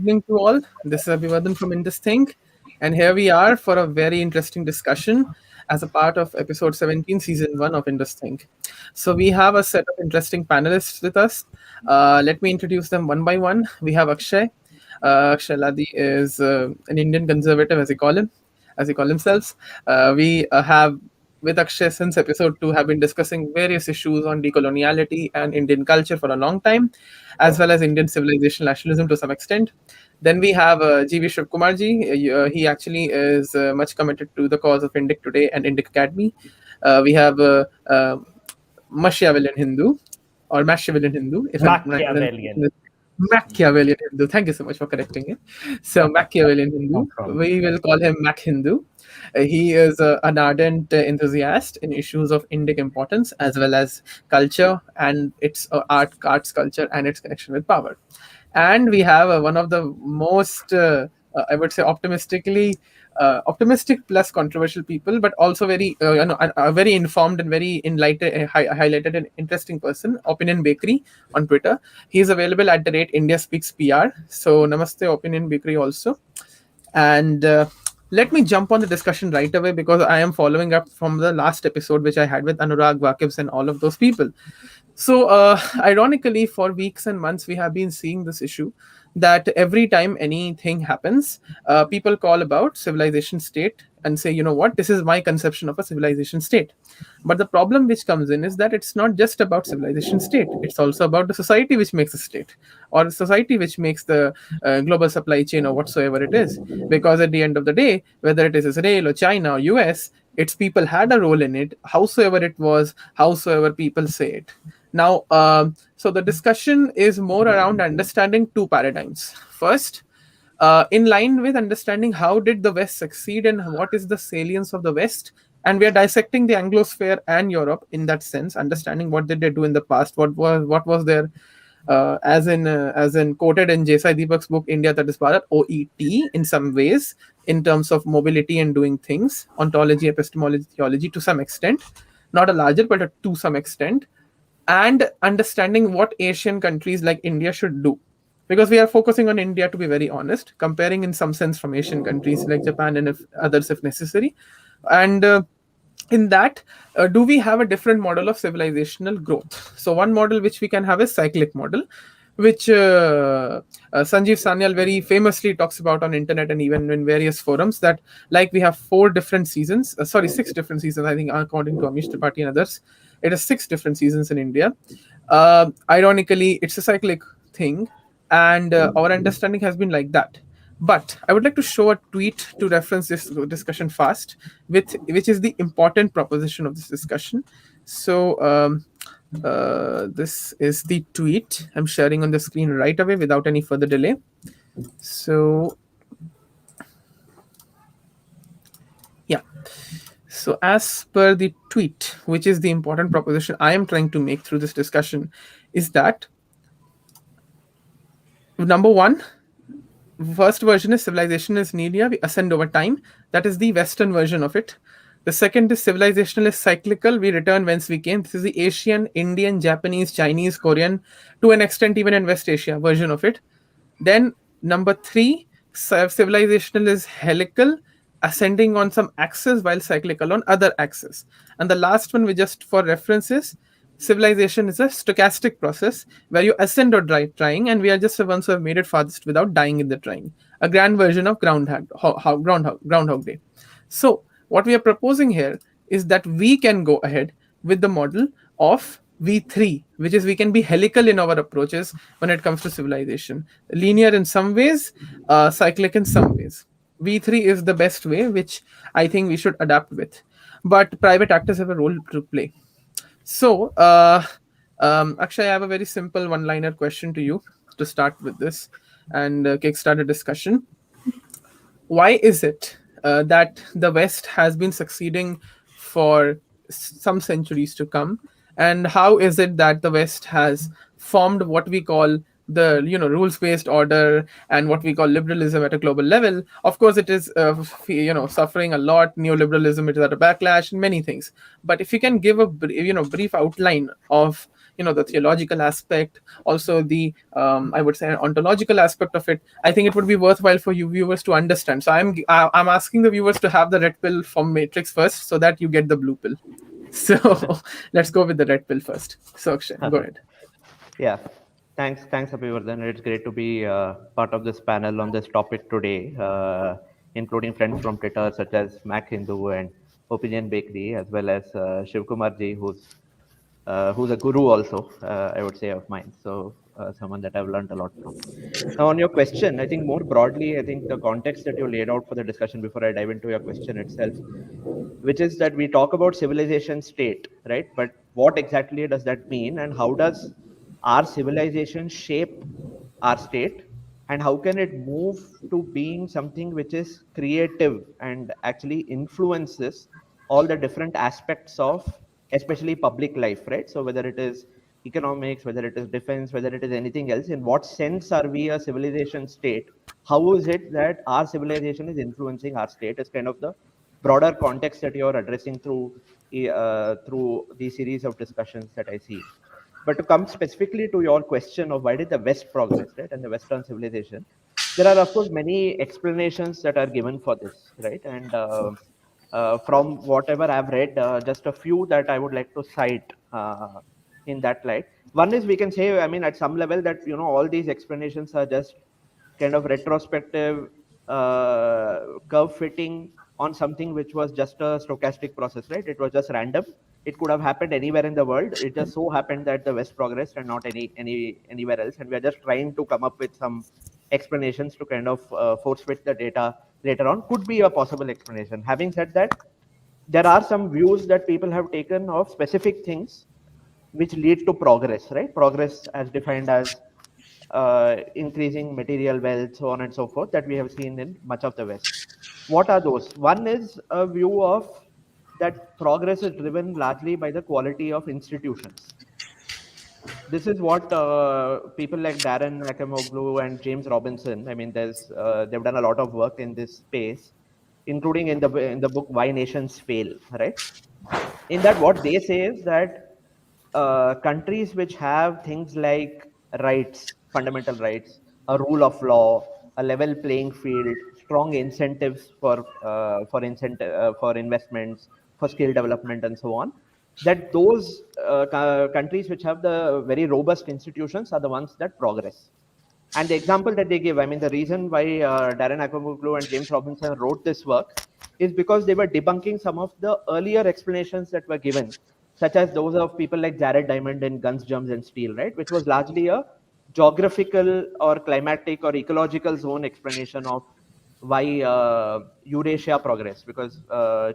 evening to all. This is Abhivadan from Think, and here we are for a very interesting discussion as a part of episode 17, season 1 of Think. So, we have a set of interesting panelists with us. Let me introduce them one by one. We have Akshay. Akshay Ladi is an Indian conservative, as he call himself. We have with Akshay since episode 2 have been discussing various issues on decoloniality and Indian culture for a long time, as well as Indian civilization nationalism to some extent. Then we have G.V. Shivkumarji. He actually is much committed to the cause of Indic Today and Indic Academy. We have Machiavellian Hindu or Machiavellian Hindu, if I'm Machiavellian. Machiavellian Hindu. Thank you so much for correcting it. So Machiavellian Hindu, we will call him Mac Hindu. He is an ardent enthusiast in issues of Indic importance as well as culture and its arts, culture, and its connection with power. And we have one of the most, I would say, optimistic plus controversial people, but also very, a very informed and very enlightened, highlighted and interesting person, Opinion Bakery on Twitter. He is available at the rate India Speaks PR. So namaste, Opinion Bakery also. And let me jump on the discussion right away because I am following up from the last episode which I had with Anurag, Vakibs, and all of those people. So, ironically, for weeks and months, we have been seeing this issue that every time anything happens, people call about civilization state and say, you know what, this is my conception of a civilization state. But the problem which comes in is that it's not just about civilization state. It's also about the society which makes a state or the society which makes the global supply chain or whatsoever it is. Because at the end of the day, whether it is Israel or China or US, its people had a role in it, howsoever it was, howsoever people say it. Now, so the discussion is more around understanding two paradigms. First, in line with understanding how did the West succeed and what is the salience of the West, and we are dissecting the Anglosphere and Europe in that sense, understanding what did they do in the past, what was their as in quoted in J.S.I. Deepak's book India That Is Bharat, OET, in some ways in terms of mobility and doing things, ontology, epistemology, theology to some extent, not a larger but to some extent, and understanding what Asian countries like India should do. Because we are focusing on India, to be very honest, comparing in some sense from Asian countries like Japan and if others if necessary. And in that, do we have a different model of civilizational growth? So one model which we can have is cyclic model, which Sanjeev Sanyal very famously talks about on internet and even in various forums, that like we have 6 different seasons, I think, according to Amish Tripathi and others. It is 6 different seasons in India. Ironically, it's a cyclic thing, and our understanding has been like that. But I would like to show a tweet to reference this discussion fast, which is the important proposition of this discussion. So this is the tweet I'm sharing on the screen right away without any further delay. So yeah. So as per the tweet, which is the important proposition I am trying to make through this discussion, is that number one, first version is civilization is linear, we ascend over time. That is the Western version of it. The second is civilizational is cyclical, we return whence we came. This is the Asian, Indian, Japanese, Chinese, Korean, to an extent even in West Asia version of it. Then number 3, civilizational is helical, ascending on some axis while cyclical on other axis. And the last one, we just for references, civilization is a stochastic process where you ascend or trying, and we are just the ones who have made it farthest without dying in the trying. A grand version of Groundhog Day. So what we are proposing here is that we can go ahead with the model of V3, which is we can be helical in our approaches when it comes to civilization. Linear in some ways, cyclic in some ways. V3 is the best way, which I think we should adapt with. But private actors have a role to play. So, Akshay, I have a very simple one-liner question to you to start with this and kickstart a discussion. Why is it that the West has been succeeding for some centuries to come, and how is it that the West has formed what we call the rules-based order and what we call liberalism at a global level? Of course, it is suffering a lot. Neoliberalism, it is at a backlash and many things. But if you can give a brief outline of the theological aspect, also the I would say ontological aspect of it, I think it would be worthwhile for you viewers to understand. So I'm asking the viewers to have the red pill from Matrix first, so that you get the blue pill. So let's go with the red pill first. So Akshay, go ahead. Yeah. Thanks, Abhivardhan. It's great to be part of this panel on this topic today, including friends from Twitter such as Mac Hindu and Opinion Bakery, as well as Shiv Kumar ji, who's a guru also, I would say, of mine. So someone that I've learned a lot from. Now, on your question, I think more broadly, I think the context that you laid out for the discussion before I dive into your question itself, which is that we talk about civilization state, right? But what exactly does that mean, and how does our civilization shape our state, and how can it move to being something which is creative and actually influences all the different aspects of especially public life, right? So whether it is economics, whether it is defense, whether it is anything else, in what sense are we a civilization state? How is it that our civilization is influencing our state is kind of the broader context that you're addressing through these series of discussions that I see. But to come specifically to your question of why did the West progress, right, and the Western civilization, there are of course many explanations that are given for this, right? And from whatever I've read, just a few that I would like to cite in that light. One is we can say, I mean, at some level that all these explanations are just kind of retrospective curve fitting on something which was just a stochastic process, right? It was just random. It could have happened anywhere in the world. It just so happened that the West progressed and not anywhere else. And we are just trying to come up with some explanations to kind of force fit the data later on. Could be a possible explanation. Having said that, there are some views that people have taken of specific things which lead to progress, right? Progress as defined as increasing material wealth, so on and so forth, that we have seen in much of the West. What are those? One is a view of that progress is driven largely by the quality of institutions. This is what people like Darren Acemoglu and James Robinson. I mean, they've done a lot of work in this space, including in the book Why Nations Fail. Right? In that, what they say is that countries which have things like rights, fundamental rights, a rule of law, a level playing field, strong incentives for investments, for skill development, and so on, that those countries which have the very robust institutions are the ones that progress. And the example that they give, I mean, the reason why Darren Acemoglu and James Robinson wrote this work is because they were debunking some of the earlier explanations that were given, such as those of people like Jared Diamond in Guns, Germs, and Steel, right? Which was largely a geographical or climatic or ecological zone explanation of why Eurasia progressed. Because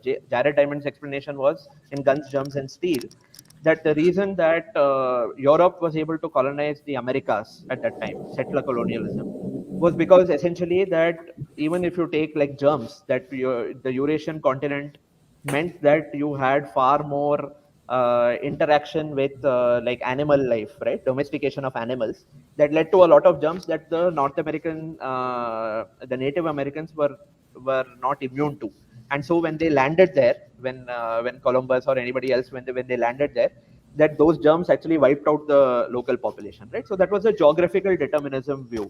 Jared Diamond's explanation was in Guns, Germs, and Steel that the reason that Europe was able to colonize the Americas at that time, settler colonialism, was because essentially that even if you take like germs, that the Eurasian continent meant that you had far more interaction with like animal life, right? Domestication of animals that led to a lot of germs that the Native Americans were not immune to. And so when they landed there, when Columbus or anybody else when they landed there, that those germs actually wiped out the local population, right? So that was a geographical determinism view.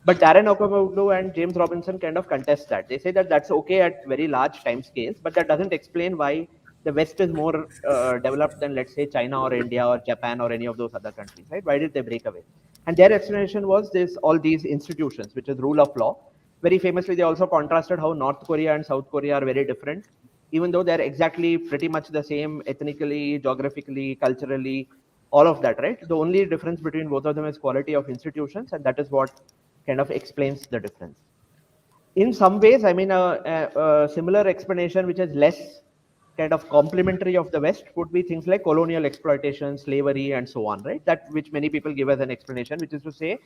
But Darren Acemoglu and James Robinson kind of contest that. They say that that's okay at very large time scales, but that doesn't explain why the West is more developed than, let's say, China or India or Japan or any of those other countries, right? Why did they break away? And their explanation was this: all these institutions, which is rule of law. Very famously, they also contrasted how North Korea and South Korea are very different, even though they're exactly pretty much the same ethnically, geographically, culturally, all of that, right? The only difference between both of them is quality of institutions, and that is what kind of explains the difference. In some ways, I mean, a similar explanation, which is less kind of complementary of the West, would be things like colonial exploitation, slavery, and so on, right? That which many people give as an explanation, which is to say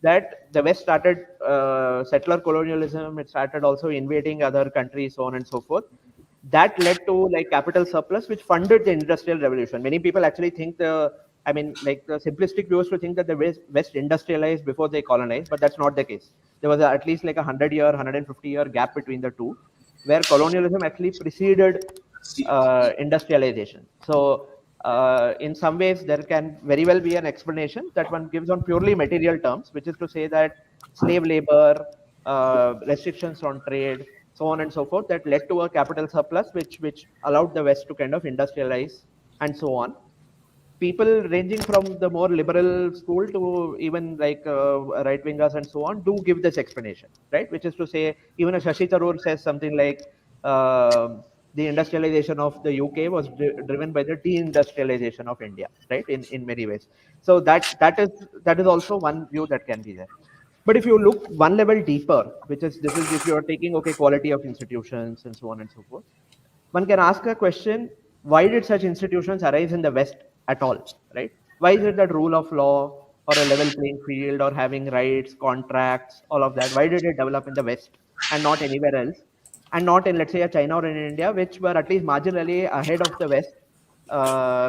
that the West started settler colonialism, it started also invading other countries, so on and so forth. That led to like capital surplus, which funded the industrial revolution. Many people actually think like the simplistic view is to think that the West industrialized before they colonized, but that's not the case. There was at least like 100-year, 150-year gap between the two, where colonialism actually preceded industrialization. So In some ways, there can very well be an explanation that one gives on purely material terms, which is to say that slave labor, restrictions on trade, so on and so forth, that led to a capital surplus, which allowed the West to kind of industrialize and so on. People ranging from the more liberal school to even like right wingers and so on do give this explanation, right? Which is to say, even a Shashi Tharoor says something like the industrialization of the UK was driven by the deindustrialization of India, right? In many ways. So that is also one view that can be there. But if you look one level deeper, which is this is if you are taking okay quality of institutions and so on and so forth, one can ask a question: why did such institutions arise in the West at all, right? Why is it that rule of law or a level playing field or having rights, contracts, all of that, why did it develop in the West and not anywhere else, and not in, let's say, a China or in India, which were at least marginally ahead of the West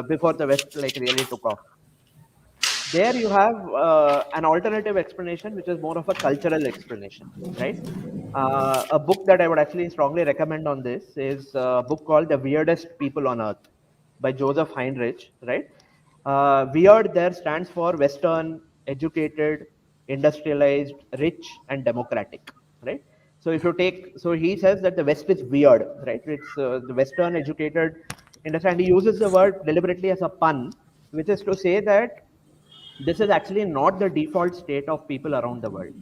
before the West like really took off? There you have an alternative explanation, which is more of a cultural explanation, right? A book that I would actually strongly recommend on this is a book called The Weirdest People on Earth by Joseph Heinrich, right? Weird there stands for Western, educated, industrialized, rich, and democratic, right? So if you take, so he says that the West is weird, right? It's the Western, educated, understand. He uses the word deliberately as a pun, which is to say that this is actually not the default state of people around the world,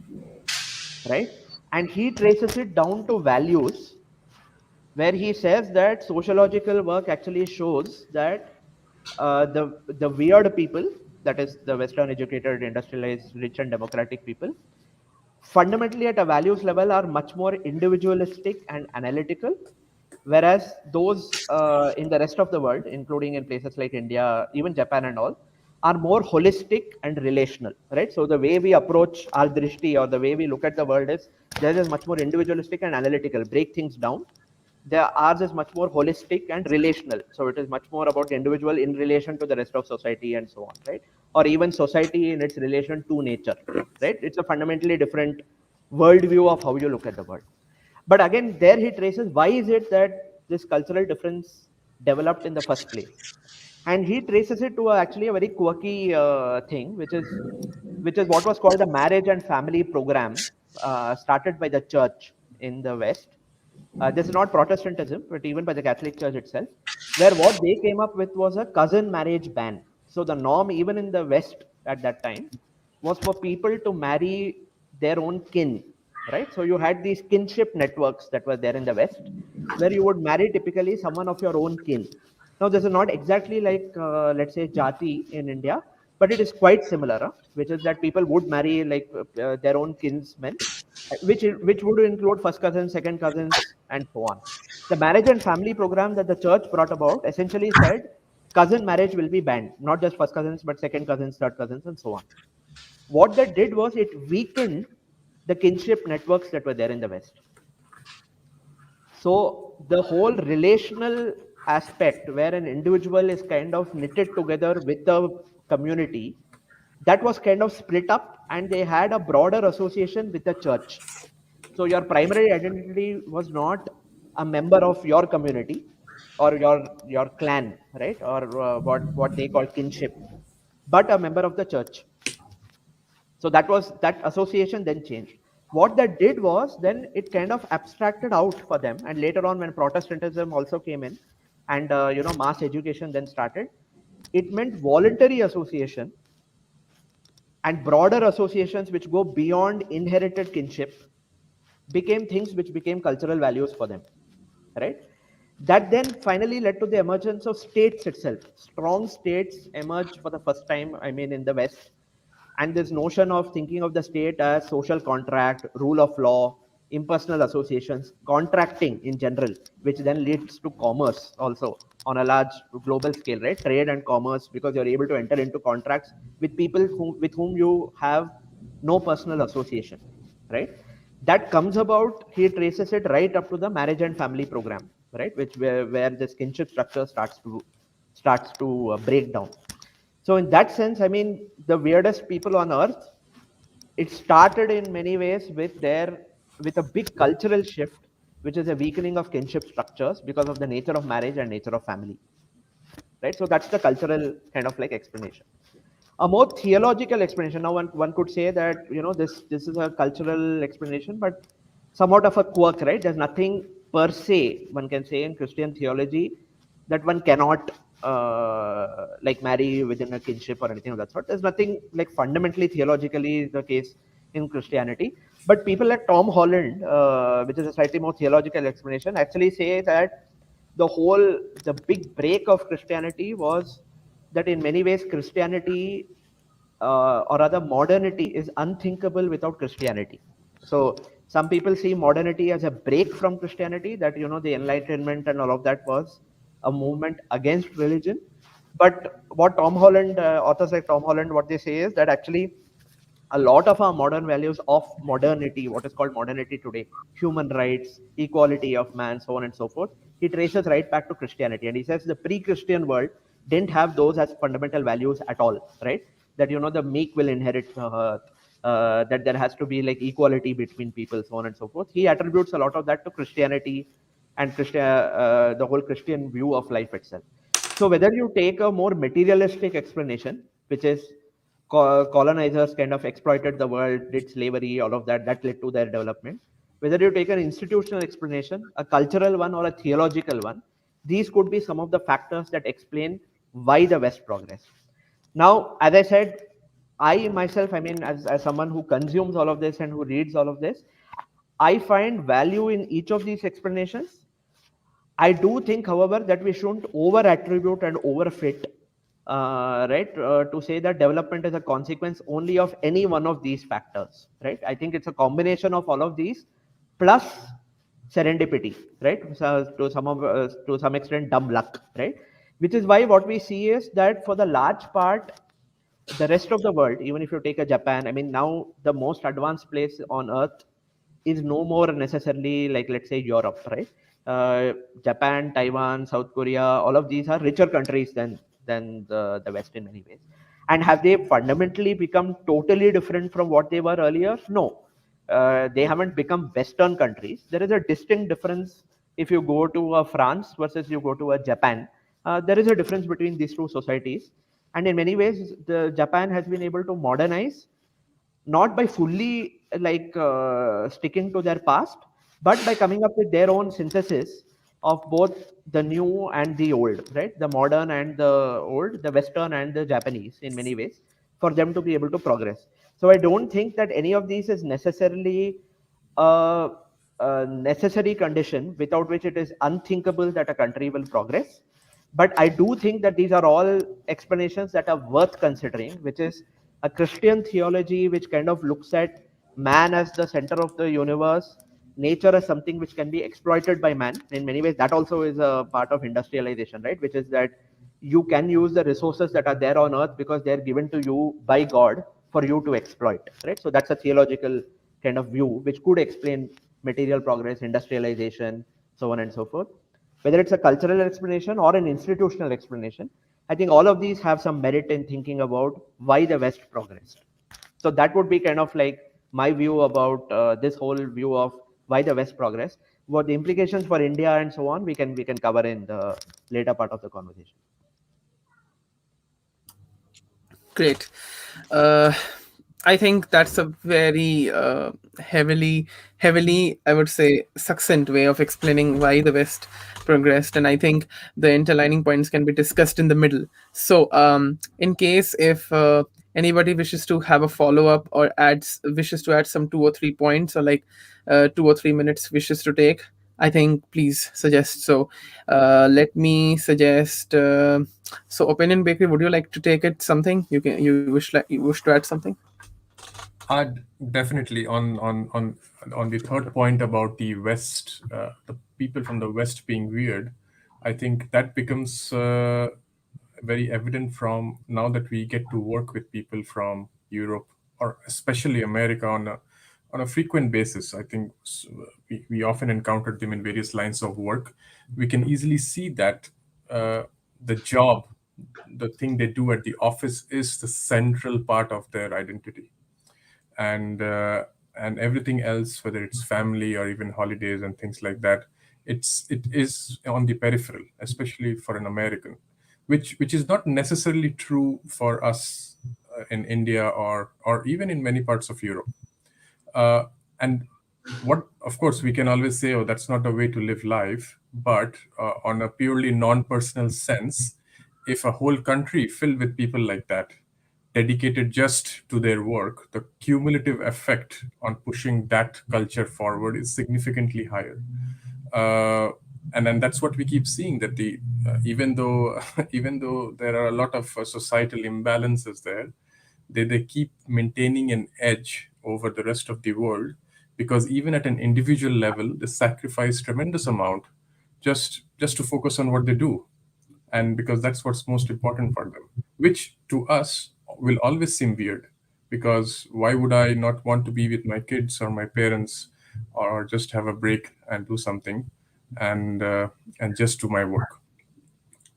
right? And he traces it down to values, where he says that sociological work actually shows that the weird people, that is the Western educated, industrialized, rich, and democratic people, fundamentally at a values level are much more individualistic and analytical, whereas those in the rest of the world, including in places like India, even Japan and all, are more holistic and relational, right? So the way we approach our drishti or the way we look at the world is there is much more individualistic and analytical, break things down. The ours is much more holistic and relational, so it is much more about the individual in relation to the rest of society and so on, right? Or even society in its relation to nature, right? It's a fundamentally different worldview of how you look at the world. But again, there he traces why is it that this cultural difference developed in the first place, and he traces it to actually a very quirky thing, which is what was called the marriage and family program, started by the church in the West. This is not Protestantism, but even by the Catholic Church itself, where what they came up with was a cousin marriage ban. So the norm, even in the West at that time, was for people to marry their own kin, right? So you had these kinship networks that were there in the West, where you would marry typically someone of your own kin. Now, this is not exactly like, let's say, jati in India, but it is quite similar, which is that people would marry like their own kinsmen, which would include first cousins, second cousins, and so on. The marriage and family program that the church brought about essentially said cousin marriage will be banned, not just first cousins, but second cousins, third cousins, and so on. What that did was it weakened the kinship networks that were there in the West. So the whole relational aspect, where an individual is kind of knitted together with the community, that was kind of split up, and they had a broader association with the church. So your primary identity was not a member of your community or your clan, right? Or what they call kinship, but a member of the church. So that association then changed. What that did was then it kind of abstracted out for them, and later on when Protestantism also came in, and mass education then started, it meant voluntary association and broader associations which go beyond inherited kinship became things which became cultural values for them, right? That then finally led to the emergence of states itself. Strong states emerged for the first time, I mean, in the West. And this notion of thinking of the state as social contract, rule of law, impersonal associations, contracting in general, which then leads to commerce also on a large global scale, right? Trade and commerce, because you're able to enter into contracts with people with whom you have no personal association, right? That comes about, he traces it right up to the marriage and family program, right? Which where this kinship structure starts to break down. So in that sense, I mean, the weirdest people on earth, it started in many ways with a big cultural shift, which is a weakening of kinship structures because of the nature of marriage and nature of family, right? So that's the cultural kind of like explanation. A more theological explanation. Now, one could say that this is a cultural explanation, but somewhat of a quirk, right? There's nothing per se one can say in Christian theology that one cannot like marry within a kinship or anything of that sort. There's nothing like fundamentally theologically the case in Christianity. But people like Tom Holland, which is a slightly more theological explanation, actually say that the big break of Christianity was that in many ways Christianity or rather modernity is unthinkable without Christianity. So some people see modernity as a break from Christianity, that the Enlightenment and all of that was a movement against religion. But what Tom Holland, authors like Tom Holland, what they say is that actually a lot of our modern values of modernity, what is called modernity today, human rights, equality of man, so on and so forth, he traces right back to Christianity. And he says the pre-Christian world didn't have those as fundamental values at all, right? That, the meek will inherit the earth, that there has to be like equality between people, so on and so forth. He attributes a lot of that to Christianity and the whole Christian view of life itself. So whether you take a more materialistic explanation, which is colonizers kind of exploited the world, did slavery, all of that, that led to their development. Whether you take an institutional explanation, a cultural one, or a theological one, these could be some of the factors that explain why the West progressed. Now, as I said, I myself, I mean, as someone who consumes all of this and who reads all of this, I find value in each of these explanations. I do think, however, that we shouldn't over attribute and overfit, right, to say that development is a consequence only of any one of these factors, right? I think it's a combination of all of these plus serendipity, right? So to some extent, dumb luck, right? Which is why what we see is that for the large part, the rest of the world, even if you take a Japan, I mean, now the most advanced place on earth is no more necessarily like, let's say, Europe, right? Japan, Taiwan, South Korea, all of these are richer countries than the West in many ways. And have they fundamentally become totally different from what they were earlier? No. They haven't become Western countries. There is a distinct difference if you go to a France versus you go to a Japan. There is a difference between these two societies. And in many ways, the Japan has been able to modernize not by fully like sticking to their past, but by coming up with their own synthesis of both the new and the old, right? The modern and the old, the Western and the Japanese in many ways, for them to be able to progress. So I don't think that any of these is necessarily a, a necessary condition without which it is unthinkable that a country will progress. But I do think that these are all explanations that are worth considering, which is a Christian theology which kind of looks at man as the center of the universe, nature as something which can be exploited by man. In many ways, that also is a part of industrialization, right? Which is that you can use the resources that are there on earth because they're given to you by God for you to exploit, right? So that's a theological kind of view which could explain material progress, industrialization, so on and so forth. Whether it's a cultural explanation or an institutional explanation, I think all of these have some merit in thinking about why the West progressed. So that would be kind of like my view about this whole view of why the West progressed. What the implications for India and so on, we can cover in the later part of the conversation. Great. Uh, I think that's a very heavily, I would say, succinct way of explaining why the West progressed, and I think the interlining points can be discussed in the middle. So, in case if anybody wishes to have a follow up or wishes to add some 2 or 3 points, or like 2 or 3 minutes wishes to take, I think please suggest. So, let me suggest. So, Opinion Bakery, would you like to take it? Something you wish to add something? Definitely on the third point about the West, the people from the West being weird. I think that becomes very evident from now that we get to work with people from Europe or especially America on a frequent basis. I think we often encountered them in various lines of work. We can easily see that the job, the thing they do at the office, is the central part of their identity, and everything else, whether it's family or even holidays and things like that, it is on the peripheral, especially for an American. which is not necessarily true for us in India or even in many parts of Europe. And what, of course, we can always say, oh, that's not a way to live life. But on a purely non-personal sense, if a whole country filled with people like that, dedicated just to their work, the cumulative effect on pushing that culture forward is significantly higher. Uh, and then that's what we keep seeing, that the even though even though there are a lot of societal imbalances there, they keep maintaining an edge over the rest of the world, because even at an individual level they sacrifice tremendous amount just to focus on what they do, and because that's what's most important for them, which to us will always seem weird, because why would I not want to be with my kids or my parents, or just have a break and do something, and just do my work.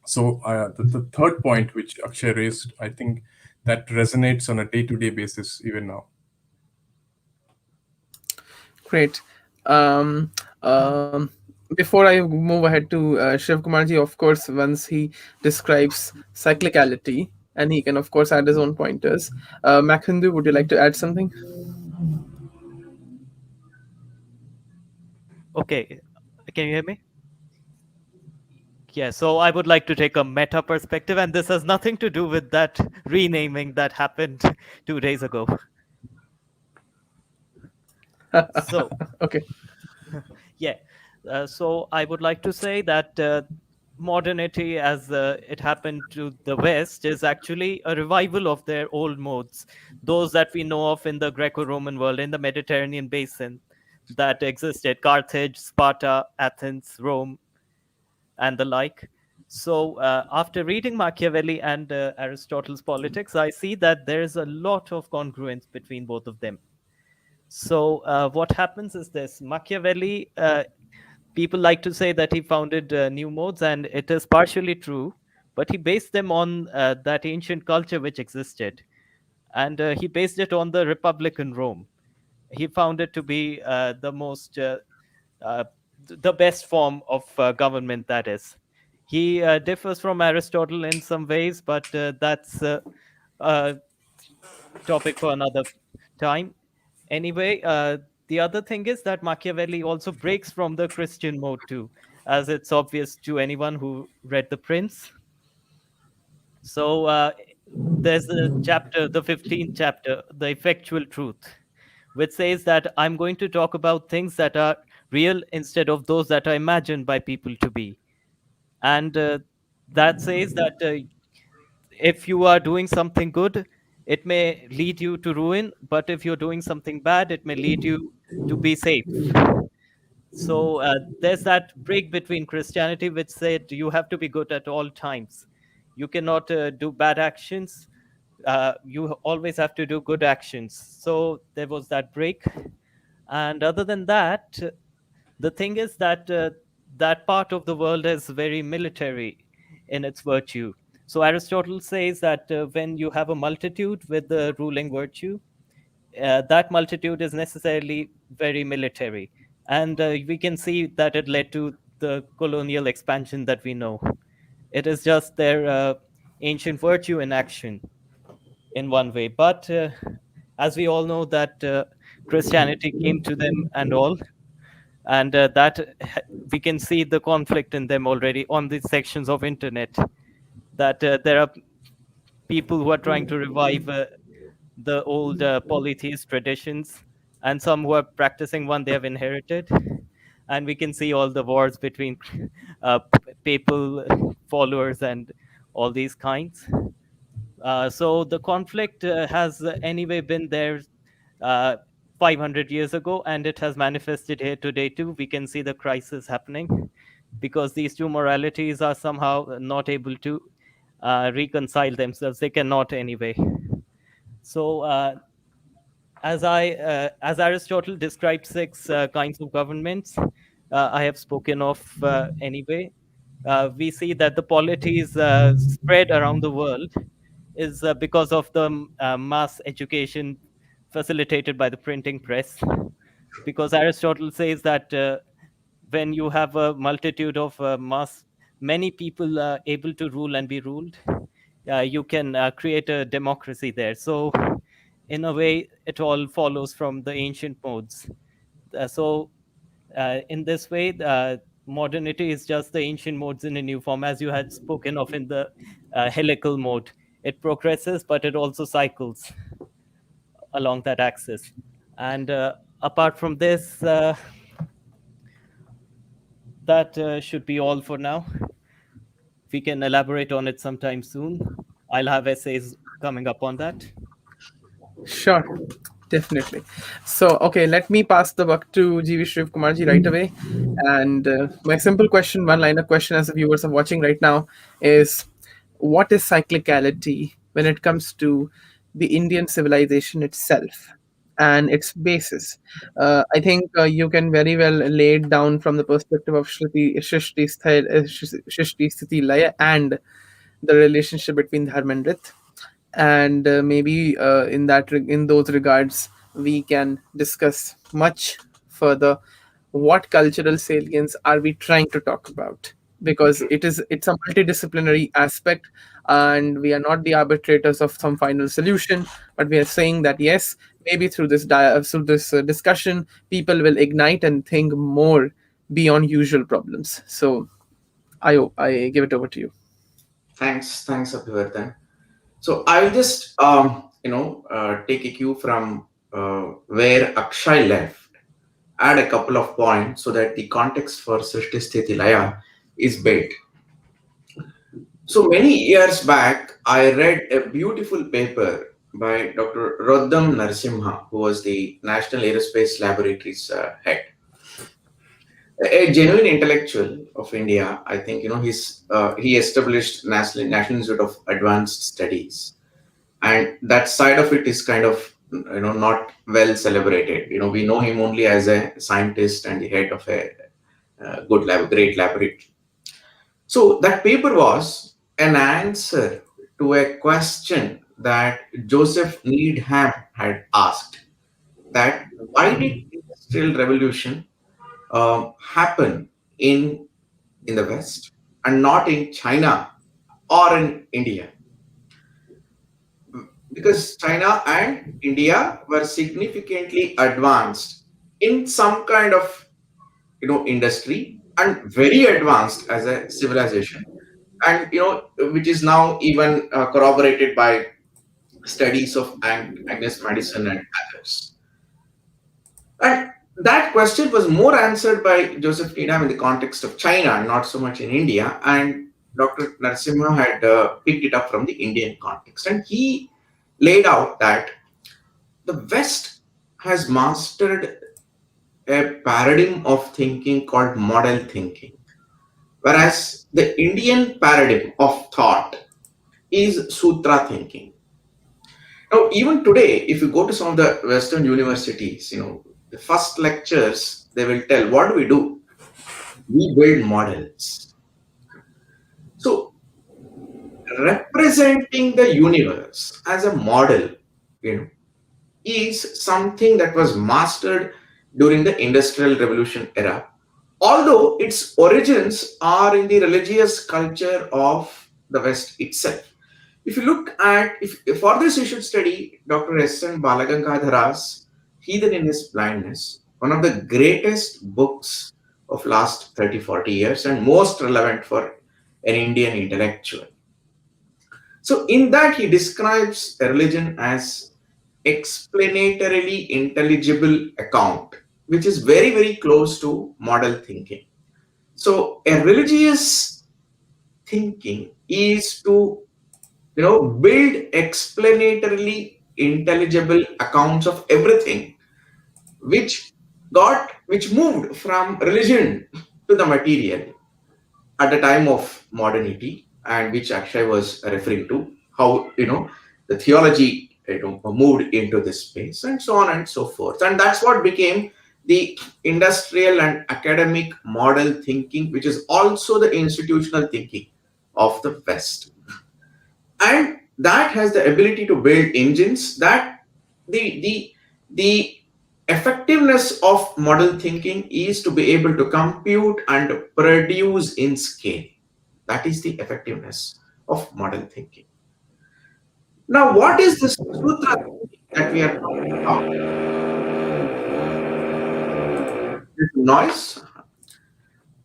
So the third point which Akshay raised, I think that resonates on a day-to-day basis even now. Great. Um, um, Before I move ahead to Shiv Kumarji, of course, once he describes cyclicality, and he can, of course, add his own pointers. Makhindu, would you like to add something? Okay, can you hear me? Yeah, so I would like to take a meta perspective, and this has nothing to do with that renaming that happened 2 days ago. So, Okay. yeah, so I would like to say that modernity, as it happened to the West, is actually a revival of their old modes, those that we know of in the Greco Roman world, in the Mediterranean basin that existed: Carthage, Sparta, Athens, Rome, and the like. So, after reading Machiavelli and Aristotle's Politics, I see that there is a lot of congruence between both of them. So, what happens is this: Machiavelli, people like to say that he founded new modes, and it is partially true, but he based them on that ancient culture which existed. And he based it on the Republican Rome. He found it to be uh, the best form of government, that is. He differs from Aristotle in some ways, but that's a topic for another time. Anyway, the other thing is that Machiavelli also breaks from the Christian mode too, as it's obvious to anyone who read The Prince. So there's the chapter, the 15th chapter, The Effectual Truth, which says that I'm going to talk about things that are real instead of those that are imagined by people to be. And that says that if you are doing something good, it may lead you to ruin, but if you're doing something bad, it may lead you to be safe. So there's that break between Christianity, which said you have to be good at all times. You cannot do bad actions. You always have to do good actions. So there was that break. And other than that, the thing is that that part of the world is very military in its virtue. So Aristotle says that when you have a multitude with the ruling virtue, that multitude is necessarily very military. And we can see that it led to the colonial expansion that we know. It is just their ancient virtue in action in one way. But as we all know, that Christianity came to them and all, and we can see the conflict in them already on these sections of internet, that there are people who are trying to revive the old polytheist traditions, and some who are practicing one they have inherited. And we can see all the wars between papal followers and all these kinds. So the conflict has anyway been there uh, 500 years ago, and it has manifested here today too. We can see the crisis happening because these two moralities are somehow not able to reconcile themselves. They cannot anyway. So as Aristotle described six kinds of governments, I have spoken of anyway. We see that the polities spread around the world is because of the mass education facilitated by the printing press. Because Aristotle says that when you have a multitude of mass many people are able to rule and be ruled, you can create a democracy there. So, in a way, it all follows from the ancient modes. In this way, modernity is just the ancient modes in a new form, as you had spoken of in the helical mode. It progresses, but it also cycles along that axis. And apart from this, that should be all for now. We can elaborate on it sometime soon. I'll have essays coming up on that. Sure, definitely. So, okay, let me pass the buck to GV Shiv Kumarji right away. And my simple question, one liner question, as the viewers are watching right now, is what is cyclicality when it comes to the Indian civilization itself and its basis? I think you can very well lay it down from the perspective of Shrishti Sthiti Laya and the relationship between Dharma and Rith, and maybe in those regards we can discuss much further what cultural salience are we trying to talk about, because it's a multidisciplinary aspect, and we are not the arbitrators of some final solution, but we are saying that yes, maybe through this discussion people will ignite and think more beyond usual problems. So I give it over to you. Thanks, Abhivardhan. So I'll just take a cue from where Akshay left, add a couple of points so that the context for Srishti Sthiti Laya is built. So many years back, I read a beautiful paper by Dr. Roddam Narasimha, who was the National Aerospace Laboratories head, a genuine intellectual of India. I think he established National Institute of Advanced Studies, and that side of it is kind of not well celebrated. We know him only as a scientist and the head of a great laboratory. So that paper was an answer to a question that Joseph Needham had asked, that why did industrial revolution happen in the West and not in China or in India? Because China and India were significantly advanced in some kind of industry, and very advanced as a civilization, and which is now even corroborated by studies of Agnes Madison and others. And that question was more answered by Joseph Needham in the context of China, not so much in India. And Dr. Narasimha had picked it up from the Indian context. And he laid out that the West has mastered a paradigm of thinking called model thinking, whereas the Indian paradigm of thought is Sutra thinking. Now, even today, if you go to some of the Western universities, the first lectures, they will tell, what do? We build models. So, representing the universe as a model, is something that was mastered during the Industrial Revolution era, although its origins are in the religious culture of the West itself. If you look at, if for this you should study Dr. S.N. Balagangadhara's Heathen in His Blindness, one of the greatest books of last 30-40 years and most relevant for an Indian intellectual. So in that he describes a religion as explanatorily intelligible account, which is very, very close to model thinking. So a religious thinking is to build explanatorily intelligible accounts of everything, which moved from religion to the material at the time of modernity, and which Akshay was referring to, how the theology moved into this space, and so on and so forth. And that's what became the industrial and academic model thinking, which is also the institutional thinking of the West. And that has the ability to build engines, that the effectiveness of model thinking is to be able to compute and produce in scale. That is the effectiveness of model thinking. Now, what is this Sutra that we are talking about? This noise.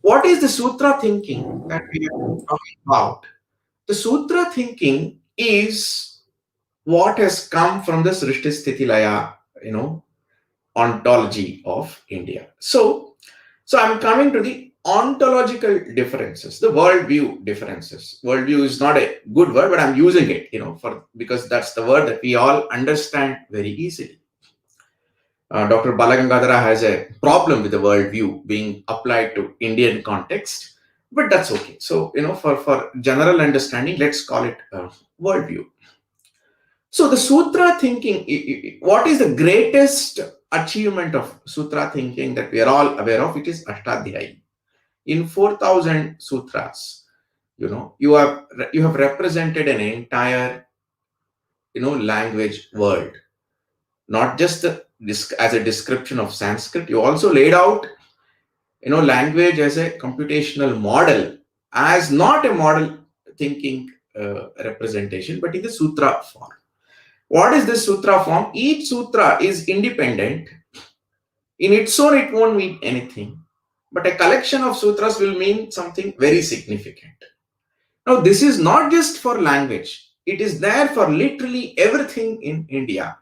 What is the Sutra thinking that we are talking about? The Sutra thinking is what has come from the Srishti Sthiti Laya, ontology of India. So I'm coming to the ontological differences, the worldview differences. Worldview is not a good word, but I'm using it, because that's the word that we all understand very easily. Dr. Balagangadhara has a problem with the worldview being applied to Indian context, but that's okay. So, for general understanding, let's call it worldview. So the Sutra thinking, what is the greatest achievement of Sutra thinking that we are all aware of? It is Ashtadhyayi. In 4,000 sutras, you have represented an entire, language world, not just as a description of Sanskrit. You also laid out, language as a computational model, as not a model thinking representation, but in the sutra form. What is this sutra form? Each sutra is independent. In its own, it won't mean anything. But a collection of sutras will mean something very significant. Now, this is not just for language. It is there for literally everything in India.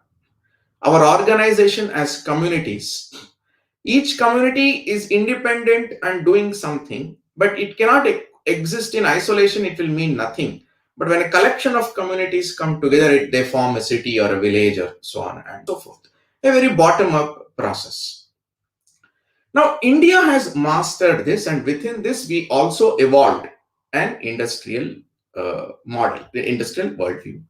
Our organization as communities. Each community is independent and doing something, but it cannot exist in isolation. It will mean nothing. But when a collection of communities come together, they form a city or a village or so on and so forth. A very bottom-up process. Now, India has mastered this, and within this, we also evolved an industrial model, the industrial worldview.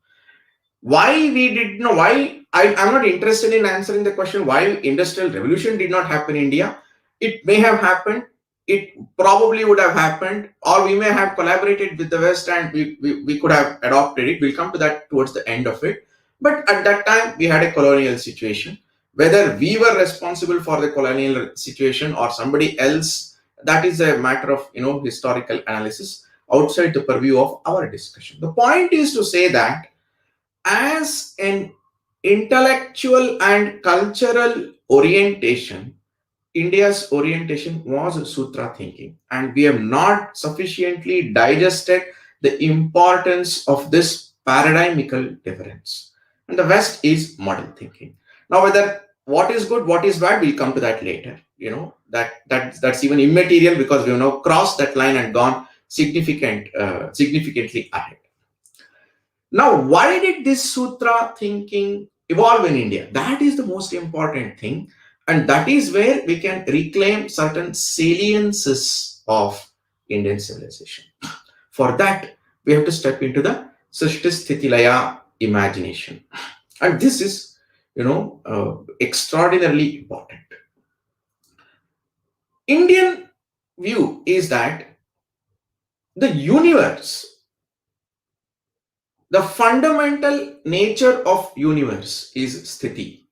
Why we did know why I'm not interested in answering the question why industrial revolution did not happen in India. It may have happened, it probably would have happened, or we may have collaborated with the West and we could have adopted it. We'll come to that towards the end of it. But at that time we had a colonial situation. Whether we were responsible for the colonial situation or somebody else, that is a matter of historical analysis outside the purview of our discussion. The point is to say that as an intellectual and cultural orientation, India's orientation was Sutra thinking, and we have not sufficiently digested the importance of this paradigmical difference. And the West is model thinking. Now, whether what is good, what is bad, we'll come to that later. That's even immaterial because we have now crossed that line and gone significantly ahead. Now, why did this Sutra thinking evolve in India? That is the most important thing. And that is where we can reclaim certain saliences of Indian civilization. For that, we have to step into the Srishti Sthiti Laya imagination. And this is, extraordinarily important. Indian view is that the universe, the fundamental nature of universe is sthiti.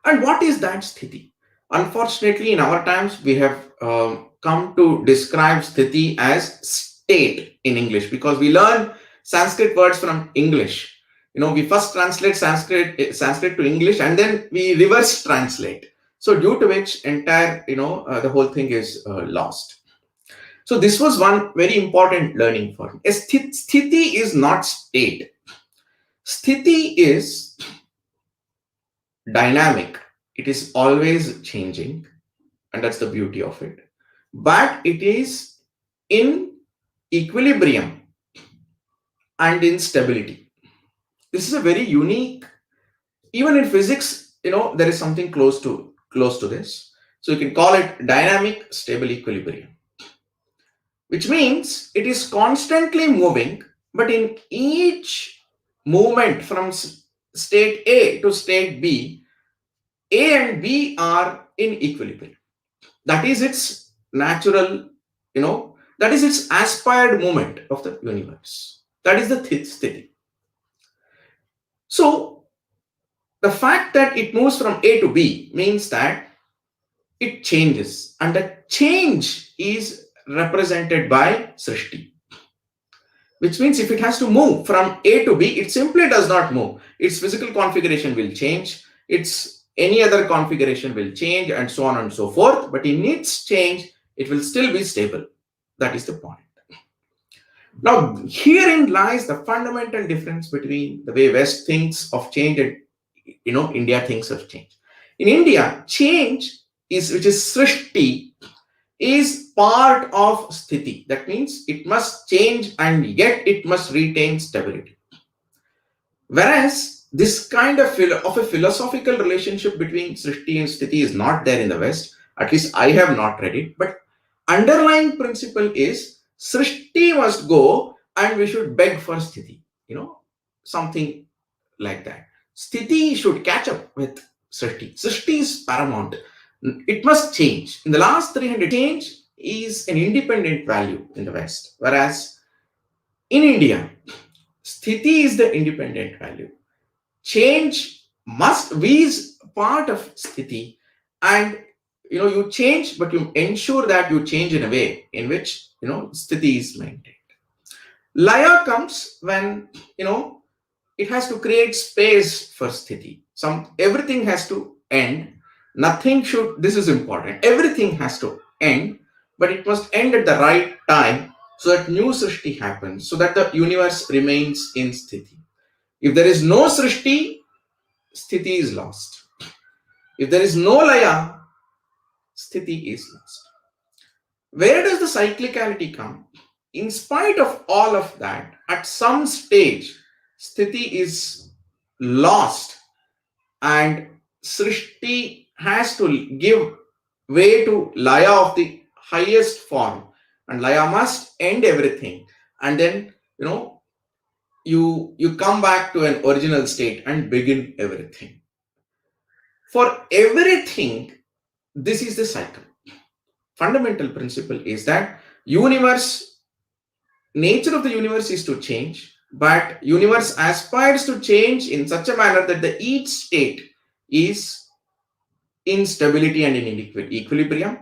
And what is that sthiti? Unfortunately, in our times, we have come to describe sthiti as state in English because we learn Sanskrit words from English. We first translate Sanskrit to English and then we reverse translate. So due to which entire, the whole thing is lost. So this was one very important learning for me. Sthiti is not state. Sthiti is dynamic. It is always changing, and that's the beauty of it. But it is in equilibrium and in stability. This is a very unique, even in physics, there is something close to this. So you can call it dynamic stable equilibrium, which means it is constantly moving, but in each movement from state A to state B, A and B are in equilibrium. That is its natural, that is its aspired movement of the universe. That is the sthiti. So the fact that it moves from A to B means that it changes, and the change is represented by Srishti. Which means if it has to move from A to B, it simply does not move. Its physical configuration will change. Its any other configuration will change, and so on and so forth. But in its change, it will still be stable. That is the point. Now, herein lies the fundamental difference between the way West thinks of change and India thinks of change. In India, change is, which is Srishti, is part of sthiti. That means it must change and yet it must retain stability. Whereas this kind of a philosophical relationship between Srishti and sthiti is not there in the West. At least I have not read it. But underlying principle is Srishti must go and we should beg for sthiti. Something like that. Sthiti should catch up with Srishti. Srishti is paramount. It must change. In the last 300, change is an independent value in the West. Whereas in India, sthiti is the independent value. Change must be part of sthiti, and you change, but you ensure that you change in a way in which sthiti is maintained. Laya comes when it has to create space for sthiti. Everything has to end. Nothing should, this is important. Everything has to end, but it must end at the right time so that new Srishti happens, so that the universe remains in sthiti. If there is no Srishti, sthiti is lost. If there is no Laya, sthiti is lost. Where does the cyclicality come? In spite of all of that, at some stage, sthiti is lost and Srishti has to give way to Laya of the highest form, and Laya must end everything, and then you come back to an original state and begin everything. For everything, this is the cycle. Fundamental principle is that nature of the universe is to change, but universe aspires to change in such a manner that each state is in stability and in equilibrium,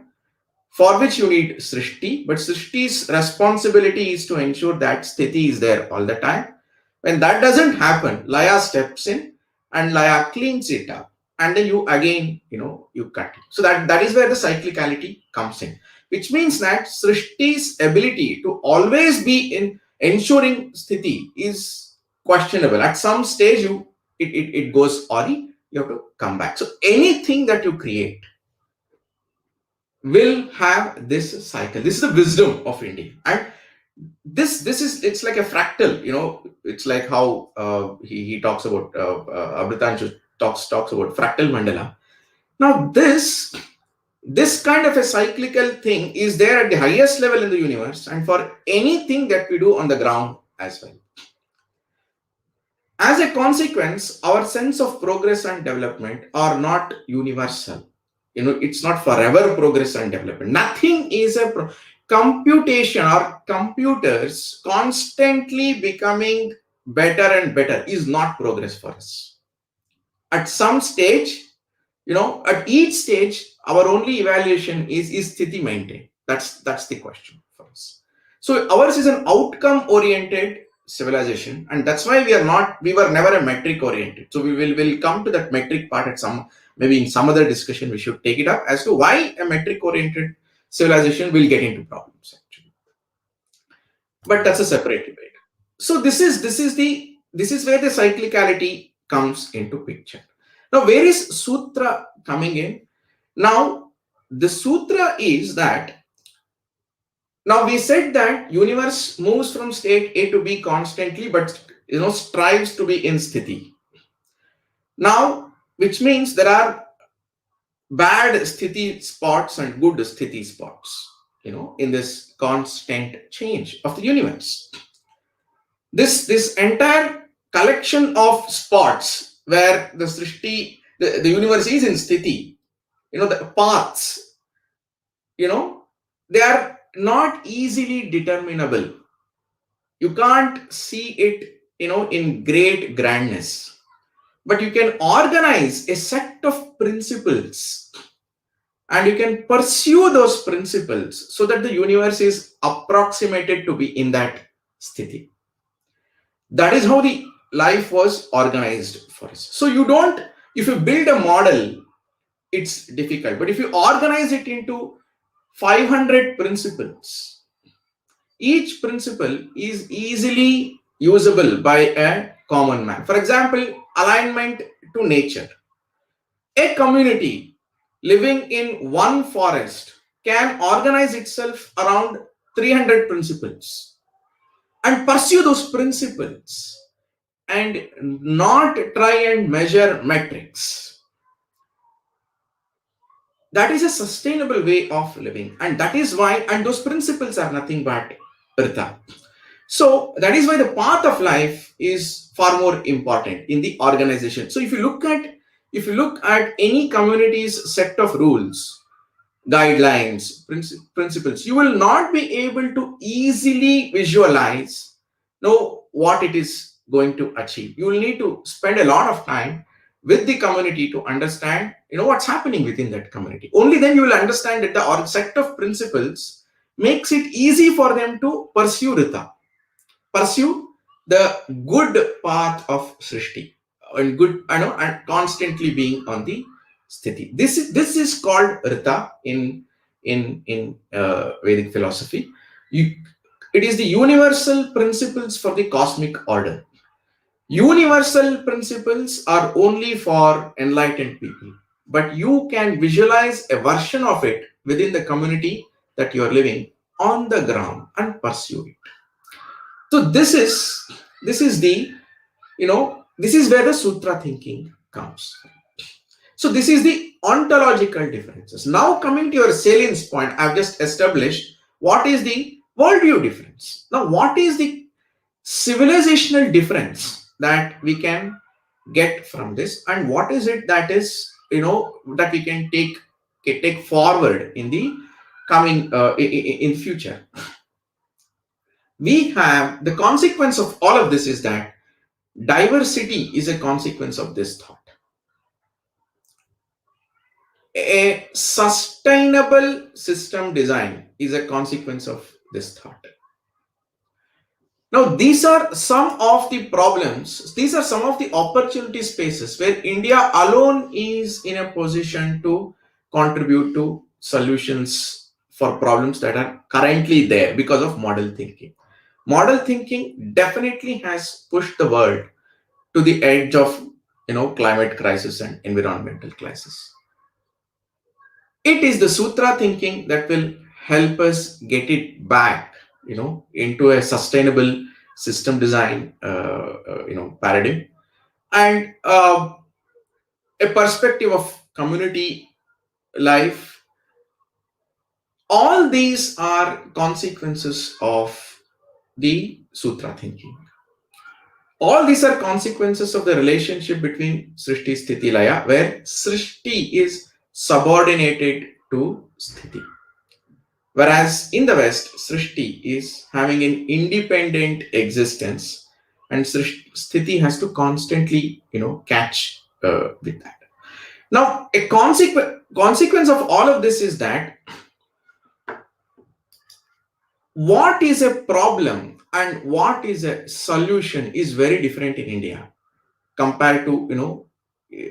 for which you need Srishti, but Srishti's responsibility is to ensure that sthiti is there all the time. When that doesn't happen, Laya steps in and Laya cleans it up, and then you again, you cut it. So that is where the cyclicality comes in, which means that Srishti's ability to always be in ensuring sthiti is questionable. At some stage, it goes awry. You have to come back. So anything that you create will have this cycle. This is the wisdom of India, and this is, it's like a fractal. It's like how he talks about Amritanshu talks about fractal mandala. Now this kind of a cyclical thing is there at the highest level in the universe, and for anything that we do on the ground as well. As a consequence, our sense of progress and development are not universal. It's not forever progress and development. Nothing is a computation or computers constantly becoming better and better is not progress for us. At some stage, at each stage, our only evaluation is sthiti maintained? That's the question for us. So ours is an outcome oriented civilization, and that's why we were never a metric oriented. So we'll come to that metric part at maybe in some other discussion. We should take it up as to why a metric oriented civilization will get into problems actually, but that's a separate debate. So this is where the cyclicality comes into picture. Now where is Sutra coming in? Now the Sutra is that, now we said that universe moves from state A to B constantly, but strives to be in sthiti. Now, which means there are bad sthiti spots and good sthiti spots, in this constant change of the universe. This entire collection of spots where the Srishti, the universe is in sthiti, the paths, they are not easily determinable. You can't see it, in great grandness, but you can organize a set of principles and you can pursue those principles so that the universe is approximated to be in that sthiti. That is how the life was organized for us. So you don't, if you build a model, it's difficult. But if you organize it into 500 principles, each principle is easily usable by a common man. For example, alignment to nature. A community living in one forest can organize itself around 300 principles and pursue those principles and not try and measure metrics. That is a sustainable way of living, and that is why, and those principles are nothing but Rita. So that is why the path of life is far more important in the organization. So if you look at any community's set of rules, guidelines, principles, you will not be able to easily visualize, know what it is going to achieve. You will need to spend a lot of time with the community to understand, what's happening within that community. Only then you will understand that the set of principles makes it easy for them to pursue Rita, pursue the good path of Srishti, and good, and constantly being on the sthiti. This is called Rita in Vedic philosophy. It is the universal principles for the cosmic order. Universal principles are only for enlightened people, but you can visualize a version of it within the community that you are living on the ground and pursue it. So this is the, this is where the Sutra thinking comes. So this is the ontological differences. Now coming to your salience point, I've just established what is the worldview difference. Now what is the civilizational difference that we can get from this, and what is it that is, that we can take forward in the coming in future. We have the consequence of all of this is that diversity is a consequence of this thought. A sustainable system design is a consequence of this thought. Now, these are some of the problems, these are some of the opportunity spaces where India alone is in a position to contribute to solutions for problems that are currently there because of model thinking. Model thinking definitely has pushed the world to the edge of, climate crisis and environmental crisis. It is the Sutra thinking that will help us get it back, into a sustainable system design, paradigm, and a perspective of community life. All these are consequences of the Sutra thinking. All these are consequences of the relationship between Srishti, Sthiti, Laya, where Srishti is subordinated to Sthiti. Whereas in the West, Srishti is having an independent existence, and Sthiti has to constantly, catch with that. Now, a consequence of all of this is that what is a problem and what is a solution is very different in India compared to,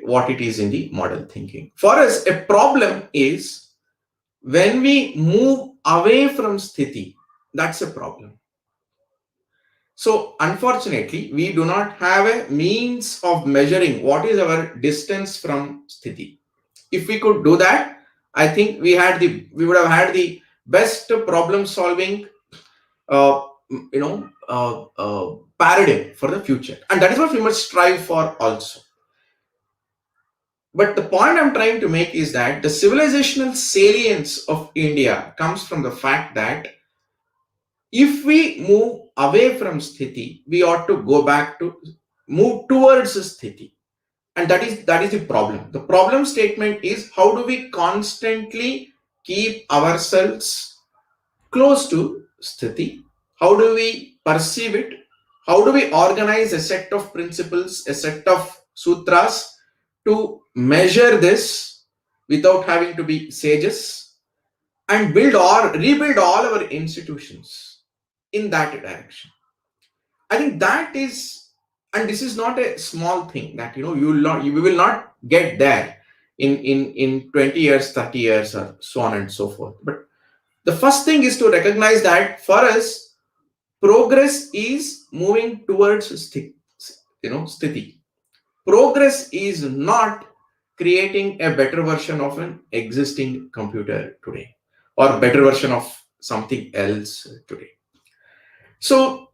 what it is in the model thinking. For us, a problem is when we move away from Sthiti, that's a problem. So unfortunately, we do not have a means of measuring what is our distance from Sthiti. If we could do that, I think we would have had the best problem solving paradigm for the future, and that is what we must strive for also. But the point I'm trying to make is that the civilizational salience of India comes from the fact that if we move away from Sthiti, we ought to move towards Sthiti. And that is the problem. The problem statement is, how do we constantly keep ourselves close to Sthiti? How do we perceive it? How do we organize a set of principles, a set of sutras to measure this without having to be sages, and build or rebuild all our institutions in that direction. I think that is, and this is not a small thing that we will not get there in 20 years, 30 years, or so on and so forth. But the first thing is to recognize that for us, progress is moving towards sthiti. Progress is not creating a better version of an existing computer today or better version of something else today. So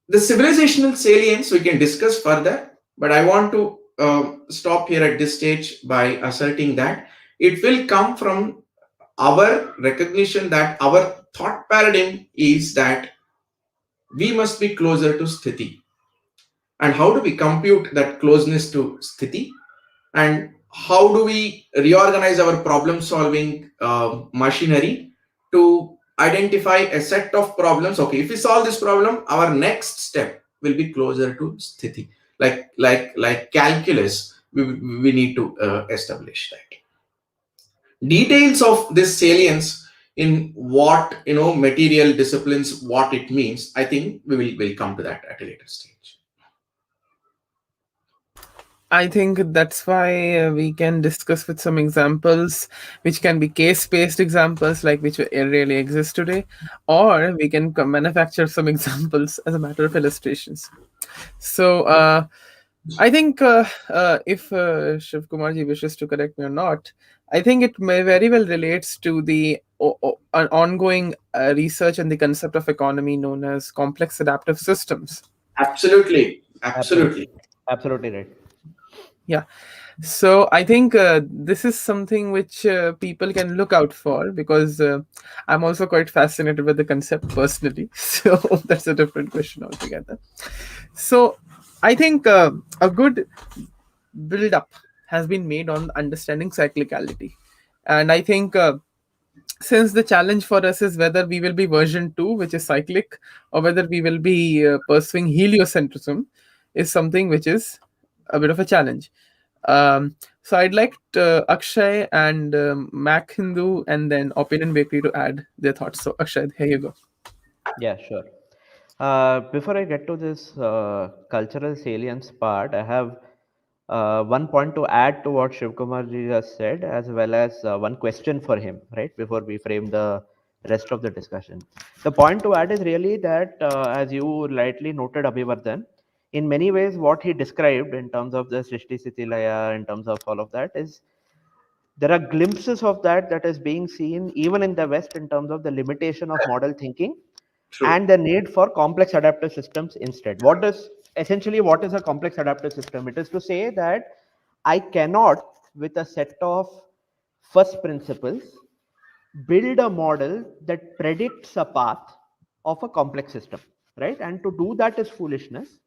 the civilizational salience we can discuss further, but I want to stop here at this stage by asserting that it will come from our recognition that our thought paradigm is that we must be closer to sthiti. And how do we compute that closeness to sthiti? And how do we reorganize our problem solving machinery to identify a set of problems? Okay, if we solve this problem, our next step will be closer to sthiti. Like calculus, we need to establish that. Details of this salience in what material disciplines, what it means, I think will come to that at a later stage. I think that's why we can discuss with some examples, which can be case-based examples, like which really exist today, or we can manufacture some examples as a matter of illustrations. So I think if Shiv Kumarji wishes to correct me or not, I think it may very well relates to the an ongoing research and the concept of economy known as complex adaptive systems. Absolutely. Absolutely right. Yeah. So I think this is something which people can look out for, because I'm also quite fascinated with the concept personally. So that's a different question altogether. So I think a good build up has been made on understanding cyclicality. And I think since the challenge for us is whether we will be version 2, which is cyclic, or whether we will be pursuing heliocentrism, is something which is a bit of a challenge. So I'd like Akshay and Mac Hindu and then Opinion Bakery to add their thoughts. So Akshay, here you go. Yeah, sure. Before I get to this cultural salience part, I have one point to add to what Shiv Kumar ji just said, as well as one question for him, right, before we frame the rest of the discussion. The point to add is really that, as you rightly noted, Abhivardhan, in many ways, what he described in terms of the Srishti Sthiti Laya, in terms of all of that, is there are glimpses of that is being seen even in the West in terms of the limitation of model thinking. True. And the need for complex adaptive systems instead. What is a complex adaptive system? It is to say that I cannot, with a set of first principles, build a model that predicts a path of a complex system, right? And to do that is foolishness.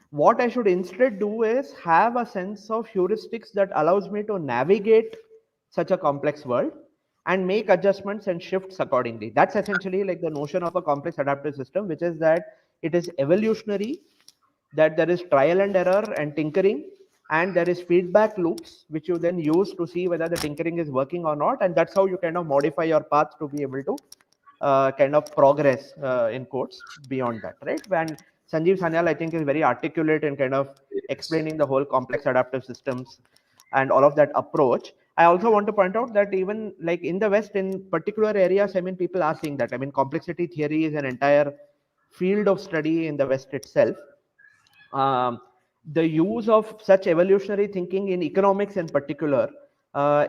What I should instead do is have a sense of heuristics that allows me to navigate such a complex world and make adjustments and shifts accordingly. That's essentially like the notion of a complex adaptive system, which is that it is evolutionary, that there is trial and error and tinkering, and there is feedback loops which you then use to see whether the tinkering is working or not, and that's how you kind of modify your path to be able to kind of progress in quotes beyond that, right? And Sanjeev Sanyal, I think, is very articulate in kind of explaining the whole complex adaptive systems and all of that approach. I also want to point out that even like in the West, in particular areas, I mean, people are seeing that. I mean, complexity theory is an entire field of study in the West itself. The use of such evolutionary thinking in economics in particular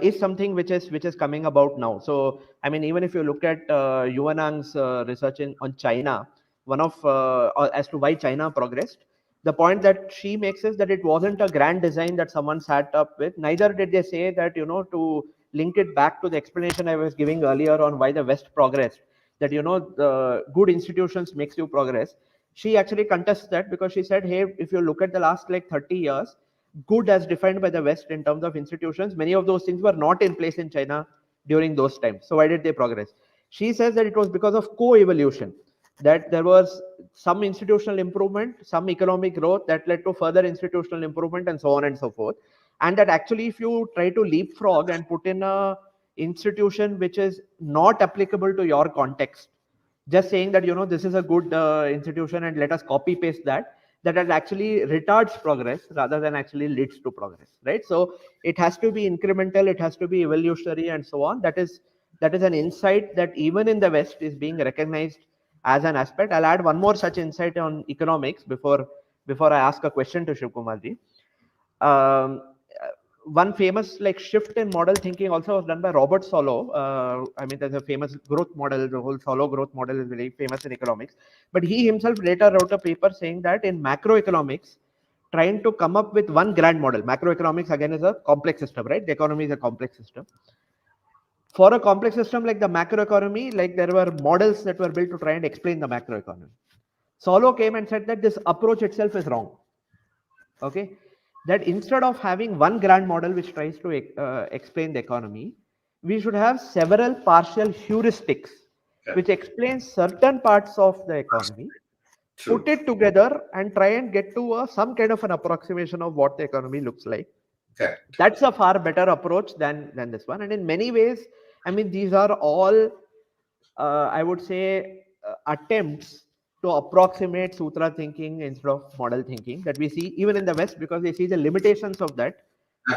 is something which is coming about now. So I mean, even if you look at Yuan Ang's research on China, one of as to why China progressed, the point that she makes is that it wasn't a grand design that someone sat up with. Neither did they say that, to link it back to the explanation I was giving earlier on why the West progressed, that the good institutions makes you progress. She actually contests that, because she said, hey, if you look at the last like 30 years, good as defined by the West in terms of institutions, many of those things were not in place in China during those times. So why did they progress? She says that it was because of co-evolution, that there was some institutional improvement, some economic growth that led to further institutional improvement, and so on and so forth. and that actually if you try to leapfrog and put in a institution which is not applicable to your context, just saying that this is a good institution and let us copy paste that it actually retards progress rather than actually leads to progress, right? So it has to be incremental, it has to be evolutionary, and so on. That is an insight that even in the West is being recognized as an aspect. I'll add one more such insight on economics before I ask a question to Shiv Kumar ji. um, One famous like shift in model thinking also was done by Robert Solow. I mean, there's a famous growth model. The whole Solow growth model is very famous in economics. But he himself later wrote a paper saying that in macroeconomics, trying to come up with one grand model. Macroeconomics again is a complex system, right? The economy is a complex system. For a complex system like the macroeconomy, like there were models that were built to try and explain the macroeconomy. Solow came and said that this approach itself is wrong. Okay, that instead of having one grand model which tries to explain the economy, we should have several partial heuristics which explain certain parts of the economy, put it together and try and get to some kind of an approximation of what the economy looks like. That's a far better approach than this one. And in many ways, I mean, these are all I would say attempts to approximate Sutra thinking instead of model thinking that we see even in the West, because they see the limitations of that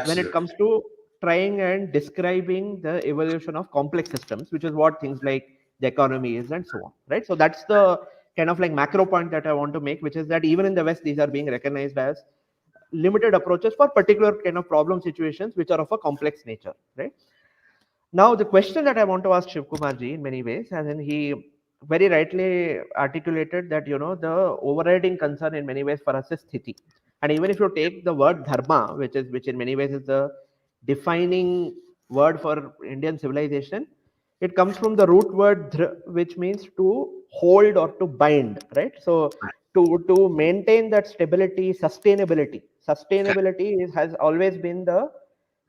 when it comes to trying and describing the evolution of complex systems, which is what things like the economy is and so on, right? So that's the kind of like macro point that I want to make, which is that even in the West, these are being recognized as limited approaches for particular kind of problem situations which are of a complex nature, right? Now, the question that I want to ask Shiv Kumar ji in many ways, and then he very rightly articulated that, the overriding concern in many ways for us is sthiti. And even if you take the word dharma, which in many ways is the defining word for Indian civilization, it comes from the root word dhr, which means to hold or to bind, right? So to maintain that stability, sustainability has always been the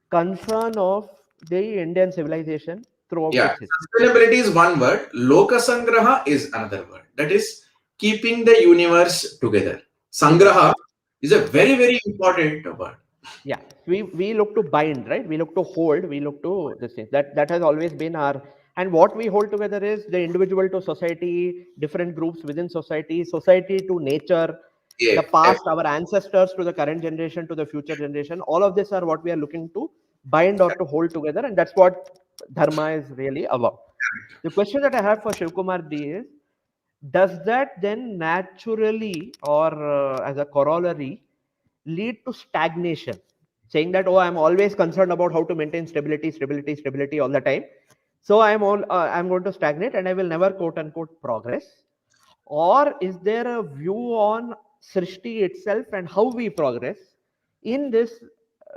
concern of the Indian civilization throughout its history. Sustainability is one word. Lokasangraha is another word. That is keeping the universe together. Sangraha is a very, very important word. Yeah, we look to bind, right? We look to hold. We look to this thing. That has always been our. And what we hold together is the individual to society, different groups within society, society to nature, the past, our ancestors to the current generation, to the future generation. All of this are what we are looking to bind or to hold together, and that's what dharma is really about. The question that I have for Shiv Kumar D is, does that then naturally or as a corollary lead to stagnation? Saying that, oh, I'm always concerned about how to maintain stability all the time. So I'm going to stagnate and I will never quote unquote progress. Or is there a view on Srishti itself and how we progress in this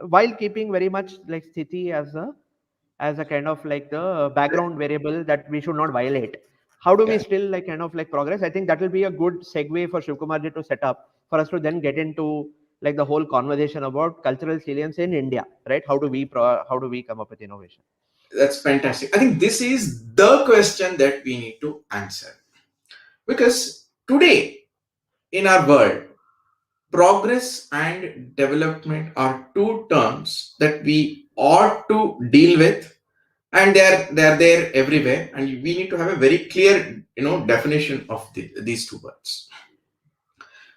while keeping very much like Sthiti as a kind of like the background variable that we should not violate? How do we still like kind of like progress? I think that will be a good segue for Shiv Kumar ji to set up for us to then get into like the whole conversation about cultural salience in India, right? How do we come up with innovation? That's fantastic. I think this is the question that we need to answer. Because today in our world, progress and development are two terms that we ought to deal with, and they're there everywhere, and we need to have a very clear definition of these two words.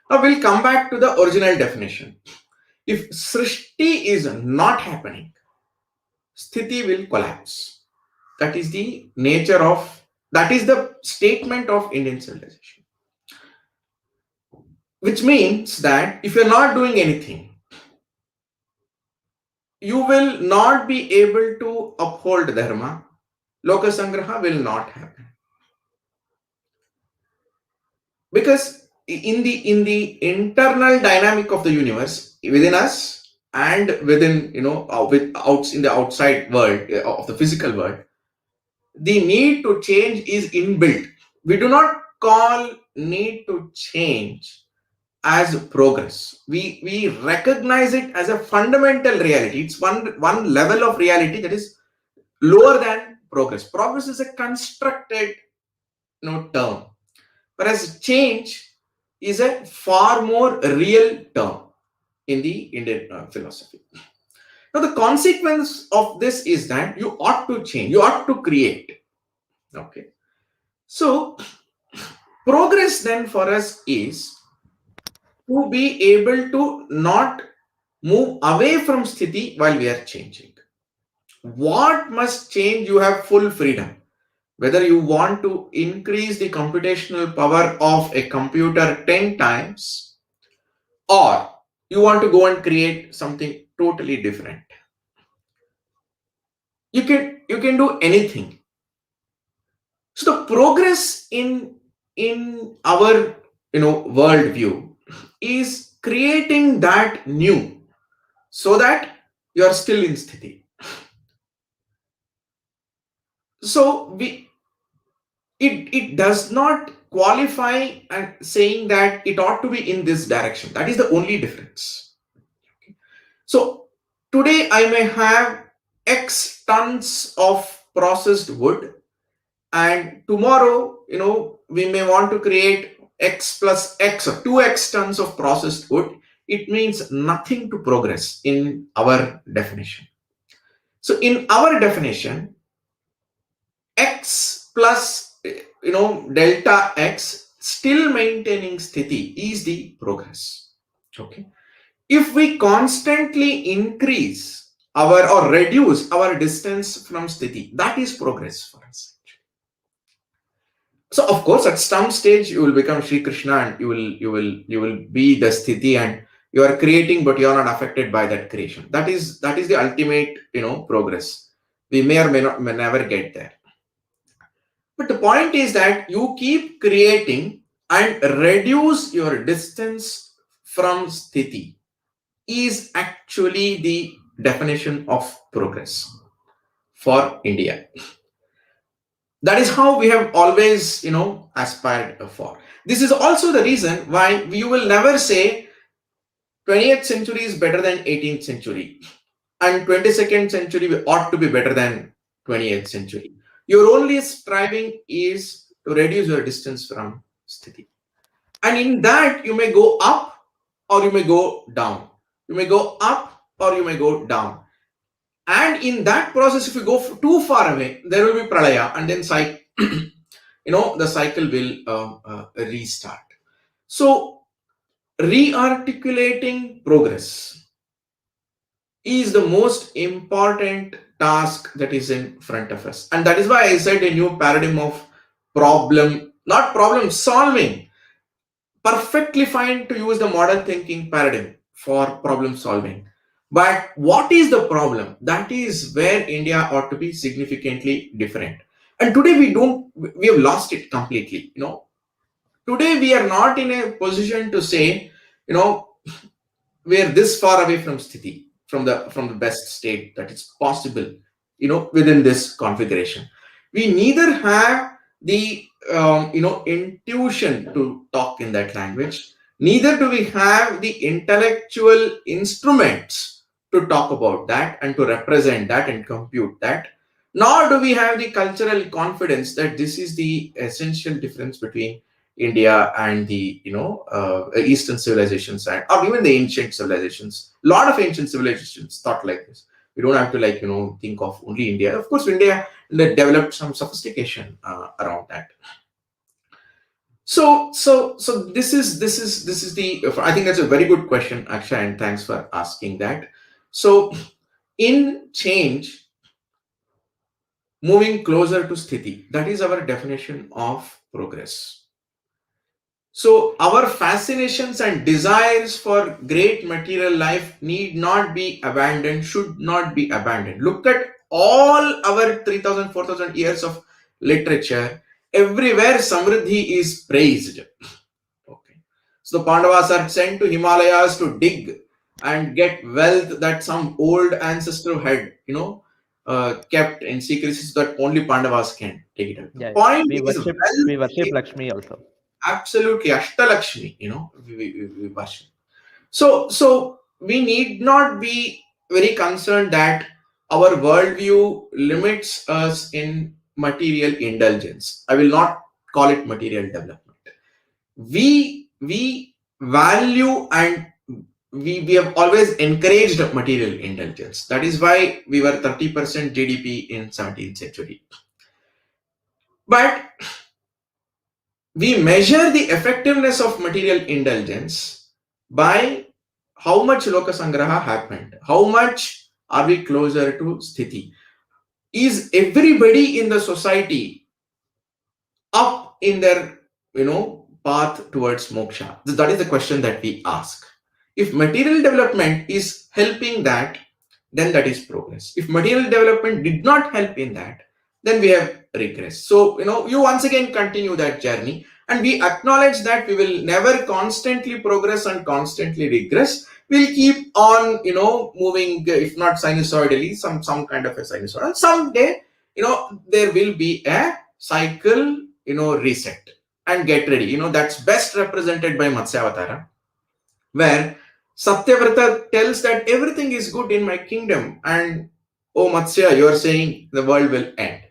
Now we'll come back to the original definition. If Srishti is not happening, Sthiti will collapse. That is the nature of, that is the statement of Indian civilization. Which means that if you're not doing anything, you will not be able to uphold dharma. Lokasangraha will not happen. Because in the internal dynamic of the universe, within us and within, in the outside world of the physical world, the need to change is inbuilt. We do not call need to change as progress. We recognize it as a fundamental reality. It's one level of reality that is lower than progress. Progress is a constructed term, whereas change is a far more real term in the Indian philosophy. Now, the consequence of this is that you ought to change, you ought to create. Okay. So, progress then for us is to be able to not move away from sthiti while we are changing. What must change? You have full freedom. Whether you want to increase the computational power of a computer 10 times, or you want to go and create something totally different. You can do anything. So the progress in our worldview is creating that new, so that you are still in sthiti. So it does not qualify and saying that it ought to be in this direction. That is the only difference. So today I may have X tons of processed wood, and tomorrow, we may want to create X plus X or 2X tons of processed wood. It means nothing to progress in our definition. So in our definition, X plus delta X still maintaining sthiti is the progress. Okay. If we constantly increase or reduce our distance from sthiti, that is progress for us. So of course, at some stage you will become Sri Krishna, and you will be the sthiti, and you are creating, but you are not affected by that creation. That is the ultimate progress. We may or may never get there. But the point is that you keep creating and reduce your distance from sthiti is actually the definition of progress for India. That is how we have always, aspired for. This is also the reason why you will never say 20th century is better than 18th century, and 22nd century ought to be better than 20th century. Your only striving is to reduce your distance from sthiti. And in that, you may go up or you may go down. You may go up or you may go down. And in that process, if you go too far away, there will be pralaya, and then the cycle will restart. So, re-articulating progress is the most important task that is in front of us. And that is why I said a new paradigm of not problem solving. Perfectly fine to use the modern thinking paradigm for problem solving. But what is the problem? That is where India ought to be significantly different. And today we have lost it completely. Today we are not in a position to say, we are this far away from sthiti, from the best state that is possible, within this configuration. We neither have the intuition to talk in that language, neither do we have the intellectual instruments to talk about that and to represent that and compute that, nor do we have the cultural confidence that this is the essential difference between India and the Eastern civilizations, or even the ancient civilizations. A lot of ancient civilizations thought like this. We don't have to think of only India. Of course, India developed some sophistication around that. So this is the. I think that's a very good question, Akshay, and thanks for asking that. So in change, moving closer to sthiti, that is our definition of progress. So our fascinations and desires for great material life need not be abandoned, should not be abandoned. Look at all our 3,000, 4,000 years of literature. Everywhere Samriddhi is praised. Okay. So the Pandavas are sent to Himalayas to dig and get wealth that some old ancestor had, kept in secrecy, so that only Pandavas can take it out. Yeah, The point we is worship Lakshmi also. Absolutely, Ashtalakshmi, we worship. So we need not be very concerned that our worldview limits us in material indulgence. I will not call it material development. We value and we have always encouraged material indulgence. That is why we were 30% GDP in 17th century. But we measure the effectiveness of material indulgence by how much Lokasangraha happened, how much are we closer to Sthiti. Is everybody in the society up in their path towards moksha? That is the question that we ask. If material development is helping that, then that is progress. If material development did not help in that, then we have regress. So you once again continue that journey, and we acknowledge that we will never constantly progress and constantly regress. We'll keep on moving, if not sinusoidally, some kind of a sinusoidal. Someday there will be a cycle, reset. And get ready, that's best represented by Matsyavatara, where Satyavrata tells that everything is good in my kingdom, and oh Matsya, you are saying the world will end.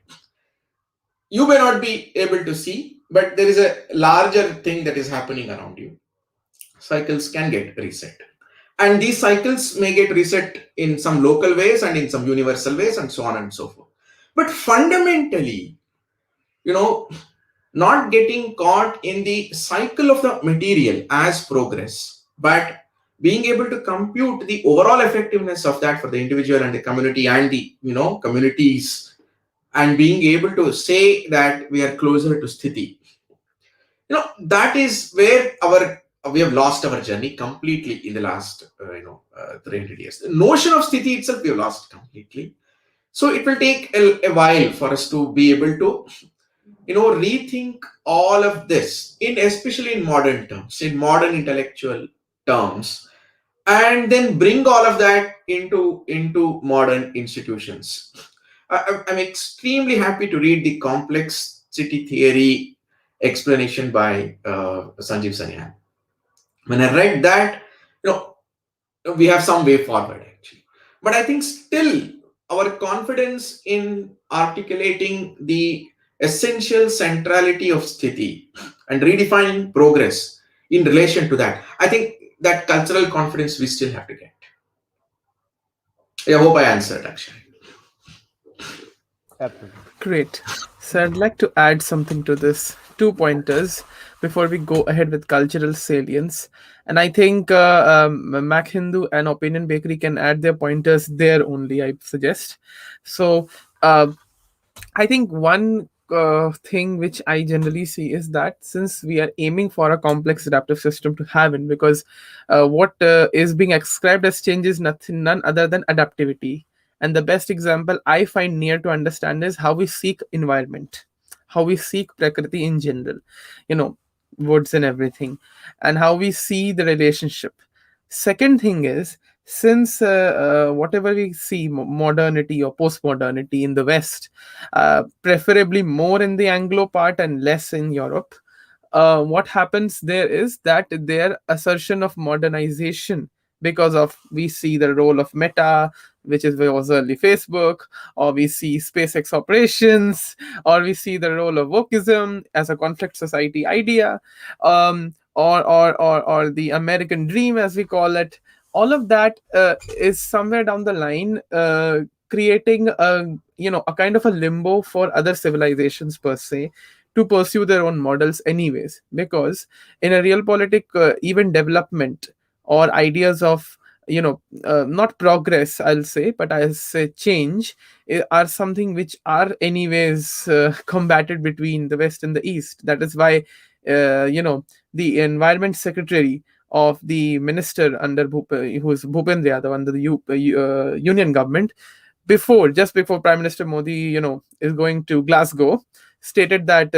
You may not be able to see, but there is a larger thing that is happening around you. Cycles can get reset, and these cycles may get reset in some local ways and in some universal ways, and so on and so forth. But fundamentally, not getting caught in the cycle of the material as progress, but being able to compute the overall effectiveness of that for the individual and the community and the communities, and being able to say that we are closer to Sthiti. That is where we have lost our journey completely in the last 300 years. The notion of Sthiti itself we have lost completely. So it will take a while for us to be able to rethink all of this, especially in modern terms, in modern intellectual terms, and then bring all of that into modern institutions. I'm extremely happy to read the complexity theory explanation by Sanjeev Sanyal. When I read that, we have some way forward actually. But I think still our confidence in articulating the essential centrality of Sthiti and redefining progress in relation to that, I think that cultural confidence we still have to get. I hope I answered actually. Absolutely. Great. So I'd like to add something to this. 2 pointers before we go ahead with cultural salience. And I think Mac Hindu and Opinion Bakery can add their pointers there only, I suggest. So I think one thing which I generally see is that since we are aiming for a complex adaptive system to have in, because what is being ascribed as change is none other than adaptivity. And the best example I find near to understand is how we seek environment, how we seek prakriti in general, woods and everything, and how we see the relationship. Second thing is, since whatever we see, modernity or post-modernity in the West, preferably more in the Anglo part and less in Europe, what happens there is that their assertion of modernization, because of we see the role of Meta, which was early Facebook, or we see SpaceX operations, or we see the role of wokeism as a conflict society idea, or the American dream as we call it. All of that is somewhere down the line creating a kind of a limbo for other civilizations per se to pursue their own models anyways, because in a realpolitik, even development or ideas of not progress, I'll say, but I'll say change, are something which are anyways combated between the West and the East. That is why the environment secretary of the minister under who is Bhupendra Yadav under the union government, just before Prime Minister Modi is going to Glasgow, stated that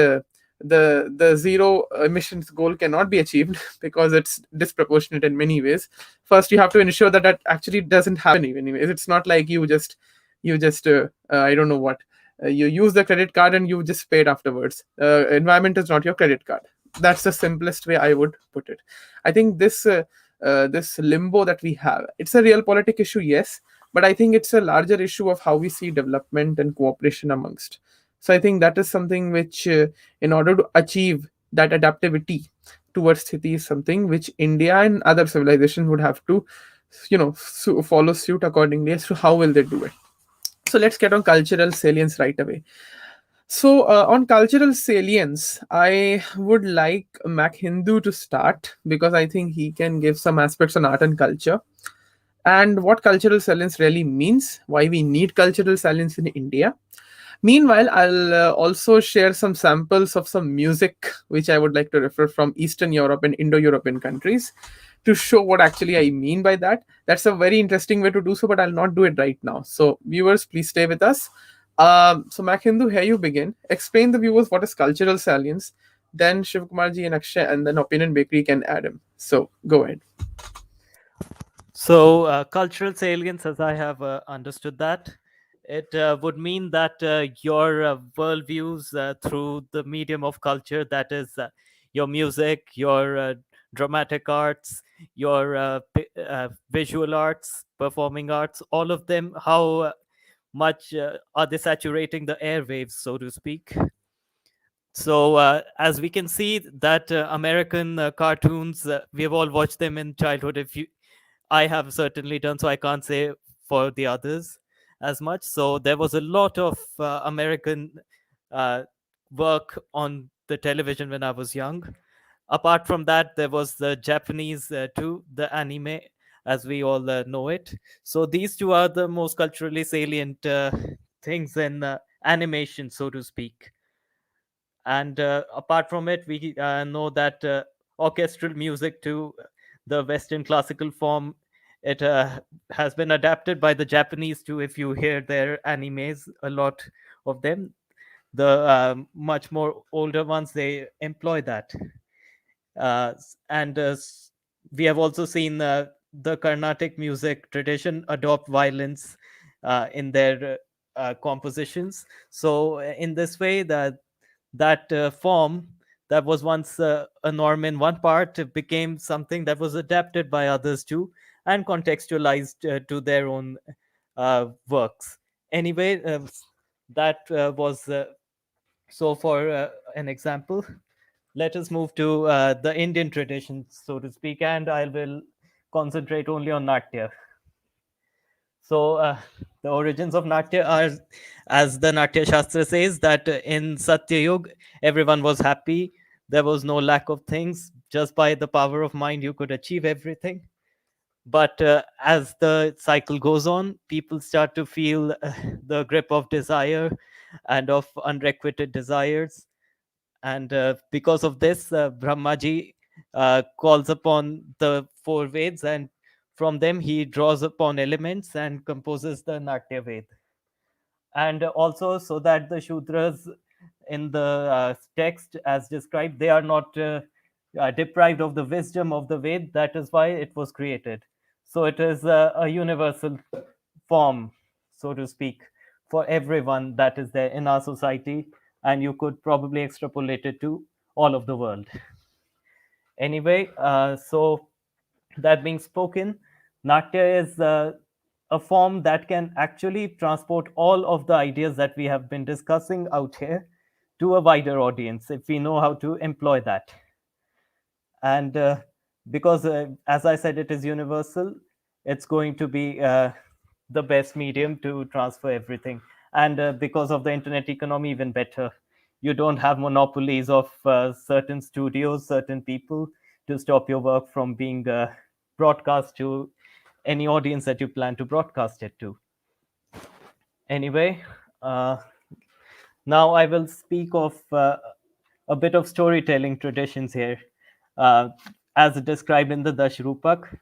the zero emissions goal cannot be achieved because it's disproportionate in many ways. First, you have to ensure that that actually doesn't happen anyways. It's not like you just I don't know what, you use the credit card and you just pay it afterwards. Environment is not your credit card. That's the simplest way I would put it. I think this limbo that we have, it's a realpolitik issue, yes, but I think it's a larger issue of how we see development and cooperation amongst. So I think that is something which, in order to achieve that adaptivity, towards sthiti is something which India and other civilizations would have to, follow suit accordingly as to how will they do it. So let's get on cultural salience right away. So, on cultural salience, I would like Mac Hindu to start because I think he can give some aspects on art and culture and what cultural salience really means, why we need cultural salience in India. Meanwhile, I'll also share some samples of some music which I would like to refer from Eastern Europe and Indo European countries to show what actually I mean by that. That's a very interesting way to do so, but I'll not do it right now. So, viewers, please stay with us. So, Machindu, here you begin. Explain the viewers what is cultural salience. Then Shiv Kumarji and Akshay, and then Opinion Bakery can add him. So, go ahead. So, cultural salience, as I have understood that, it would mean that your worldviews through the medium of culture, that is your music, your dramatic arts, your visual arts, performing arts, all of them, how much are they saturating the airwaves, so to speak. So as we can see that American cartoons, we have all watched them in childhood. If you, I have certainly done so. I can't say for the others as much. So there was a lot of American uh, work on the television when I was young. Apart from that, there was the Japanese too, the anime, as we all know it. So these two are the most culturally salient things in animation, so to speak. And apart from it, we know that orchestral music to the Western classical form, it has been adapted by the Japanese too. If you hear their animes, a lot of them, the much more older ones, they employ that. And we have also seen the Carnatic music tradition adopt violence in their compositions. So in this way, that form that was once a norm in one part became something that was adapted by others too and contextualized to their own works. Anyway, that was so for an example. Let us move to the Indian tradition, so to speak, and I will concentrate only on Natya. So the origins of Natya are, as the Natya Shastra says, that in Satya Yuga, everyone was happy. There was no lack of things. Just by the power of mind, you could achieve everything. But as the cycle goes on, people start to feel the grip of desire and of unrequited desires. And because of this, Brahmaji calls upon the four Veds, and from them he draws upon elements and composes the Natya Ved. And also, so that the Shudras in the text, as described, they are not deprived of the wisdom of the Ved. That is why it was created. So it is a universal form, so to speak, for everyone that is there in our society, and you could probably extrapolate it to all of the world. Anyway, so that being spoken, Natya is a form that can actually transport all of the ideas that we have been discussing out here to a wider audience if we know how to employ that. And because, as I said, it is universal, it's going to be the best medium to transfer everything. And because of the internet economy, even better. You don't have monopolies of certain studios, certain people to stop your work from being broadcast to any audience that you plan to broadcast it to. Anyway, now I will speak of a bit of storytelling traditions here, uh, as described in the Dashrupak.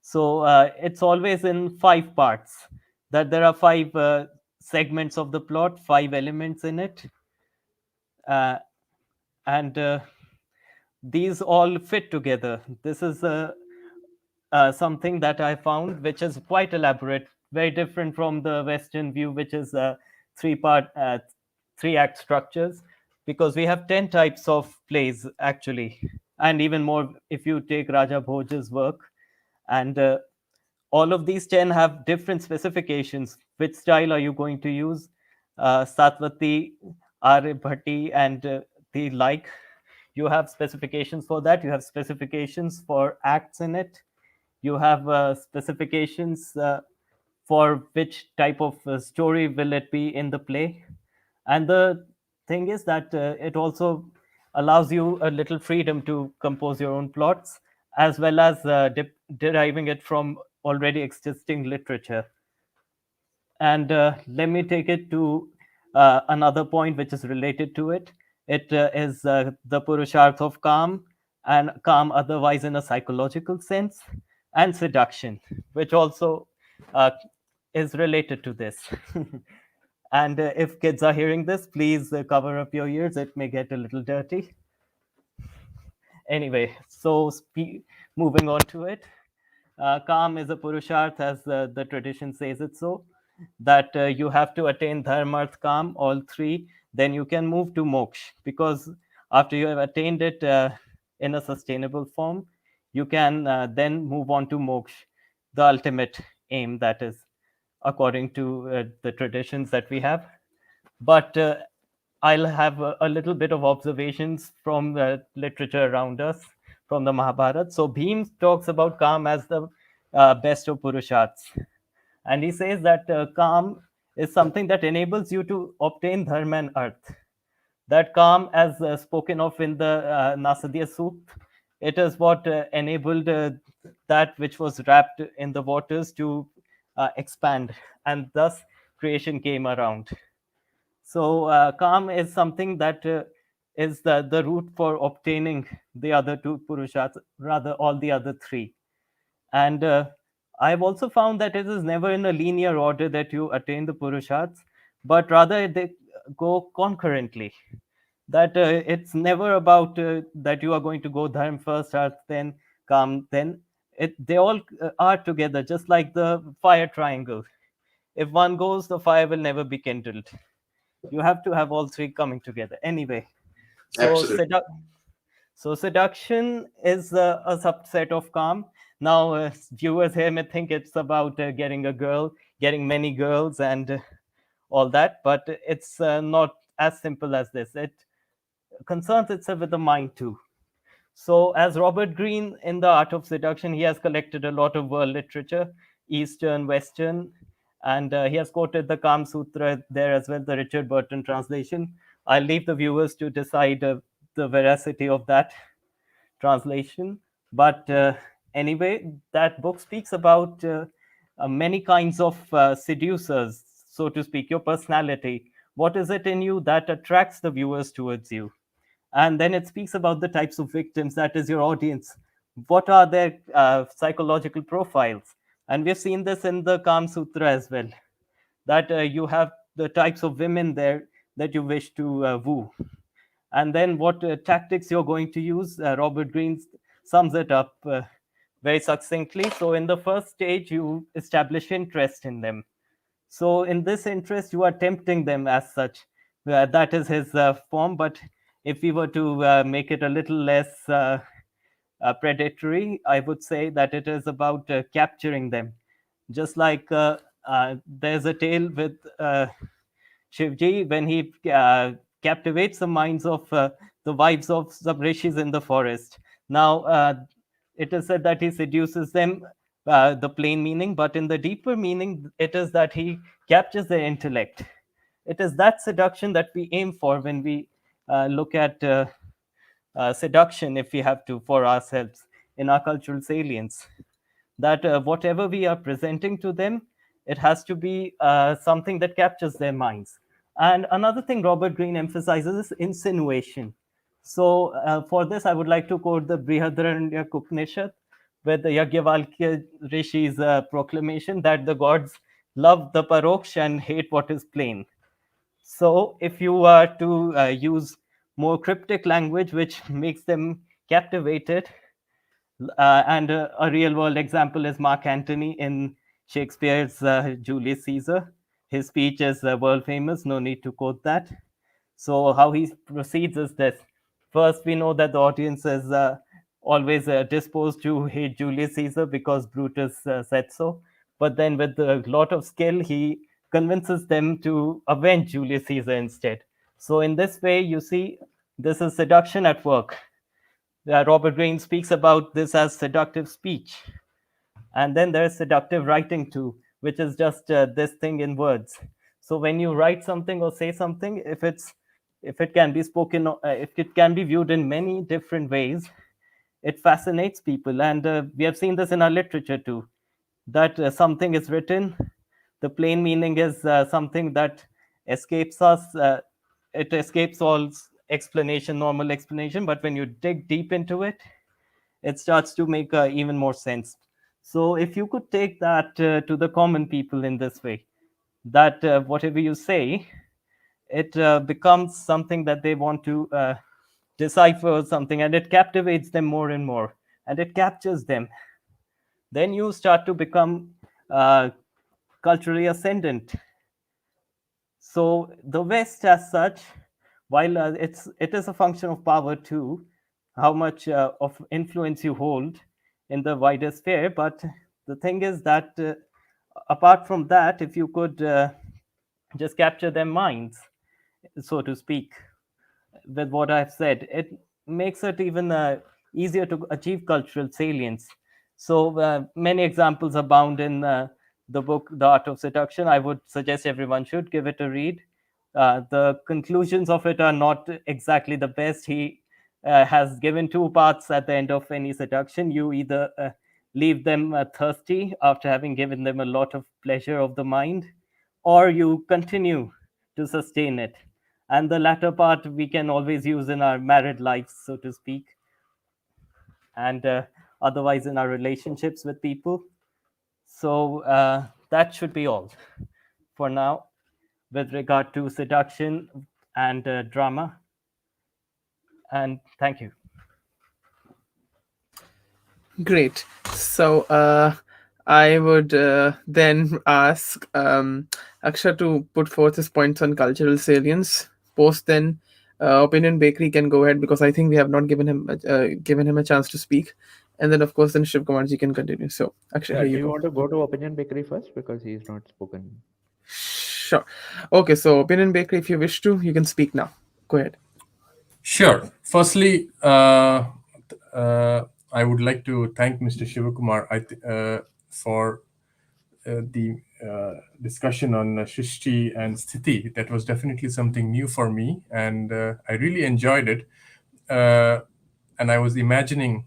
So it's always in 5 parts, that there are 5 segments of the plot, 5 elements in it. And these all fit together. This is something that I found, which is quite elaborate, very different from the Western view, which is 3-part, 3-act structures, because we have 10 types of plays actually, and even more if you take Raja Bhoj's work. And all of these 10 have different specifications. Which style are you going to use? Satvati, Aryabhati, and the like. You have specifications for that. You have specifications for acts in it. You have specifications for which type of story will it be in the play. And the thing is that it also allows you a little freedom to compose your own plots, as well as deriving it from already existing literature. And let me take it to another point which is related to it. It is the Purusharth of calm, and calm otherwise in a psychological sense, and seduction, which also uh, is related to this. And if kids are hearing this, please cover up your ears. It may get a little dirty. Anyway, so moving on to it. Calm is a purusharth, as the tradition says it so, that you have to attain dharmarth, calm, all three, then you can move to moksha. Because after you have attained it in a sustainable form, you can then move on to moksha, the ultimate aim, that is, according to the traditions that we have. But I'll have a little bit of observations from the literature around us, from the Mahabharata. So Bhim talks about calm as the best of Purusharths. And he says that calm is something that enables you to obtain dharma and arth. That calm, as spoken of in the Nasadya Sutra, it is what enabled that which was wrapped in the waters to expand, and thus creation came around. So calm is something that is the route for obtaining the other two purushas, rather all the other three. And I've also found that it is never in a linear order that you attain the purushas, but rather they go concurrently. That it's never about that you are going to go dharma first, arth then, calm then. They all are together, just like the fire triangle. If one goes, the fire will never be kindled. You have to have all three coming together. Anyway, so Absolutely. seduction is a subset of calm. Now, viewers here may think it's about getting a girl, getting many girls, and all that, but it's not as simple as this. It concerns itself with the mind too. So, as Robert Greene in The Art of Seduction, he has collected a lot of world literature, Eastern, Western, and he has quoted the Kam Sutra there as well, the Richard Burton translation. I'll leave the viewers to decide the veracity of that translation. But anyway, that book speaks about many kinds of seducers, so to speak, your personality. What is it in you that attracts the viewers towards you? And then it speaks about the types of victims, that is your audience. What are their psychological profiles? And we've seen this in the Kam Sutra as well, that you have the types of women there that you wish to woo. And then what tactics you're going to use. Robert Greene sums it up very succinctly. So in the first stage, you establish interest in them. So in this interest, you are tempting them as such. That is his form. But if we were to make it a little less predatory, I would say that it is about capturing them. Just like there's a tale with Shivji when he captivates the minds of the wives of some rishis in the forest. Now, it is said that he seduces them, the plain meaning, but in the deeper meaning, it is that he captures their intellect. It is that seduction that we aim for when we look at seduction, if we have to, for ourselves in our cultural salience. That whatever we are presenting to them, it has to be something that captures their minds. And another thing Robert Greene emphasizes is insinuation. So for this, I would like to quote the Brihadaranyaka Upanishad with the Yajnavalkya Rishi's proclamation that the gods love the paroksha and hate what is plain. So if you are to use more cryptic language, which makes them captivated, and a real world example is Mark Antony in Shakespeare's Julius Caesar. His speech is world famous, no need to quote that. So, how he proceeds is this. First, we know that the audience is always disposed to hate Julius Caesar because Brutus said so. But then, with a lot of skill, he convinces them to avenge Julius Caesar instead. So, in this way, you see, This is seduction at work. Robert Greene speaks about this as seductive speech. And then there's seductive writing too, which is just this thing in words. So when you write something or say something, if it can be spoken, if it can be viewed in many different ways, it fascinates people. And we have seen this in our literature too, that something is written, the plain meaning is something that escapes us. It escapes all explanation, normal explanation. But when you dig deep into it, it starts to make even more sense. So if you could take that to the common people in this way, that whatever you say, it becomes something that they want to decipher something, and it captivates them more and more, and it captures them. Then you start to become uh, culturally ascendant. So the West, as such, while it is a function of power too, how much of influence you hold in the wider sphere. But the thing is that apart from that, if you could just capture their minds, so to speak, with what I've said, it makes it even easier to achieve cultural salience. So many examples abound in the book, The Art of Seduction. I would suggest everyone should give it a read. The conclusions of it are not exactly the best. He has given two paths at the end of any seduction. You either leave them thirsty after having given them a lot of pleasure of the mind, or you continue to sustain it. And the latter part we can always use in our married lives, so to speak, and otherwise in our relationships with people. So that should be all for now with regard to seduction and drama. And thank you. Great. So I would then ask Aksha to put forth his points on cultural salience. Post then, Opinion Bakery can go ahead because I think we have not given him a chance to speak. And then, of course, then Shiv Kumarji can continue. So, Aksha, Yeah, here do you you go. want to go to Opinion Bakery first because he's not spoken? Sure. Okay, so Opinion Bakery, if you wish to, you can speak now. Go ahead. Sure. Firstly, I would like to thank Mr. Shivakumar for the discussion on Shrishti and Sthiti. That was definitely something new for me, and I really enjoyed it. And I was imagining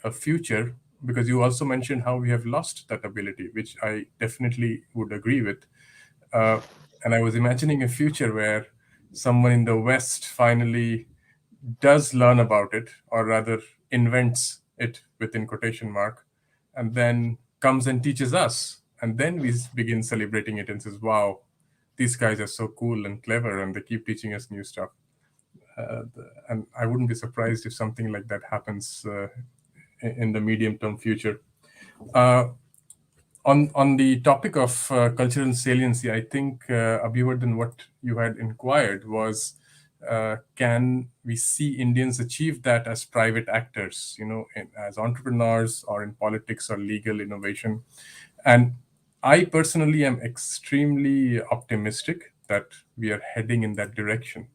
a future because you also mentioned how we have lost that ability, which I definitely would agree with. And I was imagining a future where someone in the West finally does learn about it, or rather invents it within quotation mark, and then comes and teaches us. And then we begin celebrating it and says, wow, these guys are so cool and clever and they keep teaching us new stuff. And I wouldn't be surprised if something like that happens in the medium term future. On the topic of cultural saliency, I think, Abhivardhan, what you had inquired was, can we see Indians achieve that as private actors, as entrepreneurs or in politics or legal innovation? And I personally am extremely optimistic that we are heading in that direction.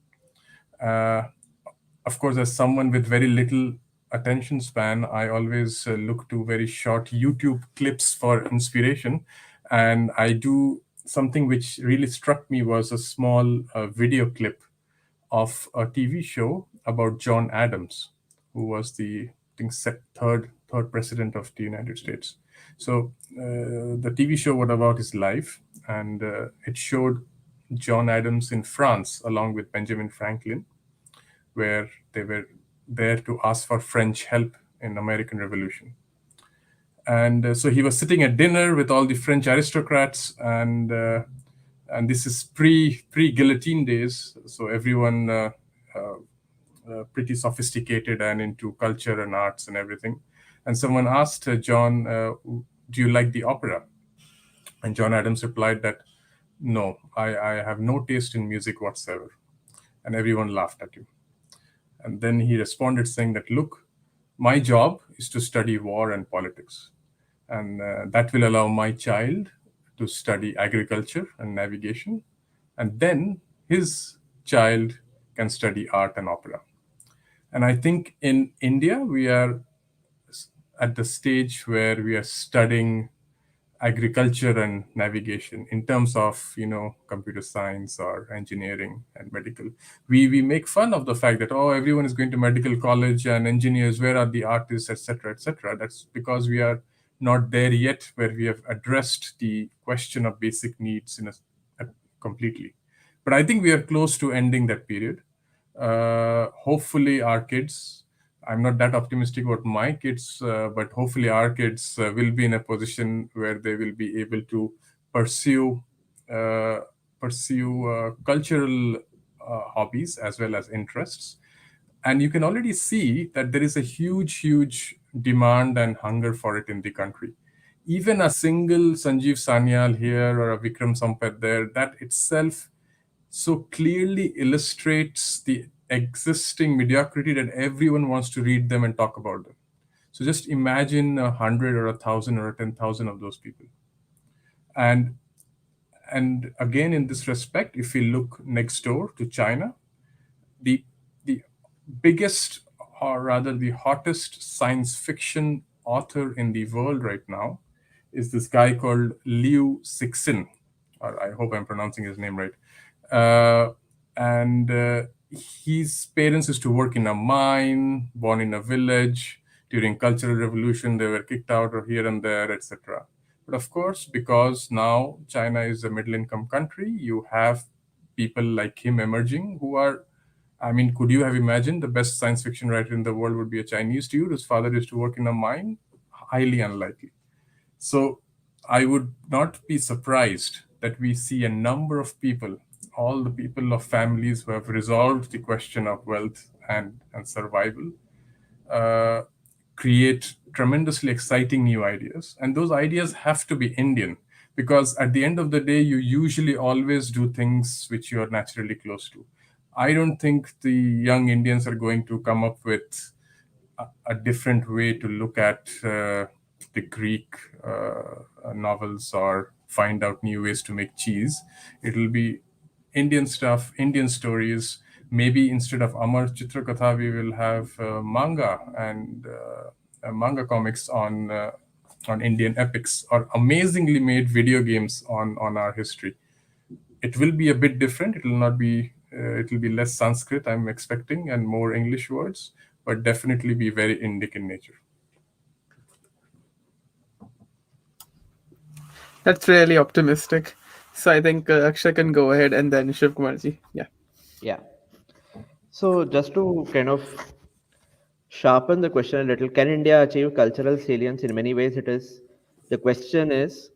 Of course, as someone with very little attention span, I always look to very short YouTube clips for inspiration. And I do something which really struck me was a small video clip of a TV show about John Adams, who was the I think third president of the United States. So the TV show was about his life, and it showed John Adams in France along with Benjamin Franklin, where they were there to ask for French help in American Revolution. And so he was sitting at dinner with all the French aristocrats, and this is pre guillotine days, so everyone pretty sophisticated and into culture and arts and everything. And someone asked John, "Do you like the opera?" And John Adams replied that, "No, I have no taste in music whatsoever." And everyone laughed at him. And then he responded saying that, "Look, my job is to study war and politics. And that will allow my child to study agriculture and navigation. And then his child can study art and opera." And I think in India, we are at the stage where we are studying agriculture and navigation in terms of computer science or engineering and medical. We make fun of the fact that, oh, everyone is going to medical college and engineers, where are the artists, etc., etc. That's because we are not there yet, where we have addressed the question of basic needs completely. But I think we are close to ending that period. Hopefully our kids, I'm not that optimistic about my kids, but hopefully our kids will be in a position where they will be able to pursue uh, cultural hobbies as well as interests. And you can already see that there is a huge demand and hunger for it in the country. Even a single Sanjeev Sanyal here or a Vikram Sampath there, that itself so clearly illustrates the existing mediocrity that everyone wants to read them and talk about them. So just imagine 100 or 1,000 or 10,000 of those people. And again, in this respect, if we look next door to China, the the biggest, or rather the hottest science fiction author in the world right now is this guy called Liu Cixin, or I hope I'm pronouncing his name right. And his parents used to work in a mine, born in a village. During Cultural Revolution, they were kicked out or here and there, etc. But of course, because now China is a middle-income country, you have people like him emerging who are, I mean, could you have imagined the best science fiction writer in the world would be a Chinese dude whose father used to work in a mine? Highly unlikely. So I would not be surprised that we see a number of people, all the people of families who have resolved the question of wealth and survival, uh, create tremendously exciting new ideas. And those ideas have to be Indian, because at the end of the day, you usually always do things which you are naturally close to. I don't think the young Indians are going to come up with a different way to look at the Greek novels or find out new ways to make cheese. It'll be Indian stuff, Indian stories. Maybe instead of Amar Chitrakatha, we will have manga and manga comics on Indian epics, or amazingly made video games on our history. It will be a bit different. It will not be. It will be less Sanskrit, I'm expecting, and more English words, but definitely be very Indic in nature. That's really optimistic. So I think Akshay can go ahead, and then Shiv Kumarji. Yeah. Yeah. So just to kind of sharpen the question a little, can India achieve cultural salience? In many ways, it is. The question is,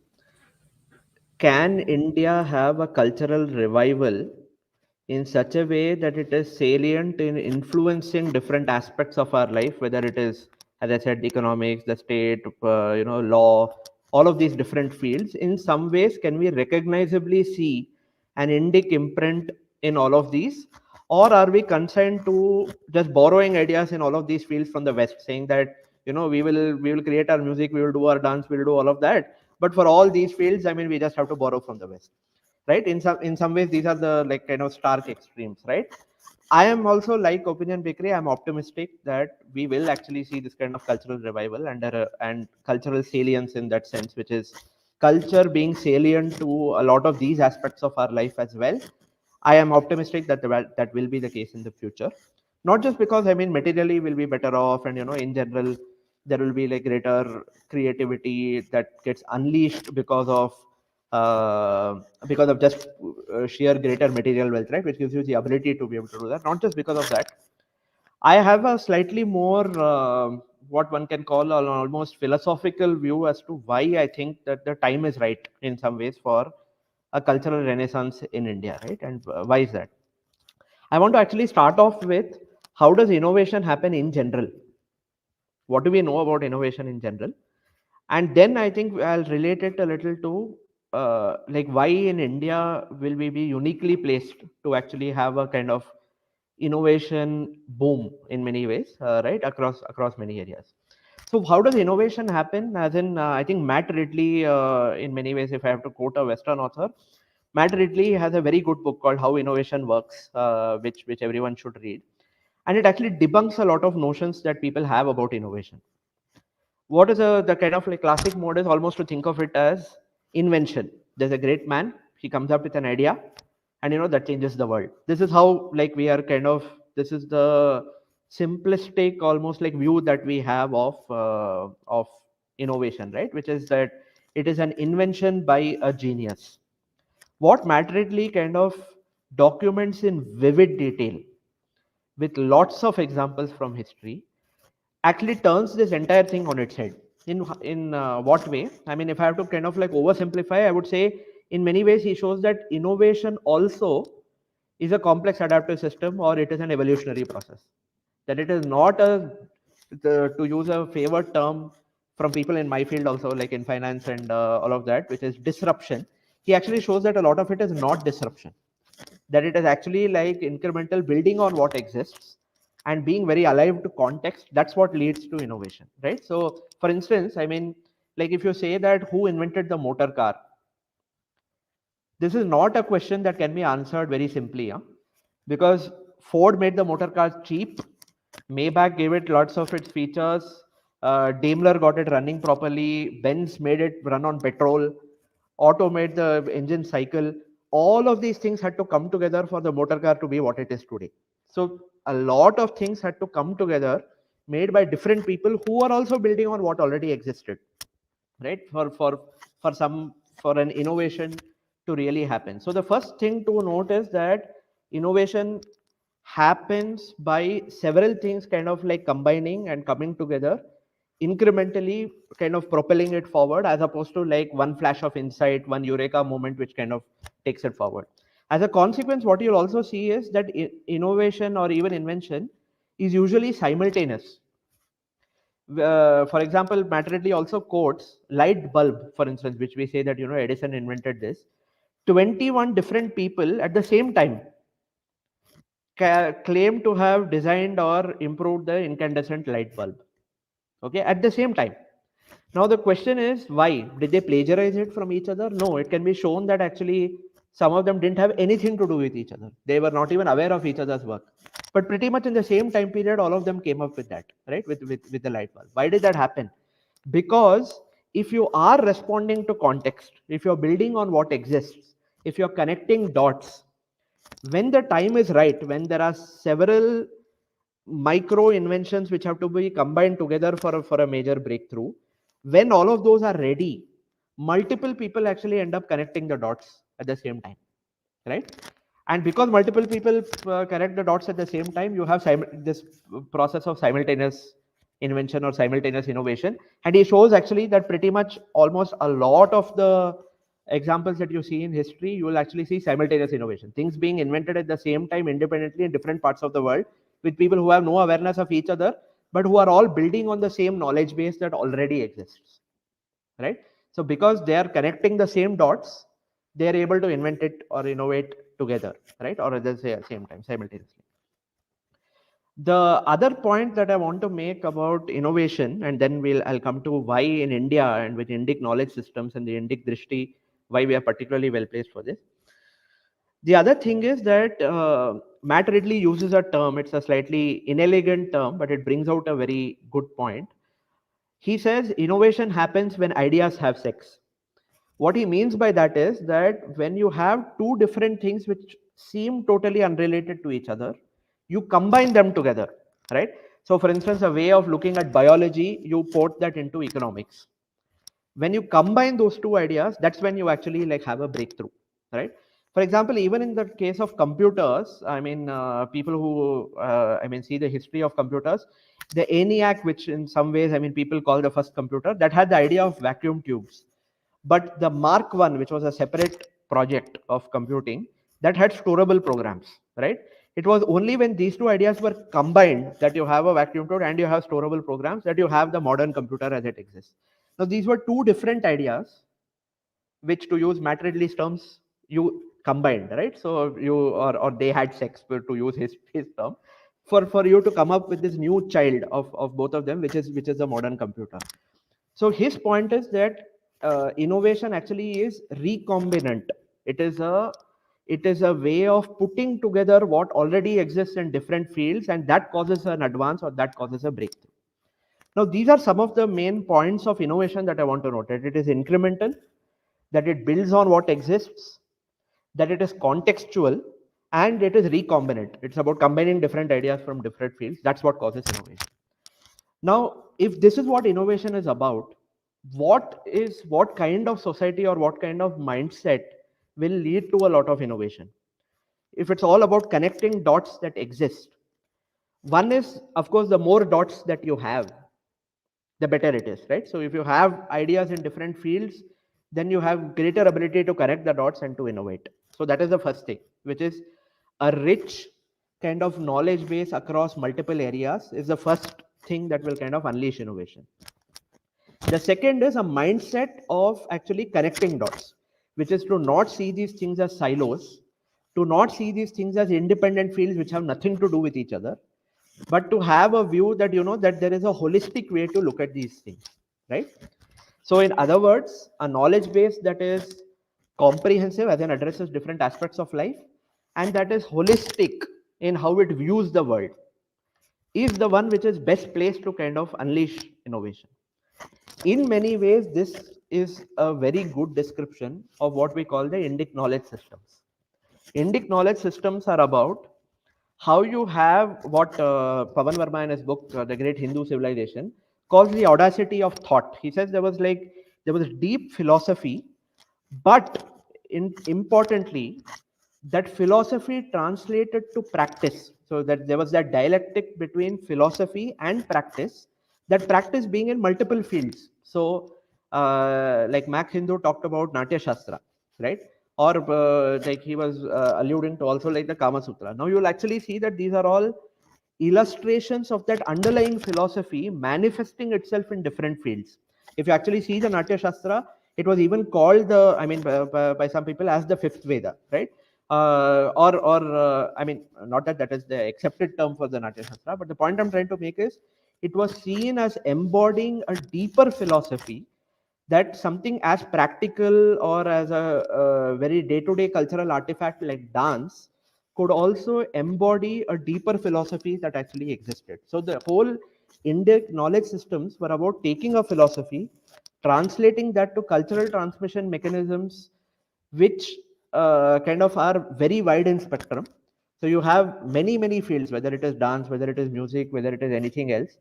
can India have a cultural revival in such a way that it is salient in influencing different aspects of our life, whether it is, as I said, economics, the state, law, all of these different fields. In some ways, can we recognizably see an Indic imprint in all of these, or are we consigned to just borrowing ideas in all of these fields from the West, saying that we will create our music, we will do our dance, we will do all of that, but for all these fields, I mean, we just have to borrow from the West, right? In some ways, these are the like kind of stark extremes, right? I am also like Opinion Bakery. I'm optimistic that we will actually see this kind of cultural revival and cultural salience in that sense, which is culture being salient to a lot of these aspects of our life as well. I am optimistic that that will be the case in the future. Not just because I mean materially we'll be better off, and in general there will be like greater creativity that gets unleashed because of just sheer greater material wealth, right? Which gives you the ability to be able to do that. Not just because of that. I have a slightly more what one can call an almost philosophical view as to why I think that the time is right in some ways for a cultural renaissance in India, right? And why is that? I want to actually start off with, how does innovation happen in general? What do we know about innovation in general? And then I think I'll relate it a little to like why in India will we be uniquely placed to actually have a kind of innovation boom in many ways, right, across many areas. So how does innovation happen? As in, I think Matt Ridley, in many ways, if I have to quote a Western author, Matt Ridley has a very good book called How Innovation Works, which everyone should read. and it actually debunks a lot of notions that people have about innovation. What is the kind of like classic mode is almost to think of it as invention. There's a great man, he comes up with an idea, and that changes the world. This is how like we are kind of, this is the simplistic almost like view that we have of innovation, right? Which is that it is an invention by a genius. What Matteredly kind of documents in vivid detail with lots of examples from history actually turns this entire thing on its head. In what way? I mean, if I have to kind of like oversimplify, I would say in many ways he shows that innovation also is a complex adaptive system, or it is an evolutionary process. That it is not to use a favored term from people in my field also, like in finance and all of that, which is disruption. He actually shows that a lot of it is not disruption, that it is actually like incremental building on what exists and being very alive to context. That's what leads to innovation, right? So for instance, I mean, like if you say that who invented the motor car, this is not a question that can be answered very simply, because Ford made the motor car cheap, Maybach gave it lots of its features, Daimler got it running properly, Benz made it run on petrol, Auto made the engine cycle. All of these things had to come together for the motor car to be what it is today. So a lot of things had to come together, made by different people who are also building on what already existed, right? For an innovation to really happen. So the first thing to note is that innovation happens by several things kind of like combining and coming together incrementally, kind of propelling it forward, as opposed to like one flash of insight, one eureka moment which kind of takes it forward. As a consequence, what you'll also see is that innovation or even invention is usually simultaneous. For example, Matteredly also quotes light bulb, for instance, which we say that Edison invented this. 21 different people at the same time claim to have designed or improved the incandescent light bulb. Okay, at the same time. Now the question is, why did they plagiarize it from each other? No, it can be shown that actually some of them didn't have anything to do with each other. They were not even aware of each other's work. But pretty much in the same time period, all of them came up with that, right? With the light bulb. Why did that happen? Because if you are responding to context, if you're building on what exists, if you're connecting dots, when the time is right, when there are several micro inventions which have to be combined together for a major breakthrough, when all of those are ready, multiple people actually end up connecting the dots at the same time, right? And because multiple people connect the dots at the same time, you have this process of simultaneous invention or simultaneous innovation. And he shows actually that pretty much almost a lot of the examples that you see in history, you will actually see simultaneous innovation, things being invented at the same time independently in different parts of the world, with people who have no awareness of each other, but who are all building on the same knowledge base that already exists, right? So because they are connecting the same dots, they are able to invent it or innovate together, right? Or at the same time, simultaneously. The other point that I want to make about innovation, and then I'll come to why in India and with Indic knowledge systems and the Indic Drishti, why we are particularly well placed for this. The other thing is that Matt Ridley uses a term, it's a slightly inelegant term, but it brings out a very good point. He says innovation happens when ideas have sex. What he means by that is that when you have two different things which seem totally unrelated to each other, you combine them together, right? So for instance, a way of looking at biology, you port that into economics. When you combine those two ideas, that's when you actually like have a breakthrough, right? For example, even in the case of computers, I mean, people who see the history of computers, the ENIAC, which in some ways, I mean, people call the first computer, that had the idea of vacuum tubes. But the Mark I, which was a separate project of computing, that had storable programs, right? It was only when these two ideas were combined, that you have a vacuum tube and you have storable programs, that you have the modern computer as it exists. Now, these were two different ideas, which, to use Matt Ridley's terms, you combined, right? So you or they had sex, to use his term, for you to come up with this new child of both of them, which is the modern computer. So his point is that innovation actually is recombinant. It is a It is a way of putting together what already exists in different fields, and that causes an advance or that causes a breakthrough. Now, these are some of the main points of innovation that I want to note. That it is incremental, that it builds on what exists, that it is contextual, and it is recombinant. It's about combining different ideas from different fields. That's what causes innovation. Now, if this is what innovation is about, what kind of society or what kind of mindset will lead to a lot of innovation? If it's all about connecting dots that exist, one is, of course, the more dots that you have, the better it is, right? So if you have ideas in different fields, then you have greater ability to connect the dots and to innovate. So that is the first thing, which is a rich kind of knowledge base across multiple areas is the first thing that will kind of unleash innovation. The second is a mindset of actually connecting dots, which is to not see these things as silos, to not see these things as independent fields which have nothing to do with each other, but to have a view that that there is a holistic way to look at these things, right? So in other words, a knowledge base that is comprehensive as in addresses different aspects of life and that is holistic in how it views the world is the one which is best placed to kind of unleash innovation. In many ways, this is a very good description of what we call the Indic knowledge systems. Indic knowledge systems are about how you have what Pavan Verma in his book, The Great Hindu Civilization, calls the audacity of thought. He says there was deep philosophy, but importantly, that philosophy translated to practice. So that there was that dialectic between philosophy and practice, that practice being in multiple fields. So like Mac Hindu talked about Natya Shastra, right? Or like he was alluding to also like the Kama Sutra. Now you will actually see that these are all illustrations of that underlying philosophy manifesting itself in different fields. If you actually see the Natya Shastra, it was even called by some people as the fifth Veda, right? Not that that is the accepted term for the Natya Shastra, but the point I'm trying to make is it was seen as embodying a deeper philosophy, that something as practical or as a very day-to-day cultural artifact like dance could also embody a deeper philosophy that actually existed. So the whole Indic knowledge systems were about taking a philosophy, translating that to cultural transmission mechanisms, which kind of are very wide in spectrum. So you have many fields, whether it is dance, whether it is music, whether it is anything else,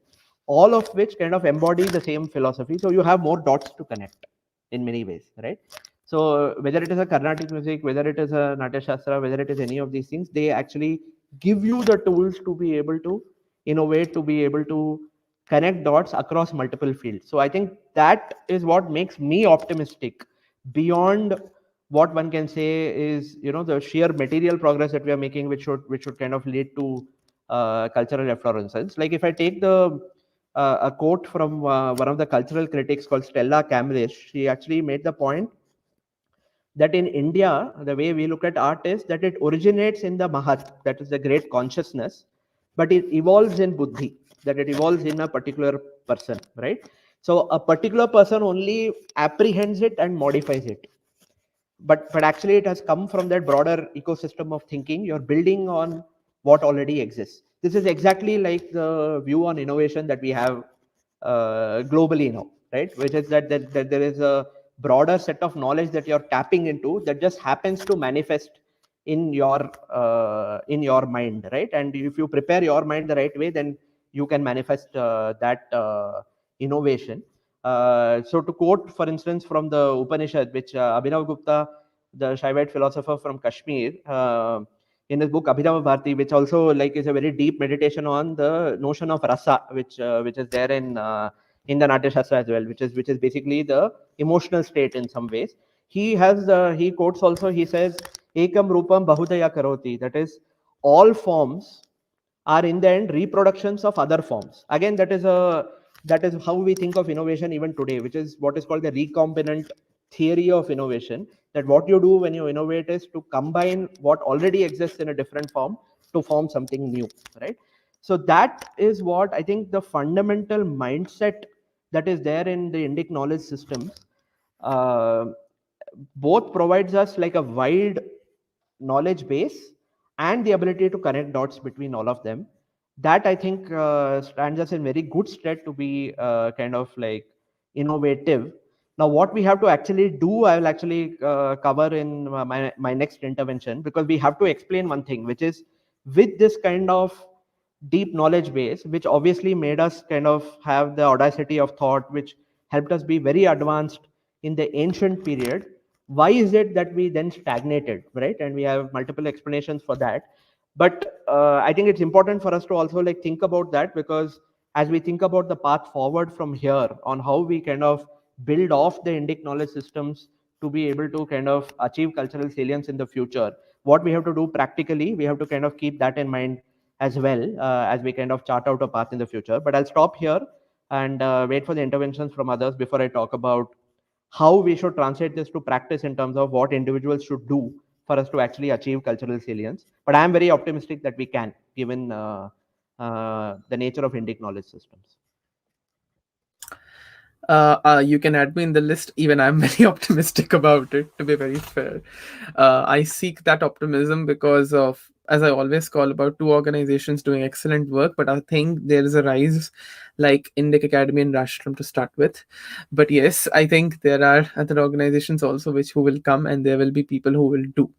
all of which kind of embody the same philosophy. So you have more dots to connect in many ways, right? So whether it is a Carnatic music, whether it is a Natya Shastra, whether it is any of these things, they actually give you the tools to be able to innovate, to be able to connect dots across multiple fields. So I think that is what makes me optimistic beyond what one can say is the sheer material progress that we are making, which should kind of lead to cultural efflorescence. Like if I take a quote from one of the cultural critics called Stella Camrish, she actually made the point that in India, the way we look at art is that it originates in the Mahat, that is the great consciousness, but it evolves in Buddhi, that it evolves in a particular person, right? So a particular person only apprehends it and modifies it. But actually it has come from that broader ecosystem of thinking. You're building on what already exists. This is exactly like the view on innovation that we have globally now, right? Which is that there is a broader set of knowledge that you're tapping into that just happens to manifest in your mind, right? And if you prepare your mind the right way, then you can manifest that innovation. So to quote, for instance, from the Upanishad, which Abhinav Gupta, the Shaivite philosopher from Kashmir, in his book Abhidhamma Bharati, which also like is a very deep meditation on the notion of rasa, which is there in the Natya Shastra as well, which is basically the emotional state in some ways. He quotes also, he says, Ekam Rupam Bahudaya Karoti, that is, all forms are in the end reproductions of other forms. Again, that is how we think of innovation even today, which is what is called the recombinant theory of innovation, that what you do when you innovate is to combine what already exists in a different form to form something new, right? So that is what I think the fundamental mindset that is there in the Indic knowledge systems both provides us like a wide knowledge base and the ability to connect dots between all of them, that I think stands us in very good stead to be kind of like innovative. Now, what we have to actually do, I will actually cover in my next intervention, because we have to explain one thing, which is with this kind of deep knowledge base, which obviously made us kind of have the audacity of thought, which helped us be very advanced in the ancient period. Why is it that we then stagnated, right? And we have multiple explanations for that. But I think it's important for us to also like think about that, because as we think about the path forward from here on how we kind of build off the Indic knowledge systems to be able to kind of achieve cultural salience in the future, what we have to do practically, we have to kind of keep that in mind as well, as we kind of chart out a path in the future. But I'll stop here and wait for the interventions from others before I talk about how we should translate this to practice in terms of what individuals should do for us to actually achieve cultural salience. But I am very optimistic that we can, given the nature of Indic knowledge systems. You can add me in the list. Even I'm very optimistic about it, to be very fair. I seek that optimism because of, as I always call about, two organizations doing excellent work, but I think there is a rise like Indic Academy and Rashtraam to start with. But yes, I think there are other organizations also which who will come, and there will be people who will do.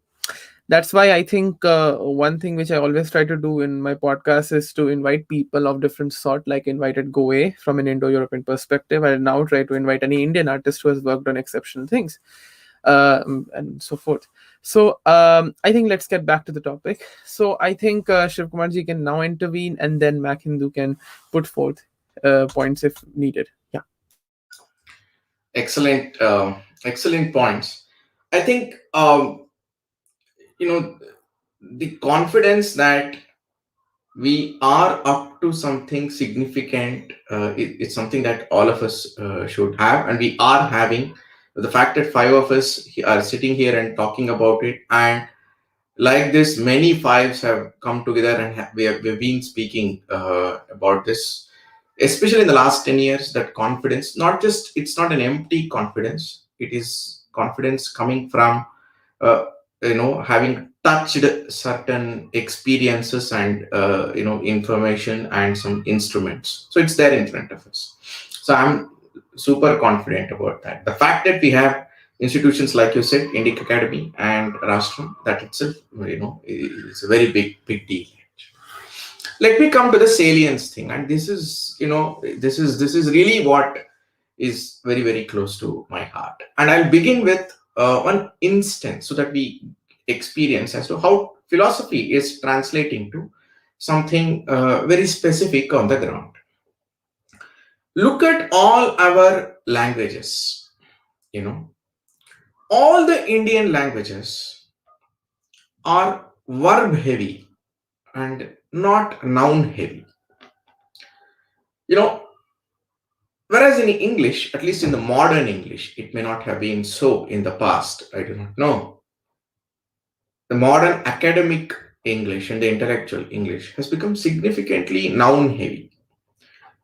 That's why I think one thing which I always try to do in my podcast is to invite people of different sort, like invited Goe from an Indo-European perspective. I now try to invite any Indian artist who has worked on exceptional things, and so forth. So I think let's get back to the topic. So I think Shiv Kumarji can now intervene, and then Mac Hindu can put forth points if needed. Yeah. Excellent, excellent points. I think you know the confidence that we are up to something significant. It's something that all of us should have, and we are having. The fact that five of us are sitting here and talking about it, and like this, many fives have come together and we've been speaking about this, especially in the last 10 years. That confidence, not just, it's not an empty confidence, it is confidence coming from uh, having touched certain experiences and information and some instruments, so it's there in front of us. So I'm super confident about that. The fact that we have institutions like you said, Indic Academy and Rashtraam, that itself, is a very big deal. Let me come to the salience thing, and this is this is really what is very close to my heart. And I'll begin with one instance so that we experience as to how philosophy is translating to something very specific on the ground. Look at all our languages. All the Indian languages are verb heavy and not noun heavy. Whereas in English, at least in the modern English, it may not have been so in the past. I do not know. The modern academic English and the intellectual English has become significantly noun heavy.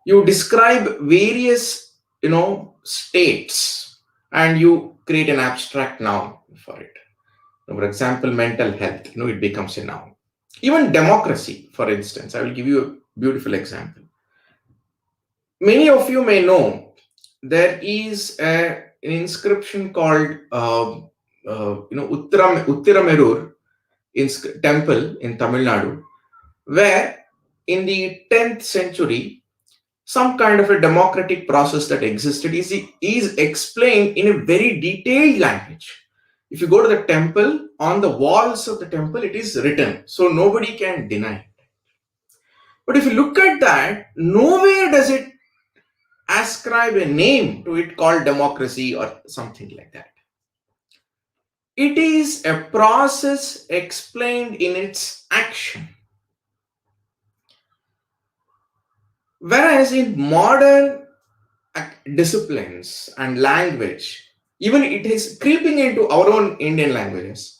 You describe various, states, and you create an abstract noun for it. For example, mental health, it becomes a noun. Even democracy, for instance, I will give you a beautiful example. Many of you may know there is an inscription called Uttiramerur temple in Tamil Nadu, where in the 10th century, some kind of a democratic process that existed is explained in a very detailed language. If you go to the temple, on the walls of the temple, it is written, so nobody can deny it. But if you look at that, nowhere does it ascribe a name to it called democracy or something like that. It is a process explained in its action. Whereas in modern disciplines and language, even it is creeping into our own Indian languages,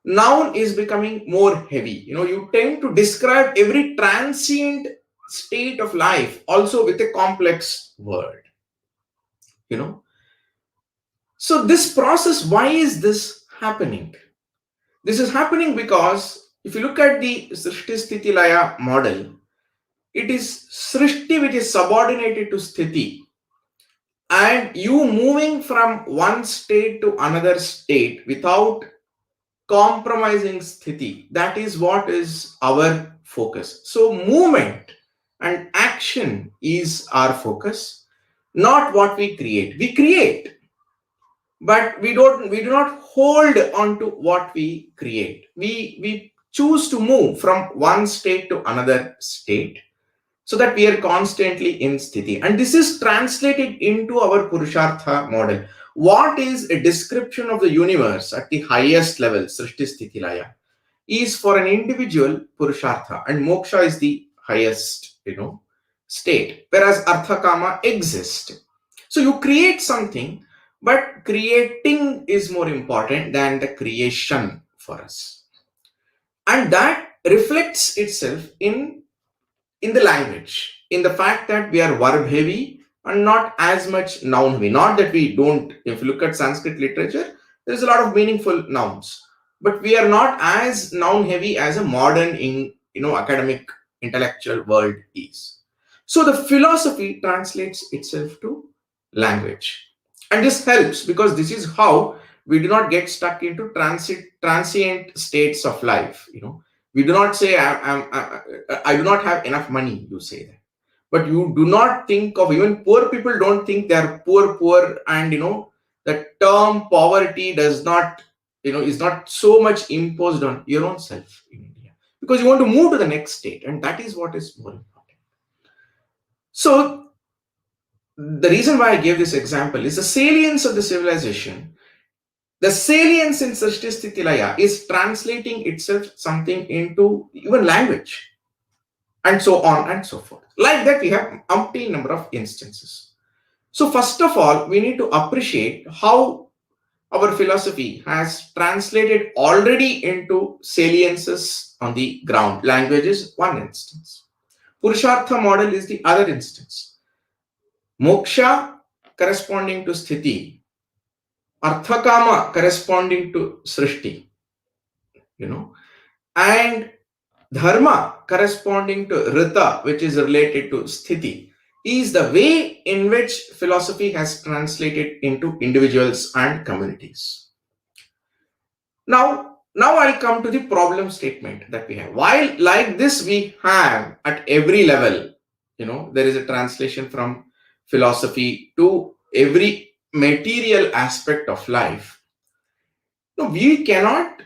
noun is becoming more heavy. You tend to describe every transient state of life also with a complex word. So this process, why is this happening? This is happening because if you look at the Srishti Sthiti Laya model, it is Srishti which is subordinated to Sthiti, and you moving from one state to another state without compromising Sthiti. That is what is our focus. So, movement and action is our focus, not what we create. We create, but we do not hold on to what we create. We choose to move from one state to another state so that we are constantly in sthiti, and this is translated into our purushartha model. What is a description of the universe at the highest level, srishti sthiti laya, is for an individual purushartha, and moksha is the highest state, whereas artha kama exist. So you create something, but creating is more important than the creation for us, and that reflects itself in the language, in the fact that we are verb heavy and not as much noun heavy. Not that we don't, if you look at Sanskrit literature, there's a lot of meaningful nouns, but we are not as noun heavy as a modern in academic intellectual world is. So the philosophy translates itself to language, and this helps because this is how we do not get stuck into transient states of life. We do not say I do not have enough money, you say that, but you do not think of, even poor people don't think they are poor, and the term poverty does not is not so much imposed on your own self in India, because you want to move to the next state, and that is what is more important. So the reason why I gave this example is the salience of the civilization. The salience in Srishti Sthiti Laya is translating itself something into even language, and so on and so forth. Like that, we have umpteen number of instances. So first of all, we need to appreciate how our philosophy has translated already into saliences on the ground. Language is one instance. Purushartha model is the other instance. Moksha corresponding to Sthiti, Arthakama corresponding to Srishti, and Dharma corresponding to Rita, which is related to Sthiti, is the way in which philosophy has translated into individuals and communities. Now I'll come to the problem statement that we have. While like this we have at every level, there is a translation from philosophy to every material aspect of life. No, we cannot.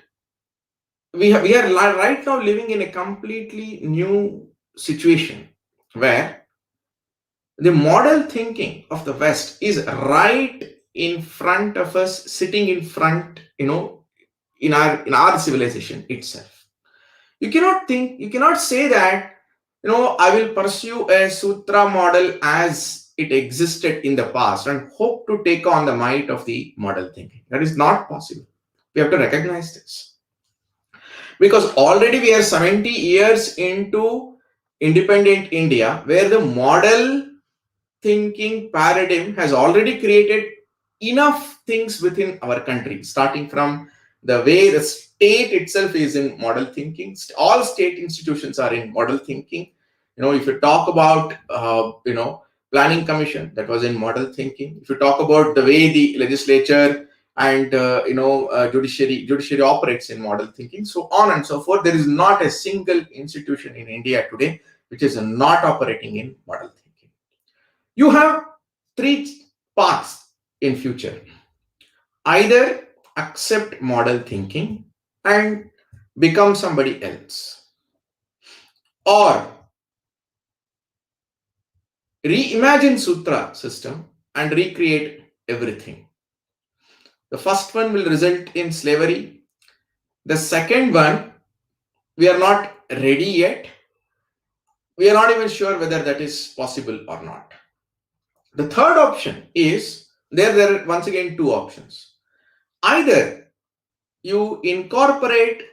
We are right now living in a completely new situation where the model thinking of the West is right in front of us, sitting in front, in our civilization itself. You cannot say that, I will pursue a Sutra model as it existed in the past and hope to take on the might of the model thinking. That is not possible. We have to recognize this. Because already we are 70 years into independent India, where the model thinking paradigm has already created enough things within our country, starting from the way the state itself is in model thinking. All state institutions are in model thinking. If you talk about, planning commission, that was in model thinking. If you talk about the way the legislature and judiciary operates in model thinking, so on and so forth, there is not a single institution in India today which is not operating in model thinking. You have three paths in future: either accept model thinking and become somebody else, or reimagine Sutra system and recreate everything. The first one will result in slavery. The second one, we are not ready yet. We are not even sure whether that is possible or not. The third option is, there are once again two options. Either you incorporate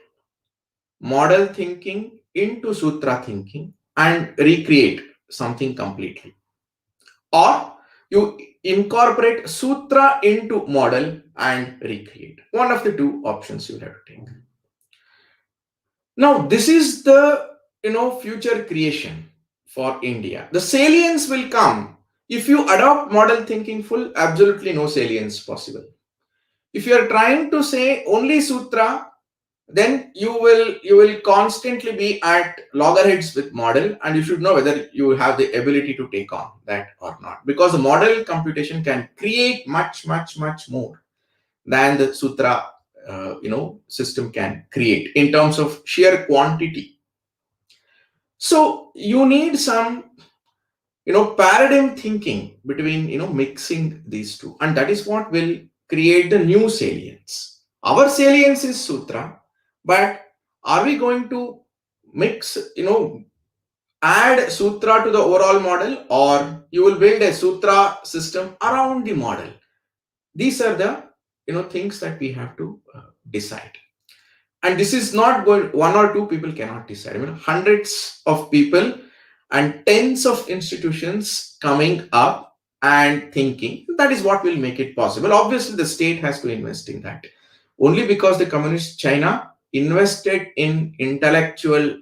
model thinking into Sutra thinking and recreate something completely, or you incorporate Sutra into model and recreate. One of the two options you have to take. Now, this is the future creation for India. The salience will come if you adopt model thinking full. Absolutely no salience possible. If you are trying to say only Sutra, then you will constantly be at loggerheads with model, and you should know whether you have the ability to take on that or not, because the model computation can create much more than the Sutra system can create in terms of sheer quantity. So you need some paradigm thinking between mixing these two, and that is what will create the new salience. Our salience is Sutra, but are we going to mix add Sutra to the overall model, or you will build a Sutra system around the model? These are the things that we have to decide. And this is not going, one or two people cannot decide. I mean, hundreds of people and tens of institutions coming up and thinking. That is what will make it possible. Obviously, the state has to invest in that. Only because the communist China invested in intellectual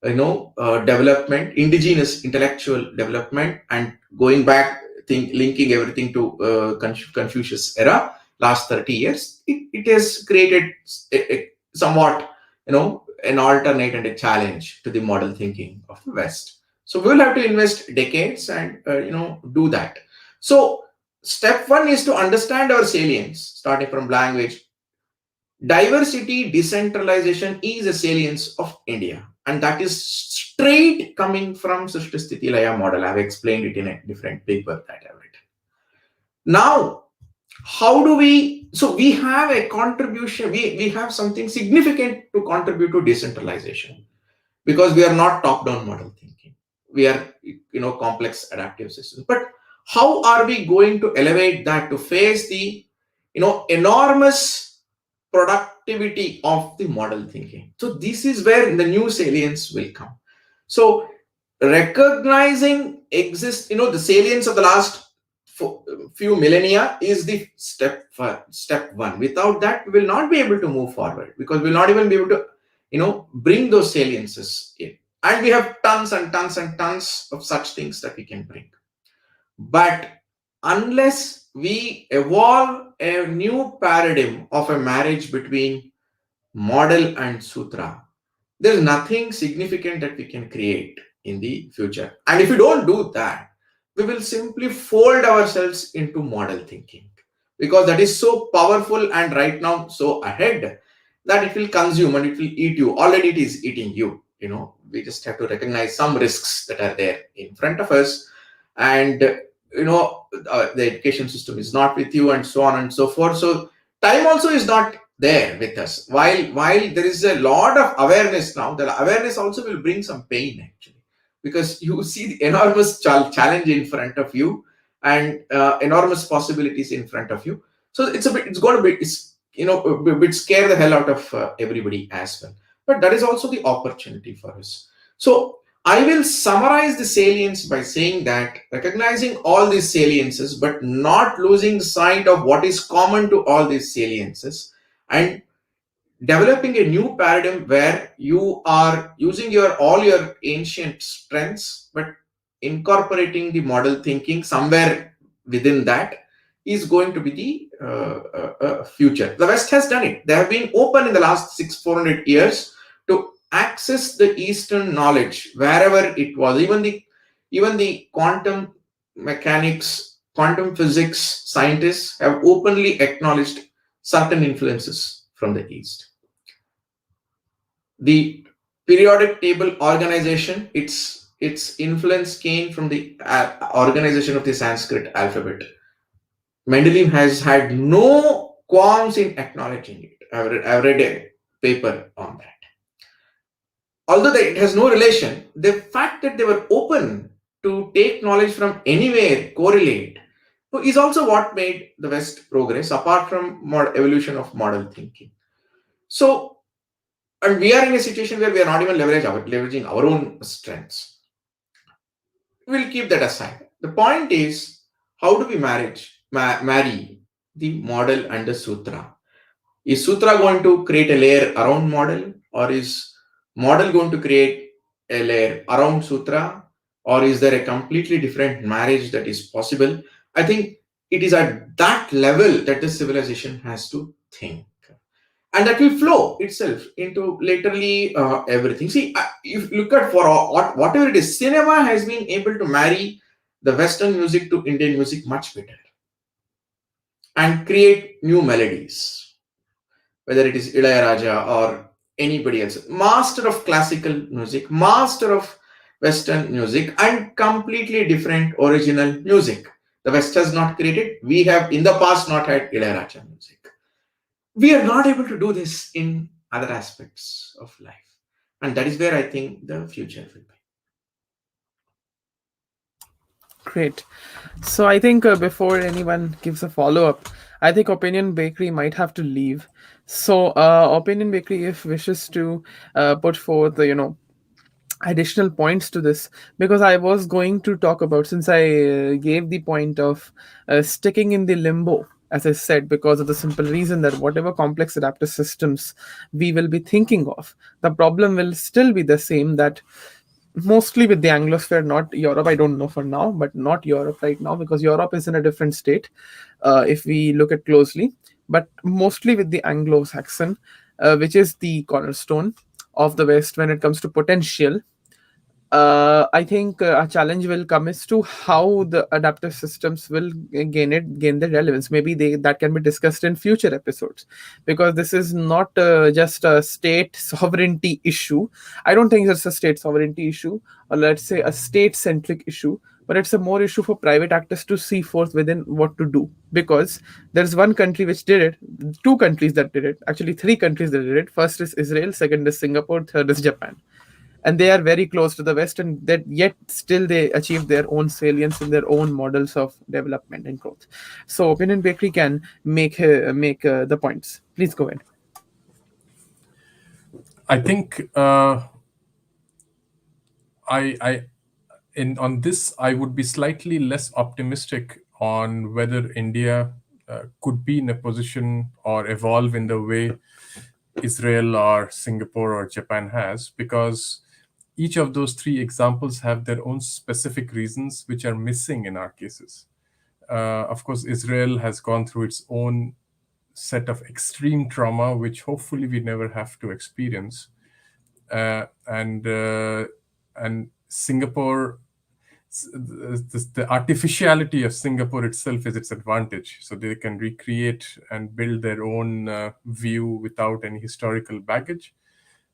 development, indigenous intellectual development, and going back, linking everything to Confucius era, last 30 years, it has created a somewhat, an alternate and a challenge to the model thinking of the West. So we will have to invest decades and, do that. So step one is to understand our salience, starting from language. Diversity, decentralization is a salience of India, and that is straight coming from Srishti Laya model. I've explained it in a different paper that I've written. Now, how do we, so we have a contribution, we have something significant to contribute to decentralization, because we are not top-down model thinking. We are, complex adaptive systems. But how are we going to elevate that to face the, enormous productivity of the model thinking? So this is where the new salience will come. So recognizing the salience of the last few millennia is the step one. Without that, we will not be able to move forward, because we will not even be able to bring those saliences in. And we have tons and tons and tons of such things that we can bring. But unless we evolve a new paradigm of a marriage between model and Sutra, there's nothing significant that we can create in the future. And if we don't do that, we will simply fold ourselves into model thinking, because that is so powerful and right now so ahead that it will consume and it will eat you. Already it is eating you. We just have to recognize some risks that are there in front of us. And the education system is not with you, and so on and so forth. So time also is not there with us. While there is a lot of awareness now, the awareness also will bring some pain, actually, because you see the enormous challenge in front of you, and enormous possibilities in front of you. So it's going to be, a bit scare the hell out of everybody as well. But that is also the opportunity for us. So I will summarize the salience by saying that recognizing all these saliences, but not losing sight of what is common to all these saliences, and developing a new paradigm where you are using all your ancient strengths, but incorporating the model thinking somewhere within that, is going to be the future. The West has done it. They have been open in the last 400 years to access the Eastern knowledge wherever it was. Even the quantum mechanics, quantum physics scientists have openly acknowledged certain influences from the East. The periodic table organization, its influence came from the organization of the Sanskrit alphabet. Mendeleev has had no qualms in acknowledging it. I've read a paper on that. Although it has no relation, the fact that they were open to take knowledge from anywhere, correlate, is also what made the West progress, apart from evolution of model thinking. So, and we are in a situation where we are not even leveraging our own strengths. We'll keep that aside. The point is, how do we marry the model and the Sutra? Is Sutra going to create a layer around model, or is model going to create a layer around Sutra, or is there a completely different marriage that is possible? I think it is at that level that the civilization has to think. And that will flow itself into literally everything. See, if you look at for whatever it is, cinema has been able to marry the Western music to Indian music much better and create new melodies, whether it is Ilayaraja or anybody else, master of classical music, master of Western music, and completely different original music. The West has not created. We have in the past not had Ilayaraja music. We are not able to do this in other aspects of life, and that is where I think the future will be. Great. So I think before anyone gives a follow up, I think Opinion Bakery might have to leave. So Opinion Bakery, if wishes to put forth, additional points to this, because I was going to talk about, since I gave the point of sticking in the limbo, as I said, because of the simple reason that whatever complex adaptive systems we will be thinking of, the problem will still be the same, that mostly with the Anglosphere, not Europe. I don't know for now, but not Europe right now, because Europe is in a different state if we look at closely. But mostly with the Anglo-Saxon, which is the cornerstone of the West when it comes to potential. I think a challenge will come as to how the adaptive systems will gain the relevance. Maybe that can be discussed in future episodes, because this is not just a state sovereignty issue. I don't think it's a state sovereignty issue, or let's say a state centric issue, but it's a more issue for private actors to see forth within what to do. Because there's one country which did it, two countries that did it, actually three countries that did it. First is Israel, second is Singapore, third is Japan, and they are very close to the West, and that yet still they achieve their own salience in their own models of development and growth. So Opinion Bakery can make the points. Please go ahead. I think I in on this I would be slightly less optimistic on whether India could be in a position or evolve in the way Israel or Singapore or Japan has, because each of those three examples have their own specific reasons which are missing in our cases. Of course, Israel has gone through its own set of extreme trauma, which hopefully we never have to experience. And Singapore, the artificiality of Singapore itself is its advantage. So they can recreate and build their own view without any historical baggage.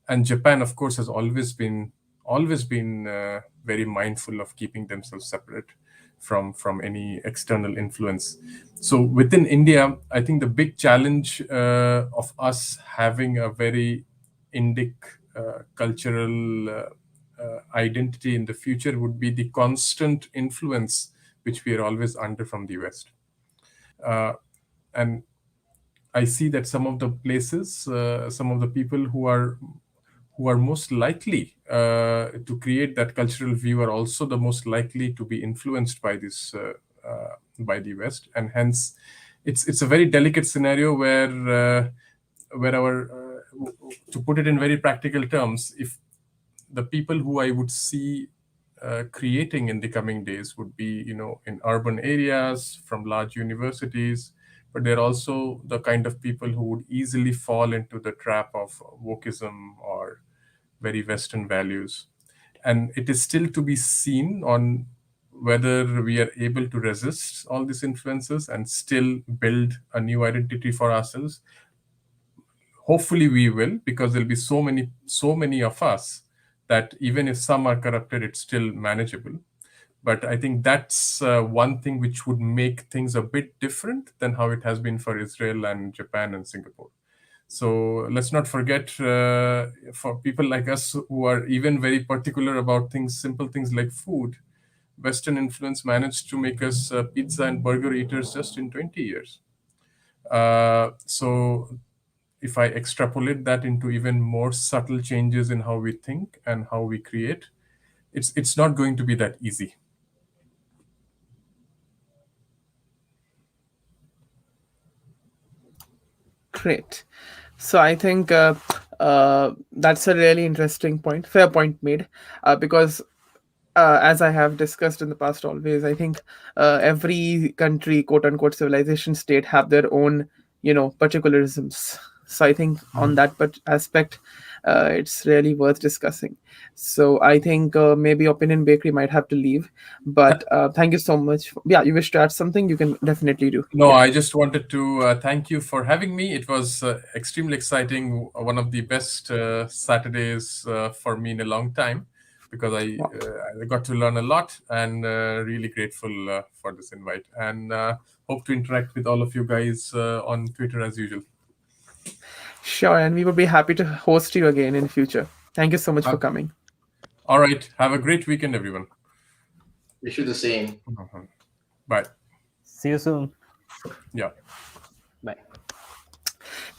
And Japan, of course, has always been very mindful of keeping themselves separate from any external influence. So within India, I think the big challenge of us having a very Indic cultural identity in the future would be the constant influence which we are always under from the West. And I see that some of the places, some of the people who are most likely to create that cultural view are also the most likely to be influenced by this by the West, and hence it's a very delicate scenario where to put it in very practical terms, if the people who I would see creating in the coming days would be, in urban areas from large universities, but they're also the kind of people who would easily fall into the trap of wokeism or very Western values. And it is still to be seen on whether we are able to resist all these influences and still build a new identity for ourselves. Hopefully we will, because there'll be so many of us that even if some are corrupted, it's still manageable. But I think that's one thing which would make things a bit different than how it has been for Israel and Japan and Singapore. So let's not forget, for people like us who are even very particular about things, simple things like food, Western influence managed to make us pizza and burger eaters just in 20 years. So if I extrapolate that into even more subtle changes in how we think and how we create, it's not going to be that easy. Great. So I think That's a really interesting point. Fair point made. Because as I have discussed in the past, always I think every country, quote unquote, civilization state have their own, particularisms. So I think on that aspect, it's really worth discussing. So I think maybe Opinion Bakery might have to leave, but thank you so much. Yeah, you wish to add something? You can definitely do. No, Yeah. I just wanted to thank you for having me. It was extremely exciting, one of the best Saturdays for me in a long time, because Wow. I got to learn a lot, and really grateful for this invite. And hope to interact with all of you guys on Twitter as usual. Sure, and we would be happy to host you again in future. Thank you so much for Uh, coming. all right. Have a great weekend, everyone. Wish you the same. Mhm. Bye. See you soon. Yeah. Bye.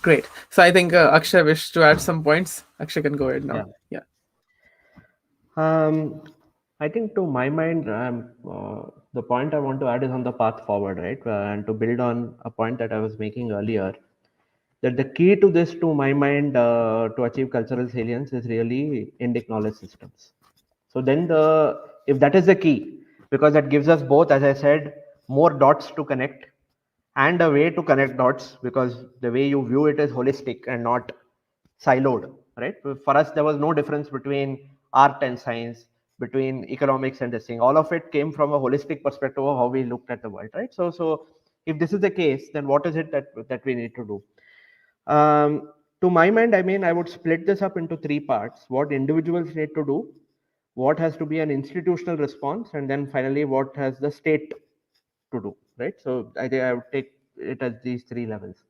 Great. So I think Akshay wished to add some points. Akshay can go ahead Yeah. now. Yeah. I think to my mind, the point I want to add is on the path forward, right? And to build on a point that I was making earlier, that the key to this, to my mind, to achieve cultural salience is really indic knowledge systems. So then if that is the key, because that gives us both, as I said, more dots to connect and a way to connect dots, because the way you view it is holistic and not siloed, right? For us, there was no difference between art and science, between economics and this thing. All of it came from a holistic perspective of how we looked at the world, right? So if this is the case, then what is it that we need to do? To my mind, I mean, I would split this up into three parts: what individuals need to do, what has to be an institutional response, and then finally what has the state to do, right? So I think I would take it as these three levels.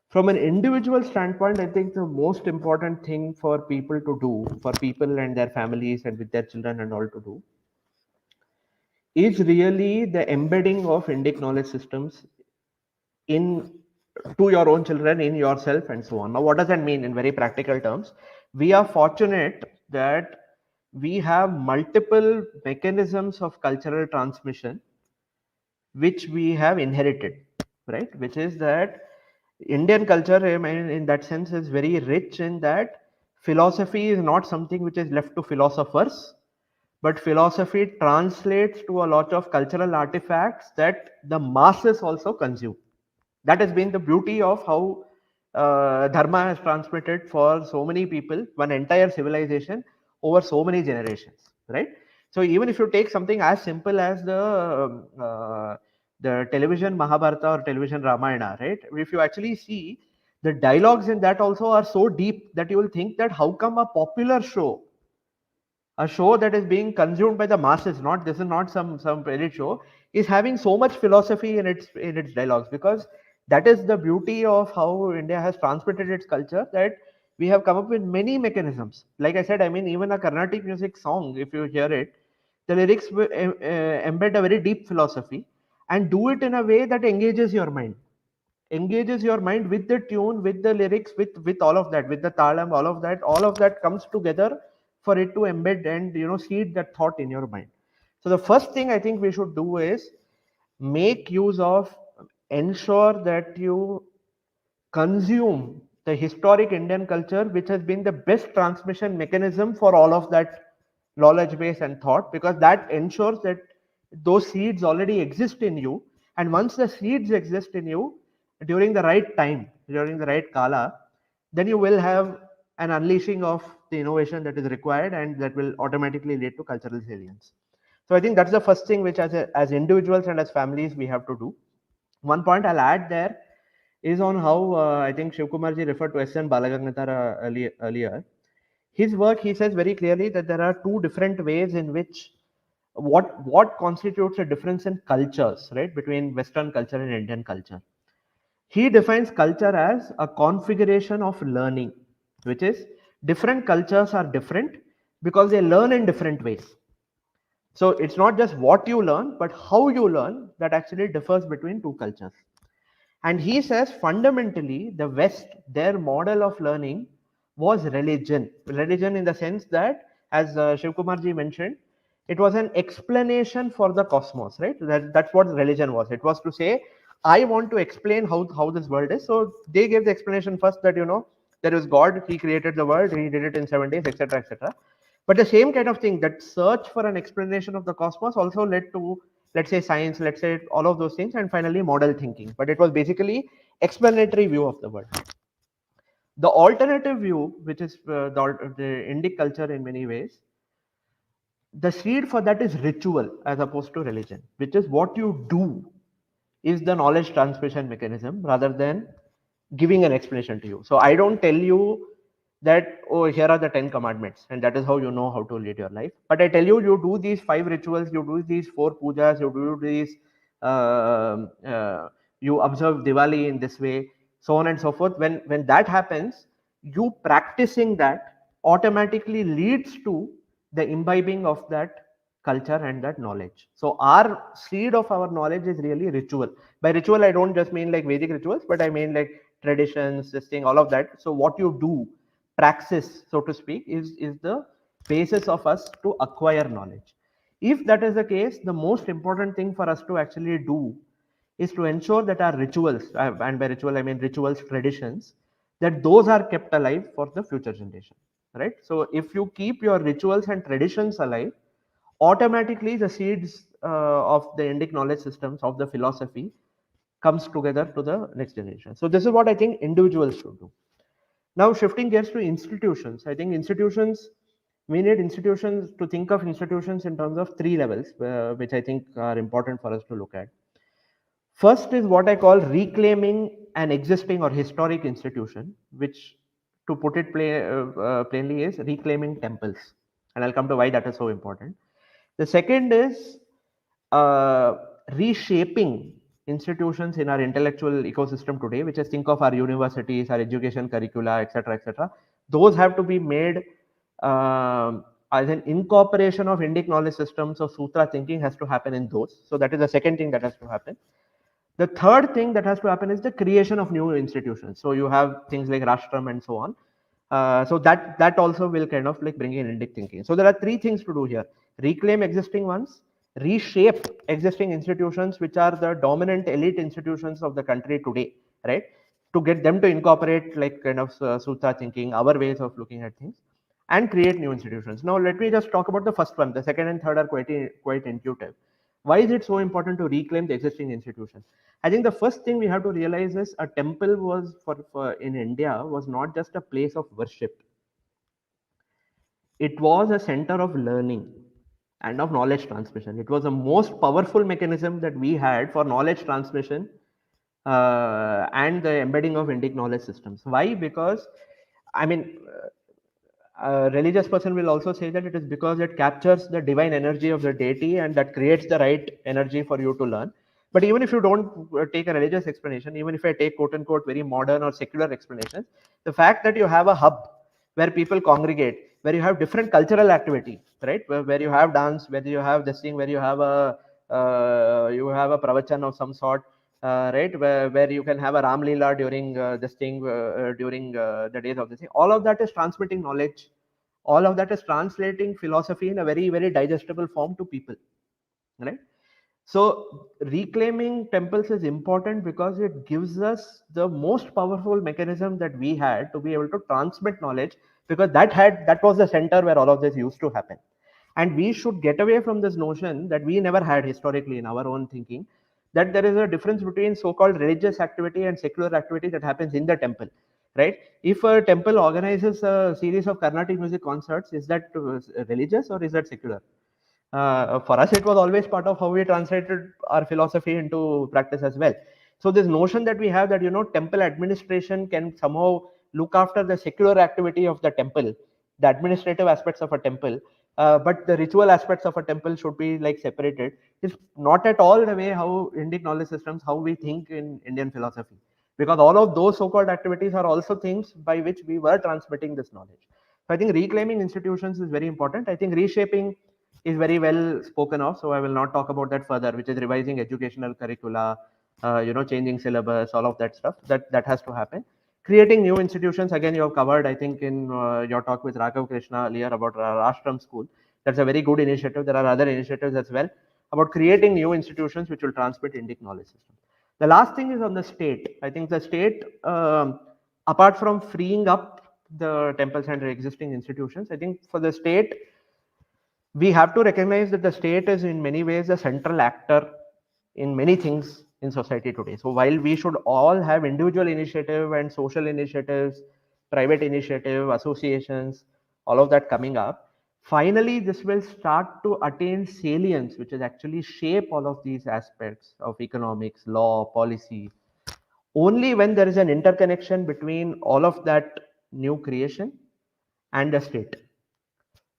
From an individual standpoint, I think the most important thing for people to do, for people and their families and with their children and all to do, is really the embedding of indic knowledge systems in to your own children, in yourself, and so on. Now what does that mean in very practical terms? We are fortunate that we have multiple mechanisms of cultural transmission which we have inherited, right? Which is that Indian culture, I mean, in that sense, is very rich in that philosophy is not something which is left to philosophers, but philosophy translates to a lot of cultural artifacts that the masses also consume. That has been the beauty of how dharma has transmitted for so many people, one entire civilization, over so many generations, right? So even if you take something as simple as the television Mahabharata or television Ramayana, right? If you actually see, the dialogues in that also are so deep that you will think that how come a show that is being consumed by the masses, not this is not some elite show, is having so much philosophy in its dialogues, because that is the beauty of how India has transmitted its culture, that we have come up with many mechanisms. Like I said, I mean, even a Carnatic music song, if you hear it, the lyrics embed a very deep philosophy and do it in a way that engages your mind with the tune, with the lyrics, with all of that, with the talam, all of that comes together for it to embed and seed that thought in your mind. So the first thing I think we should do is make use of, ensure that you consume the historic Indian culture, which has been the best transmission mechanism for all of that knowledge base and thought, because that ensures that those seeds already exist in you. And once the seeds exist in you during the right time, during the right kala, then you will have an unleashing of the innovation that is required, and that will automatically lead to cultural salience. So I think that's the first thing which, as individuals and as families, we have to do. One point I'll add there is on how I think Shivkumarji referred to S.N. Balagangadhar earlier. His work, he says very clearly that there are two different ways in which what constitutes a difference in cultures, right, between Western culture and Indian culture. He defines culture as a configuration of learning, which is different cultures are different because they learn in different ways. So it's not just what you learn, but how you learn that actually differs between two cultures. And he says fundamentally, the West, their model of learning was religion. Religion in the sense that, as Shivkumarji mentioned, it was an explanation for the cosmos, right? That's what religion was. It was to say, I want to explain how this world is. So they gave the explanation first that, There is God, he created the world, he did it in 7 days, etc., etc. But the same kind of thing, that search for an explanation of the cosmos also led to, let's say, science, let's say all of those things, and finally model thinking. But it was basically explanatory view of the world. The alternative view, which is the Indic culture in many ways, the seed for that is ritual as opposed to religion, which is what you do is the knowledge transmission mechanism rather than giving an explanation to you. So I don't tell you that, oh, here are the 10 commandments and that is how you know how to lead your life. But I tell you, you do these 5 rituals, you do these 4 pujas, you do these, you observe Diwali in this way, so on and so forth. When that happens, you practicing that automatically leads to the imbibing of that culture and that knowledge. So our seed of our knowledge is really ritual. By ritual, I don't just mean like Vedic rituals, but I mean like traditions, this thing, all of that. So what you do, praxis, so to speak, is the basis of us to acquire knowledge. If that is the case, the most important thing for us to actually do is to ensure that our rituals, and by ritual I mean rituals, traditions, that those are kept alive for the future generation, right? So if you keep your rituals and traditions alive, automatically the seeds of the Indic knowledge systems, of the philosophy, comes together to the next generation. So this is what I think individuals should do. Now shifting gears to institutions, I think institutions, we need institutions to think of institutions in terms of 3 levels, which I think are important for us to look at. First is what I call reclaiming an existing or historic institution, which, to put it plainly, is reclaiming temples. And I'll come to why that is so important. The second is reshaping institutions in our intellectual ecosystem today, which is think of our universities, our education curricula, etc., etc. Those have to be made as an incorporation of Indic knowledge systems. So Sutra thinking has to happen in those. So that is the second thing that has to happen. The third thing that has to happen is the creation of new institutions. So you have things like Rashtram and so on. So that also will kind of like bring in Indic thinking. So there are 3 things to do here: reclaim existing ones, reshape existing institutions which are the dominant elite institutions of the country today, right? To get them to incorporate like kind of Sutra thinking, our ways of looking at things, and create new institutions. Now let me just talk about the first one. The second and third are quite intuitive. Why is it so important to reclaim the existing institutions? I think the first thing we have to realize is a temple was for in India was not just a place of worship. It was a center of learning and of knowledge transmission. It was the most powerful mechanism that we had for knowledge transmission and the embedding of Indic knowledge systems. Why? Because, I mean, a religious person will also say that it is because it captures the divine energy of the deity and that creates the right energy for you to learn. But even if you don't take a religious explanation, even if I take quote unquote very modern or secular explanations, the fact that you have a hub where people congregate, where you have different cultural activity, right? Where you have dance, where you have this thing, where you have a pravachan of some sort, right? Where you can have a Ram Leela during this thing, during the days of this thing. All of that is transmitting knowledge. All of that is translating philosophy in a very, very digestible form to people, right? So reclaiming temples is important because it gives us the most powerful mechanism that we had to be able to transmit knowledge, because that was the center where all of this used to happen. And we should get away from this notion that we never had historically in our own thinking, that there is a difference between so-called religious activity and secular activity that happens in the temple, right? If a temple organizes a series of Carnatic music concerts, is that religious or is that secular? For us, it was always part of how we translated our philosophy into practice as well. So this notion that we have that, temple administration can somehow look after the secular activity of the temple, the administrative aspects of a temple, but the ritual aspects of a temple should be like separated, is not at all the way how Indic knowledge systems, how we think in Indian philosophy. Because all of those so-called activities are also things by which we were transmitting this knowledge. So I think reclaiming institutions is very important. I think reshaping is very well spoken of, so I will not talk about that further, which is revising educational curricula, changing syllabus, all of that stuff. That has to happen. Creating new institutions, again, you have covered, I think, in your talk with Raghav Krishna earlier about Ashram School. That's a very good initiative. There are other initiatives as well about creating new institutions which will transmit Indic knowledge system. The last thing is on the state. I think the state, apart from freeing up the temples and existing institutions, I think for the state, we have to recognize that the state is in many ways a central actor in many things in society today. So while we should all have individual initiative and social initiatives, private initiative, associations, all of that coming up, finally this will start to attain salience, which is actually shape all of these aspects of economics, law, policy, only when there is an interconnection between all of that new creation and the state.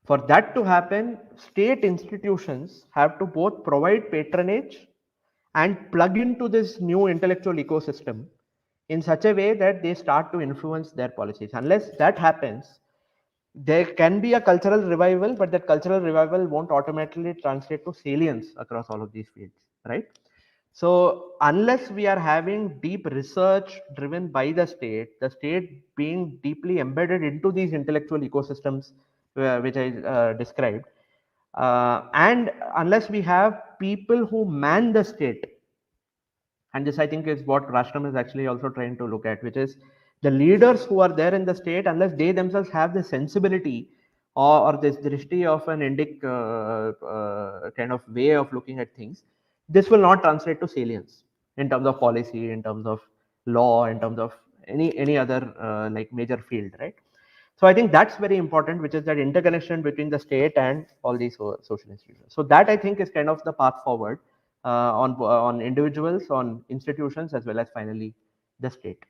For that to happen, state institutions have to both provide patronage and plug into this new intellectual ecosystem in such a way that they start to influence their policies. Unless that happens, there can be a cultural revival, but that cultural revival won't automatically translate to salience across all of these fields, right? So unless we are having deep research driven by the state being deeply embedded into these intellectual ecosystems, which I described, and unless we have people who man the state, and this I think is what Rashtam is actually also trying to look at, which is the leaders who are there in the state, unless they themselves have the sensibility or this drishti of an Indic kind of way of looking at things, this will not translate to salience in terms of policy, in terms of law, in terms of any other like major field, right? So I think that's very important, which is that interconnection between the state and all these social institutions. So that I think is kind of the path forward on individuals, on institutions, as well as finally the state.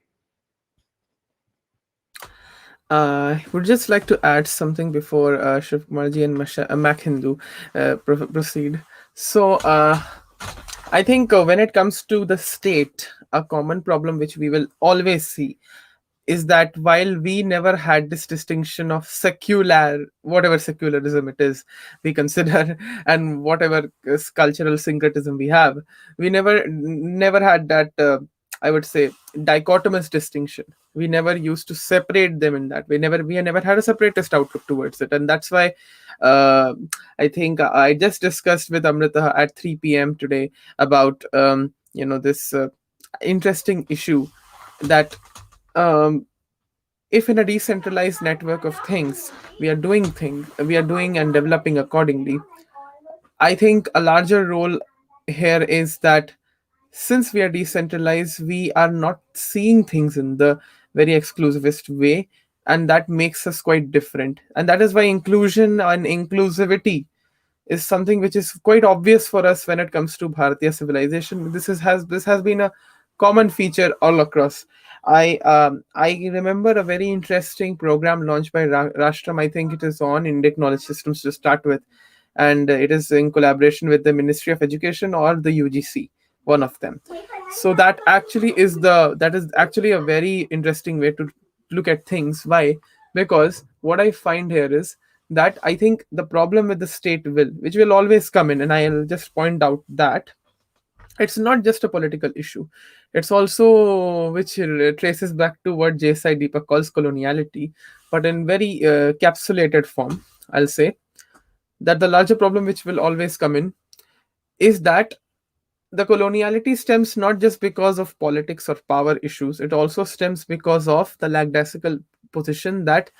I would just like to add something before Shiv Kumarji and Mac Hindu proceed. So, I think when it comes to the state, a common problem which we will always see is that while we never had this distinction of secular, whatever secularism it is we consider, and whatever cultural syncretism we have, we never had that, I would say, dichotomous distinction. We never used to separate them in that. We never had a separatist outlook towards it, and that's why uh, I think I just discussed with Amrita at 3 p.m. today about this interesting issue that um, if in a decentralized network of things we are doing and developing accordingly, I think a larger role here is that since we are decentralized, we are not seeing things in the very exclusivist way, and that makes us quite different. And that is why inclusion and inclusivity is something which is quite obvious for us when it comes to Bharatiya civilization. This has been a common feature all across. I remember a very interesting program launched by Rashtam. I think it is on Indic Knowledge Systems to start with, and it is in collaboration with the Ministry of Education or the UGC, one of them. So that is actually a very interesting way to look at things. Why? Because what I find here is that I think the problem with the state which will always come in, and I'll just point out that it's not just a political issue. It's also which traces back to what J.S.I. Deepak calls coloniality, but in very capsulated form. I'll say that the larger problem which will always come in is that the coloniality stems not just because of politics or power issues. It also stems because of the lackadaisical position that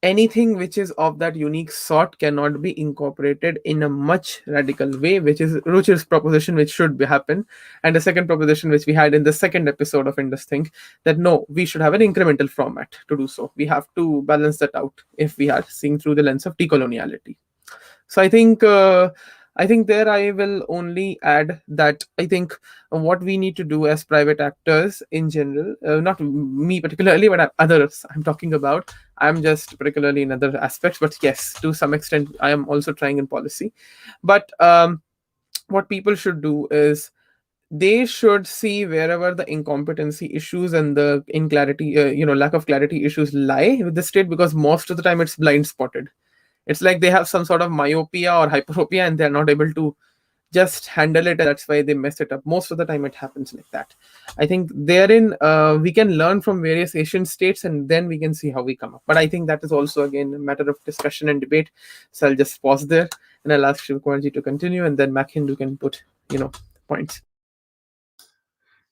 anything which is of that unique sort cannot be incorporated in a much radical way, which is Ruchir's proposition, which should happen. And the second proposition, which we had in the second episode of Indus Think, that no, we should have an incremental format to do so. We have to balance that out if we are seeing through the lens of decoloniality. So I think there I will only add that I think what we need to do as private actors in general, not me particularly, but others I'm talking about. I'm just particularly in other aspects, but yes, to some extent, I am also trying in policy. But what people should do is they should see wherever the incompetency issues and the inclarity, lack of clarity issues lie with the state, because most of the time it's blind spotted. It's like they have some sort of myopia or hyperopia and they're not able to just handle it. That's why they mess it up. Most of the time it happens like that. I think therein we can learn from various Asian states and then we can see how we come up. But I think that is also again a matter of discussion and debate. So I'll just pause there and I'll ask Shiv Kumarji to continue, and then Mac Hindu can put, points.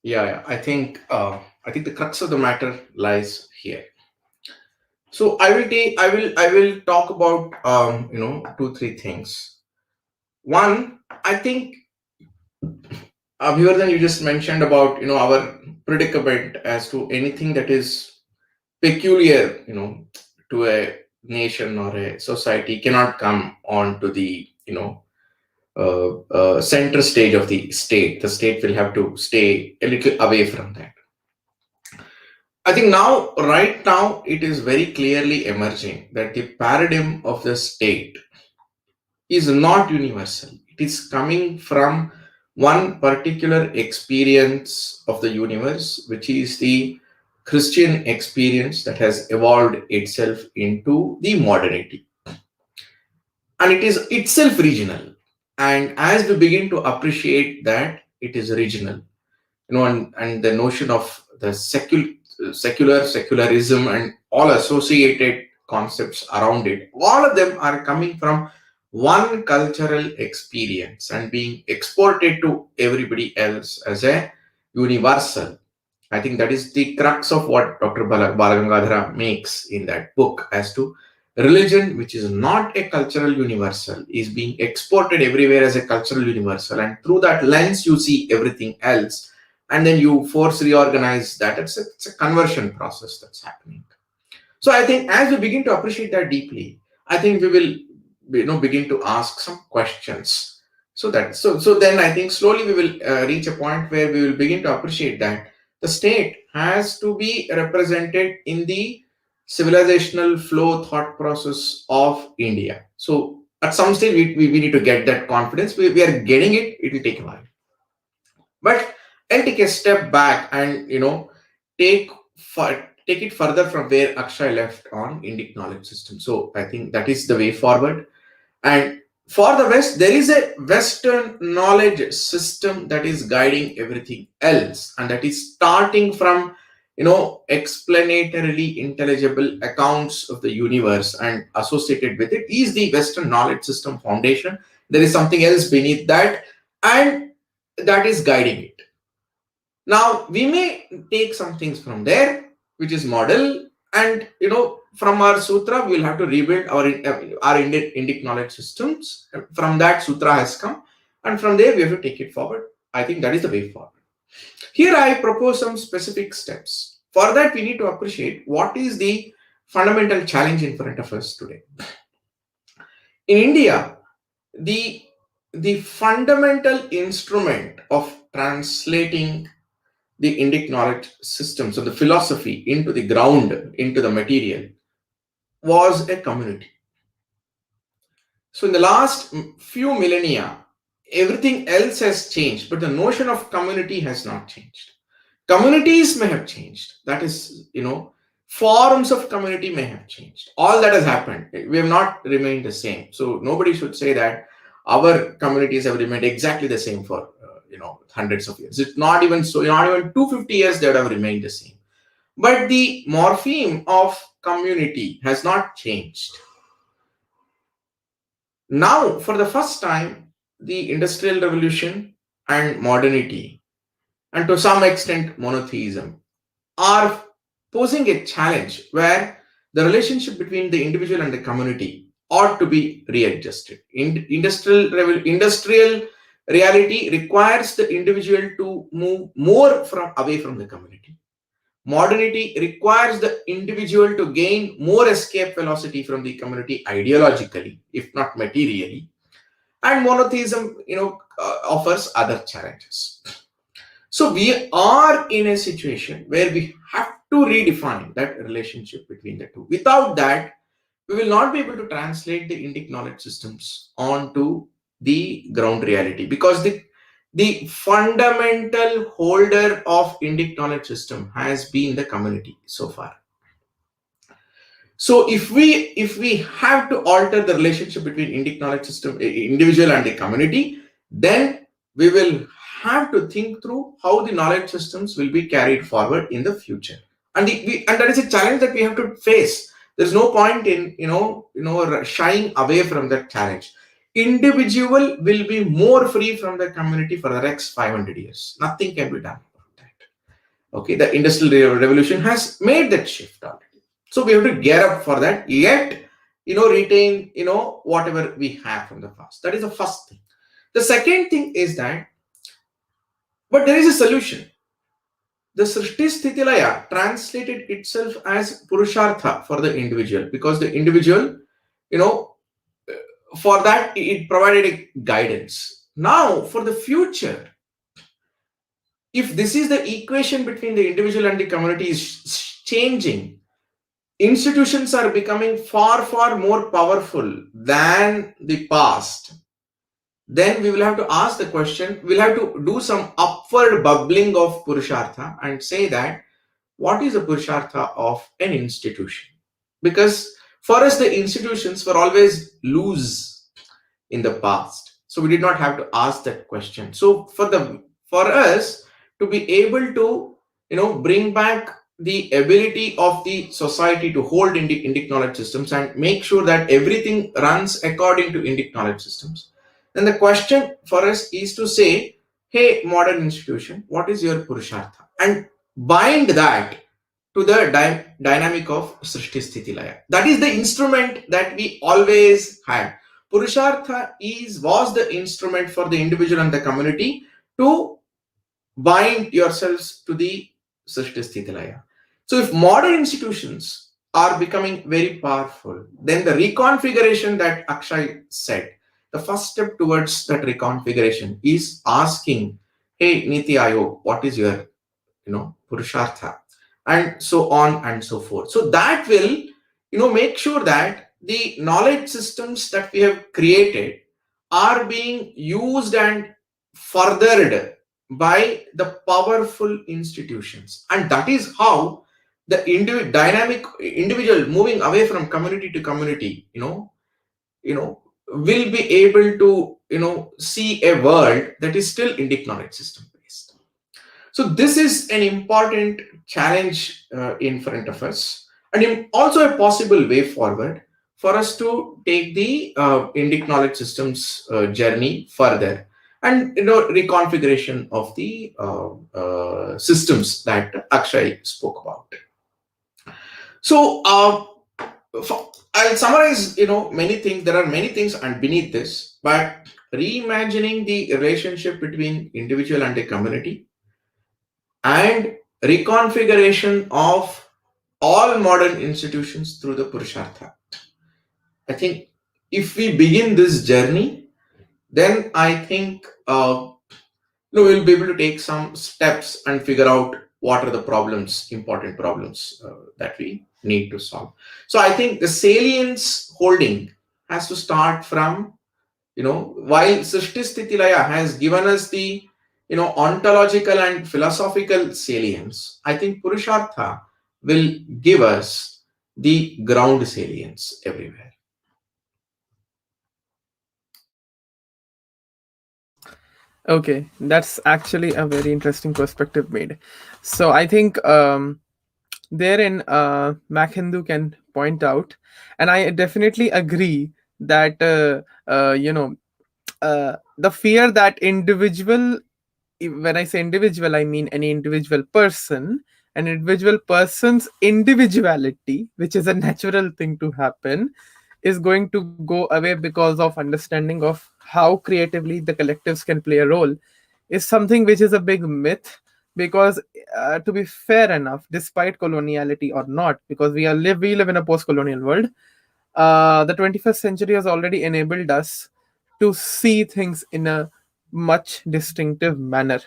Yeah. I think the crux of the matter lies here. So I will talk about two three things. One, I think Abhivardan, you just mentioned about our predicament as to anything that is peculiar to a nation or a society cannot come on to the center stage of the state. The state will have to stay a little away from that. I think right now, it is very clearly emerging that the paradigm of the state is not universal. It is coming from one particular experience of the universe, which is the Christian experience that has evolved itself into the modernity. And it is itself regional. And as we begin to appreciate that it is regional, and the notion of the secularism and all associated concepts around it, all of them are coming from one cultural experience and being exported to everybody else as a universal. I think that is the crux of what Dr. Balagangadhara makes in that book, as to religion, which is not a cultural universal, is being exported everywhere as a cultural universal. And through that lens, you see everything else. And then you force reorganize that. It's a conversion process that's happening. So I think as we begin to appreciate that deeply, I think we will begin to ask some questions. So then I think slowly we will reach a point where we will begin to appreciate that the state has to be represented in the civilizational flow thought process of India. So at some stage we need to get that confidence. We are getting it. It will take a while. But I'll take a step back and take take it further from where Akshay left on Indic knowledge system. So I think that is the way forward. And for the West, there is a Western knowledge system that is guiding everything else, and that is starting from explanatorily intelligible accounts of the universe, and associated with it is the Western knowledge system foundation. There is something else beneath that, and that is guiding it. Now we may take some things from there, which is model, and from our Sutra we'll have to rebuild our Indic knowledge systems. From that, Sutra has come, and from there we have to take it forward. I think that is the way forward. Here I propose some specific steps. For that, we need to appreciate what is the fundamental challenge in front of us today. In India, the fundamental instrument of translating the Indic knowledge system, so the philosophy, into the ground, into the material, was a community. So in the last few millennia, everything else has changed, but the notion of community has not changed. Communities may have changed. That is, forms of community may have changed. All that has happened. We have not remained the same. So nobody should say that our communities have remained exactly the same for hundreds of years. It's not even so. Not even 250 years they would have remained the same. But the morpheme of community has not changed. Now, for the first time, the Industrial Revolution and modernity, and to some extent monotheism, are posing a challenge where the relationship between the individual and the community ought to be readjusted. Industrial reality requires the individual to move more away from the community. Modernity requires the individual to gain more escape velocity from the community ideologically, if not materially. And monotheism, offers other challenges. So we are in a situation where we have to redefine that relationship between the two. Without that, we will not be able to translate the Indic knowledge systems onto the ground reality, because the fundamental holder of Indic knowledge system has been the community so far. So if we have to alter the relationship between Indic knowledge system, individual and the community, then we will have to think through how the knowledge systems will be carried forward in the future. And that is a challenge that we have to face. There's no point in shying away from that challenge. Individual will be more free from the community for the next 500 years. Nothing can be done about that. Okay, the industrial revolution has made that shift already. So we have to gear up for that, yet, retain, whatever we have from the past. That is the first thing. The second thing is that, but there is a solution. The Srishti Sthiti Laya translated itself as Purushartha for the individual, because the individual, you know, for that it provided a guidance. Now, for the future, if this is the equation between the individual and the community is changing, institutions are becoming far, far more powerful than the past, then we will have to ask the question, we'll have to do some upward bubbling of Purushartha and say that what is the Purushartha of an institution? Because for us, the institutions were always loose in the past. So we did not have to ask that question. So for us to be able to bring back the ability of the society to hold Indic knowledge systems and make sure that everything runs according to Indic knowledge systems, then the question for us is to say, hey, modern institution, what is your Purushartha? And bind that to the dynamic of Srishti Sthiti Laya. That is the instrument that we always had. Purushartha was the instrument for the individual and the community to bind yourselves to the Srishti Sthiti Laya. So if modern institutions are becoming very powerful, then the reconfiguration that Akshay said, the first step towards that reconfiguration is asking, hey, Niti Ayog, what is your Purushartha? And so on and so forth. So that will, make sure that the knowledge systems that we have created are being used and furthered by the powerful institutions. And that is how the dynamic individual moving away from community to community, will be able to, see a world that is still Indic knowledge system based. So this is an important challenge in front of us, and also a possible way forward for us to take the Indic knowledge systems journey further, and reconfiguration of the systems that Akshay spoke about. So I'll summarize, many things. There are many things and beneath this, but reimagining the relationship between individual and the community, and reconfiguration of all modern institutions through the Purushartha. I think if we begin this journey, then I think we'll be able to take some steps and figure out what are the problems, important problems that we need to solve. So I think the salience holding has to start from, while Srishti Sthiti Laya has given us the ontological and philosophical salience, I think Purushartha will give us the ground salience everywhere. Okay, that's actually a very interesting perspective made. So I think therein Mac Hindu can point out, and I definitely agree that the fear that individual, when I say individual, I mean any individual person, an individual person's individuality, which is a natural thing to happen, is going to go away because of understanding of how creatively the collectives can play a role, is something which is a big myth. Because to be fair enough, despite coloniality or not, because we live in a post-colonial world, the 21st century has already enabled us to see things in a much distinctive manner.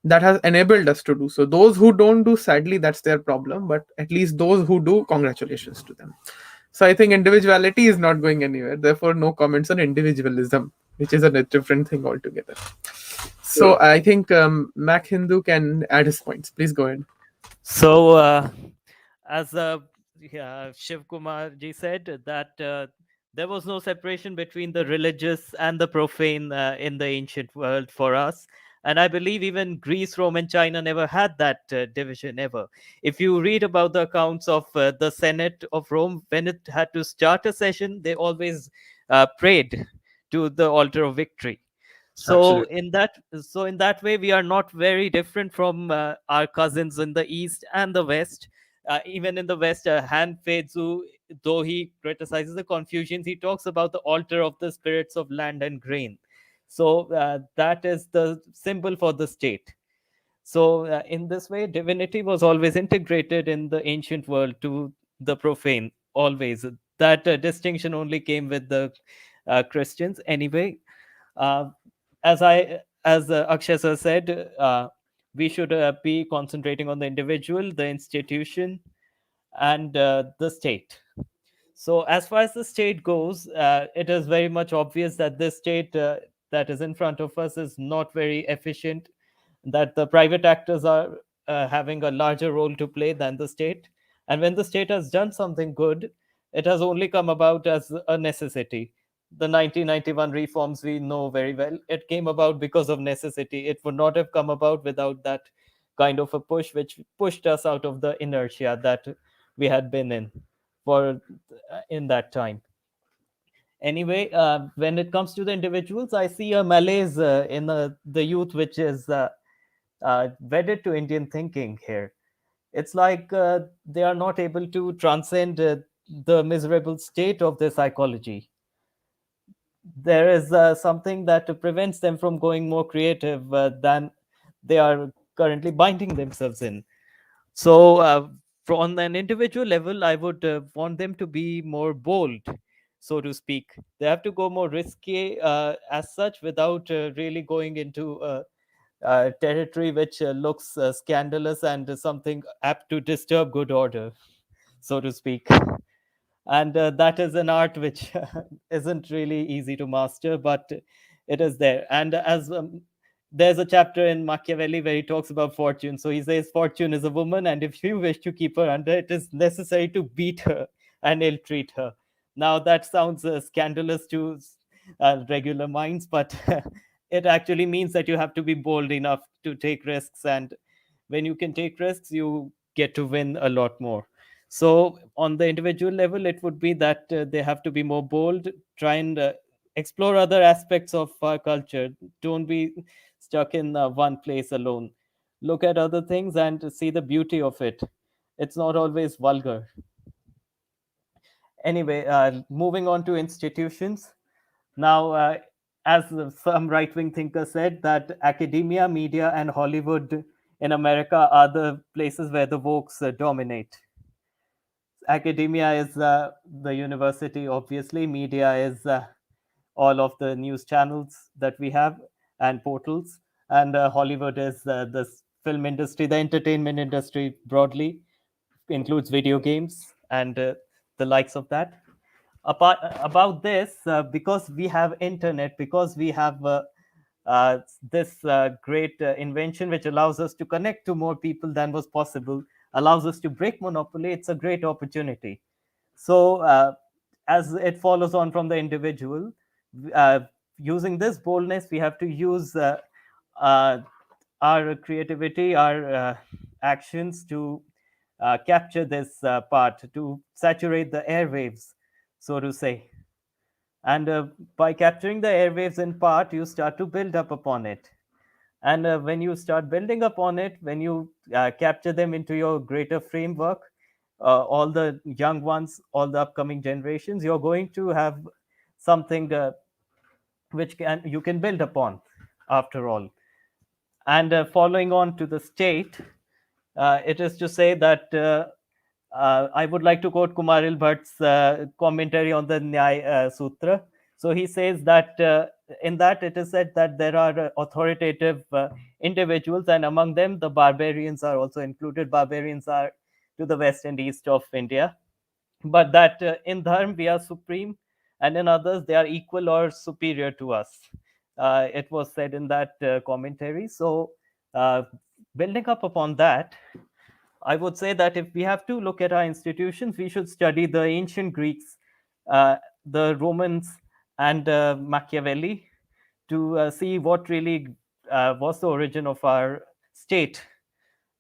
That has enabled us to do so. Those who don't do, sadly, that's their problem, but at least those who do, congratulations to them. So I think individuality is not going anywhere, therefore no comments on individualism, which is a different thing altogether. So I think Mac Hindu can add his points. Please go ahead. So, as Shiv Kumar ji said, that there was no separation between the religious and the profane in the ancient world for us. And I believe even Greece, Rome, and China never had that division ever. If you read about the accounts of the Senate of Rome, when it had to start a session, they always prayed to the altar of victory. So Absolutely. in that way, we are not very different from our cousins in the East and the West. Even in the West, Han Feizu, though he criticizes the Confucians, he talks about the altar of the spirits of land and grain. So that is the symbol for the state. So in this way, divinity was always integrated in the ancient world to the profane. Always that distinction only came with the Christians. Anyway, uh, as Akshay sir said, we should be concentrating on the individual, the institution, and the state. So, as far as the state goes, it is very much obvious that this state that is in front of us is not very efficient, that the private actors are having a larger role to play than the state. And when the state has done something good, it has only come about as a necessity. The 1991 reforms we know very well. It came about because of necessity. It would not have come about without that kind of a push, which pushed us out of the inertia that we had been in for in that time. Anyway, when it comes to the individuals, I see a malaise in the youth, which is wedded to Indian thinking here. It's like they are not able to transcend the miserable state of their psychology. There is something that prevents them from going more creative than they are currently binding themselves in. So, on an individual level, I would want them to be more bold, so to speak. They have to go more risky as such without really going into territory which looks scandalous and something apt to disturb good order, so to speak. And that is an art which isn't really easy to master, but it is there. And as there's a chapter in Machiavelli where he talks about fortune. So he says fortune is a woman, and if you wish to keep her under, it is necessary to beat her and ill treat her. Now that sounds scandalous to regular minds, but it actually means that you have to be bold enough to take risks, and when you can take risks, you get to win a lot more. So, on the individual level, it would be that they have to be more bold, try and explore other aspects of our culture. Don't be stuck in one place alone. Look at other things and see the beauty of it. It's not always vulgar. Anyway, moving on to institutions. Now, as some right wing thinker said, that academia, media, and Hollywood in America are the places where the Vokes dominate. Academia is the university, obviously. Media is all of the news channels that we have and portals. And Hollywood is the film industry, the entertainment industry broadly, includes video games and the likes of that. About this, because we have internet, because we have this great invention which allows us to connect to more people than was possible, allows us to break monopoly. It's a great opportunity. So, as it follows on from the individual, uh, using this boldness, we have to use uh, our creativity, our actions to capture this part, to saturate the airwaves, so to say. And by capturing the airwaves in part, you start to build up upon it. And when you start building upon it, when you capture them into your greater framework, all the young ones, all the upcoming generations, you're going to have something which can you can build upon after all. And following on to the state, it is to say that I would like to quote Kumaril Bhatt's commentary on the Nyaya Sutra. So he says that in that it is said that there are authoritative individuals, and among them the barbarians are also included. Barbarians are to the west and east of India, but that in dharma we are supreme, and in others they are equal or superior to us. It was said in that commentary. So, uh, building up upon that, I would say that if we have to look at our institutions, we should study the ancient Greeks, the Romans, and Machiavelli to see what really was the origin of our state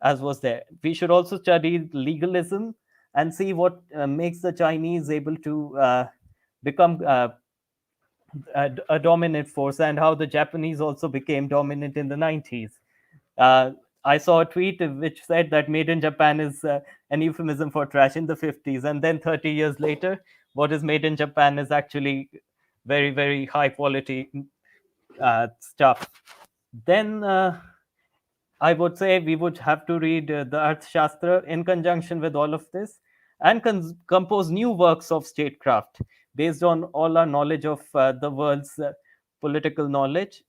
as was there. We should also study legalism and see what makes the Chinese able to become a dominant force, and how the Japanese also became dominant in the 90s. I saw a tweet which said that made in Japan is an euphemism for trash in the 50s. And then 30 years later, what is made in Japan is actually very, very high quality stuff. Then I would say we would have to read the Arthashastra in conjunction with all of this, and compose new works of statecraft based on all our knowledge of the world's political knowledge.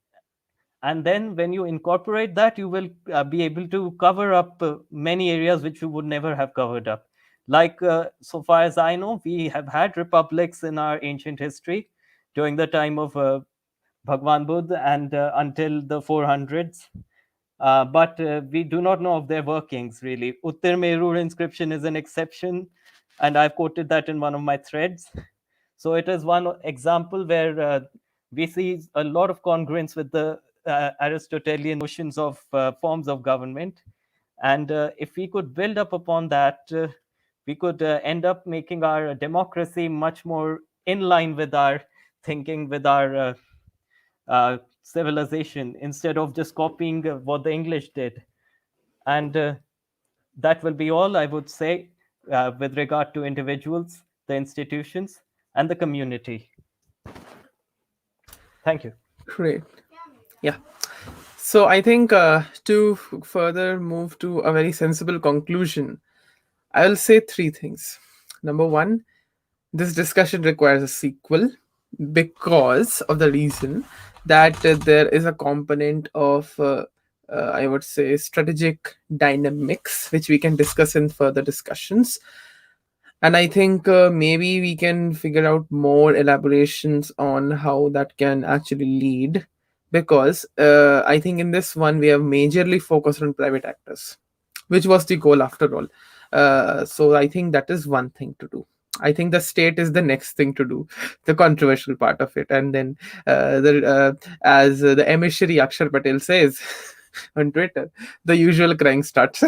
And then when you incorporate that, you will be able to cover up many areas which you would never have covered up. Like, so far as I know, we have had republics in our ancient history during the time of Bhagwan Buddha and until the 400s. But we do not know of their workings, really. Uttar Merur inscription is an exception, and I've quoted that in one of my threads. So it is one example where we see a lot of congruence with the Aristotelian notions of forms of government. And if we could build up upon that, we could end up making our democracy much more in line with our thinking, with our civilization, instead of just copying what the English did. And that will be all I would say with regard to individuals, the institutions, and the community. Thank you. Great. Yeah. So I think to further move to a very sensible conclusion, I will say three things. Number one, this discussion requires a sequel because of the reason that there is a component of, I would say, strategic dynamics, which we can discuss in further discussions. And I think maybe we can figure out more elaborations on how that can actually lead, because I think in this one we have majorly focused on private actors, which was the goal after all. So I think that is one thing to do. I think the state is the next thing to do, the controversial part of it. And then, as the emissary Akshar Patel says on Twitter, the usual crying starts.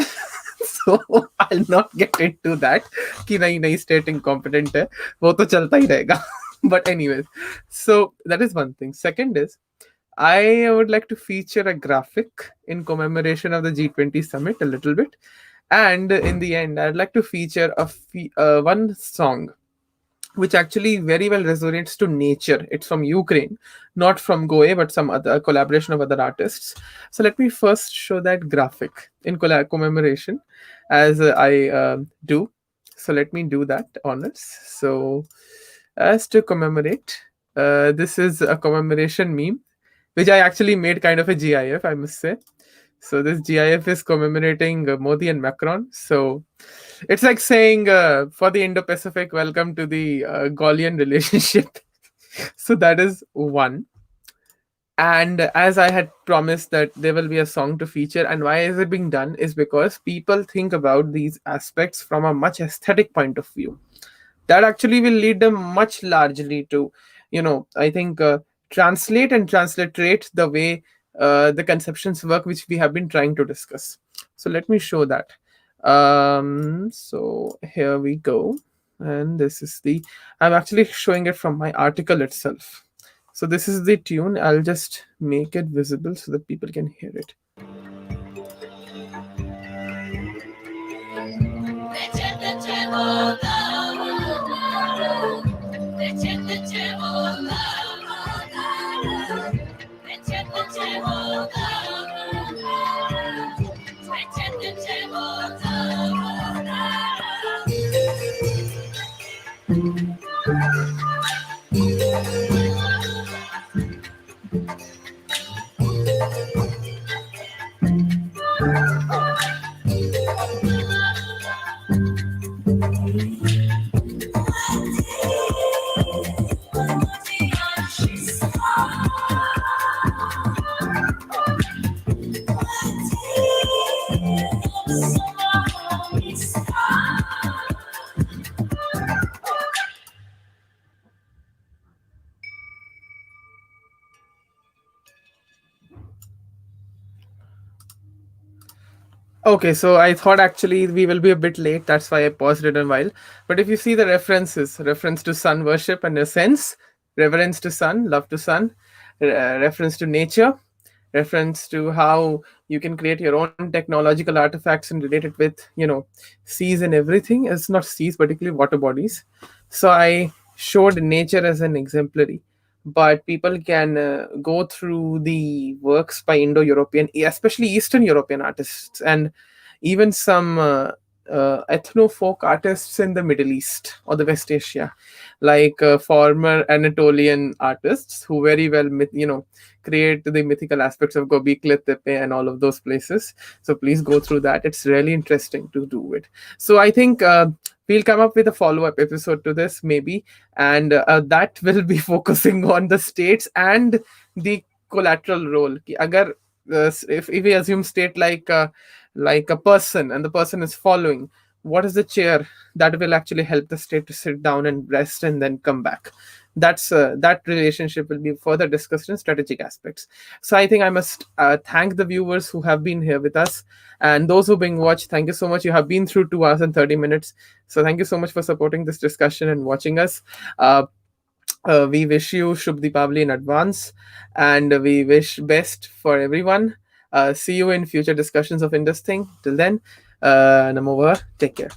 So I'll not get into that. कि नहीं नहीं state incompetent है, वो तो चलता ही रहेगा. But anyways, so that is one thing. Second is, I would like to feature a graphic in commemoration of the G20 summit a little bit. And in the end, I'd like to feature one song which actually very well resonates to nature. It's from Ukraine, not from Goe, but some other collaboration of other artists. So let me first show that graphic in commemoration, as I do. So let me do that honors. So as to commemorate, this is a commemoration meme, which I actually made kind of a GIF, I must say. So this GIF is commemorating Modi and Macron. So it's like saying for the Indo-Pacific, welcome to the Gaulian relationship. So that is one. And as I had promised that there will be a song to feature, and why is it being done is because people think about these aspects from a much aesthetic point of view. That actually will lead them much largely to, I think, translate and transliterate the way the conceptions work, which we have been trying to discuss. So let me show that. So here we go. And this is I'm actually showing it from my article itself. So this is the tune. I'll just make it visible so that people can hear it. Okay, so I thought actually we will be a bit late. That's why I paused it a while. But if you see the reference to sun worship and a sense, reverence to sun, love to sun, reference to nature, reference to how you can create your own technological artifacts and relate it with, seas and everything. It's not seas, particularly water bodies. So I showed nature as an exemplary, but people can go through the works by Indo-European, especially Eastern European artists, and even some ethno folk artists in the Middle East or the West Asia, like former Anatolian artists who very well, create the mythical aspects of Gobekli Tepe and all of those places. So please go through that. It's really interesting to do it. So I think we'll come up with a follow-up episode to this maybe, and that will be focusing on the states and the collateral role. Ki agar if we assume state like a person, and the person is following, what is the chair that will actually help the state to sit down and rest and then come back? That relationship will be further discussed in strategic aspects. So I think I must thank the viewers who have been here with us, and those who being watched. Thank you so much. You have been through 2 hours and 30 minutes. So thank you so much for supporting this discussion and watching us. We wish you Shubh Deepavali in advance, and we wish best for everyone. See you in future discussions of Indus thing. Till then, Namo. Take care.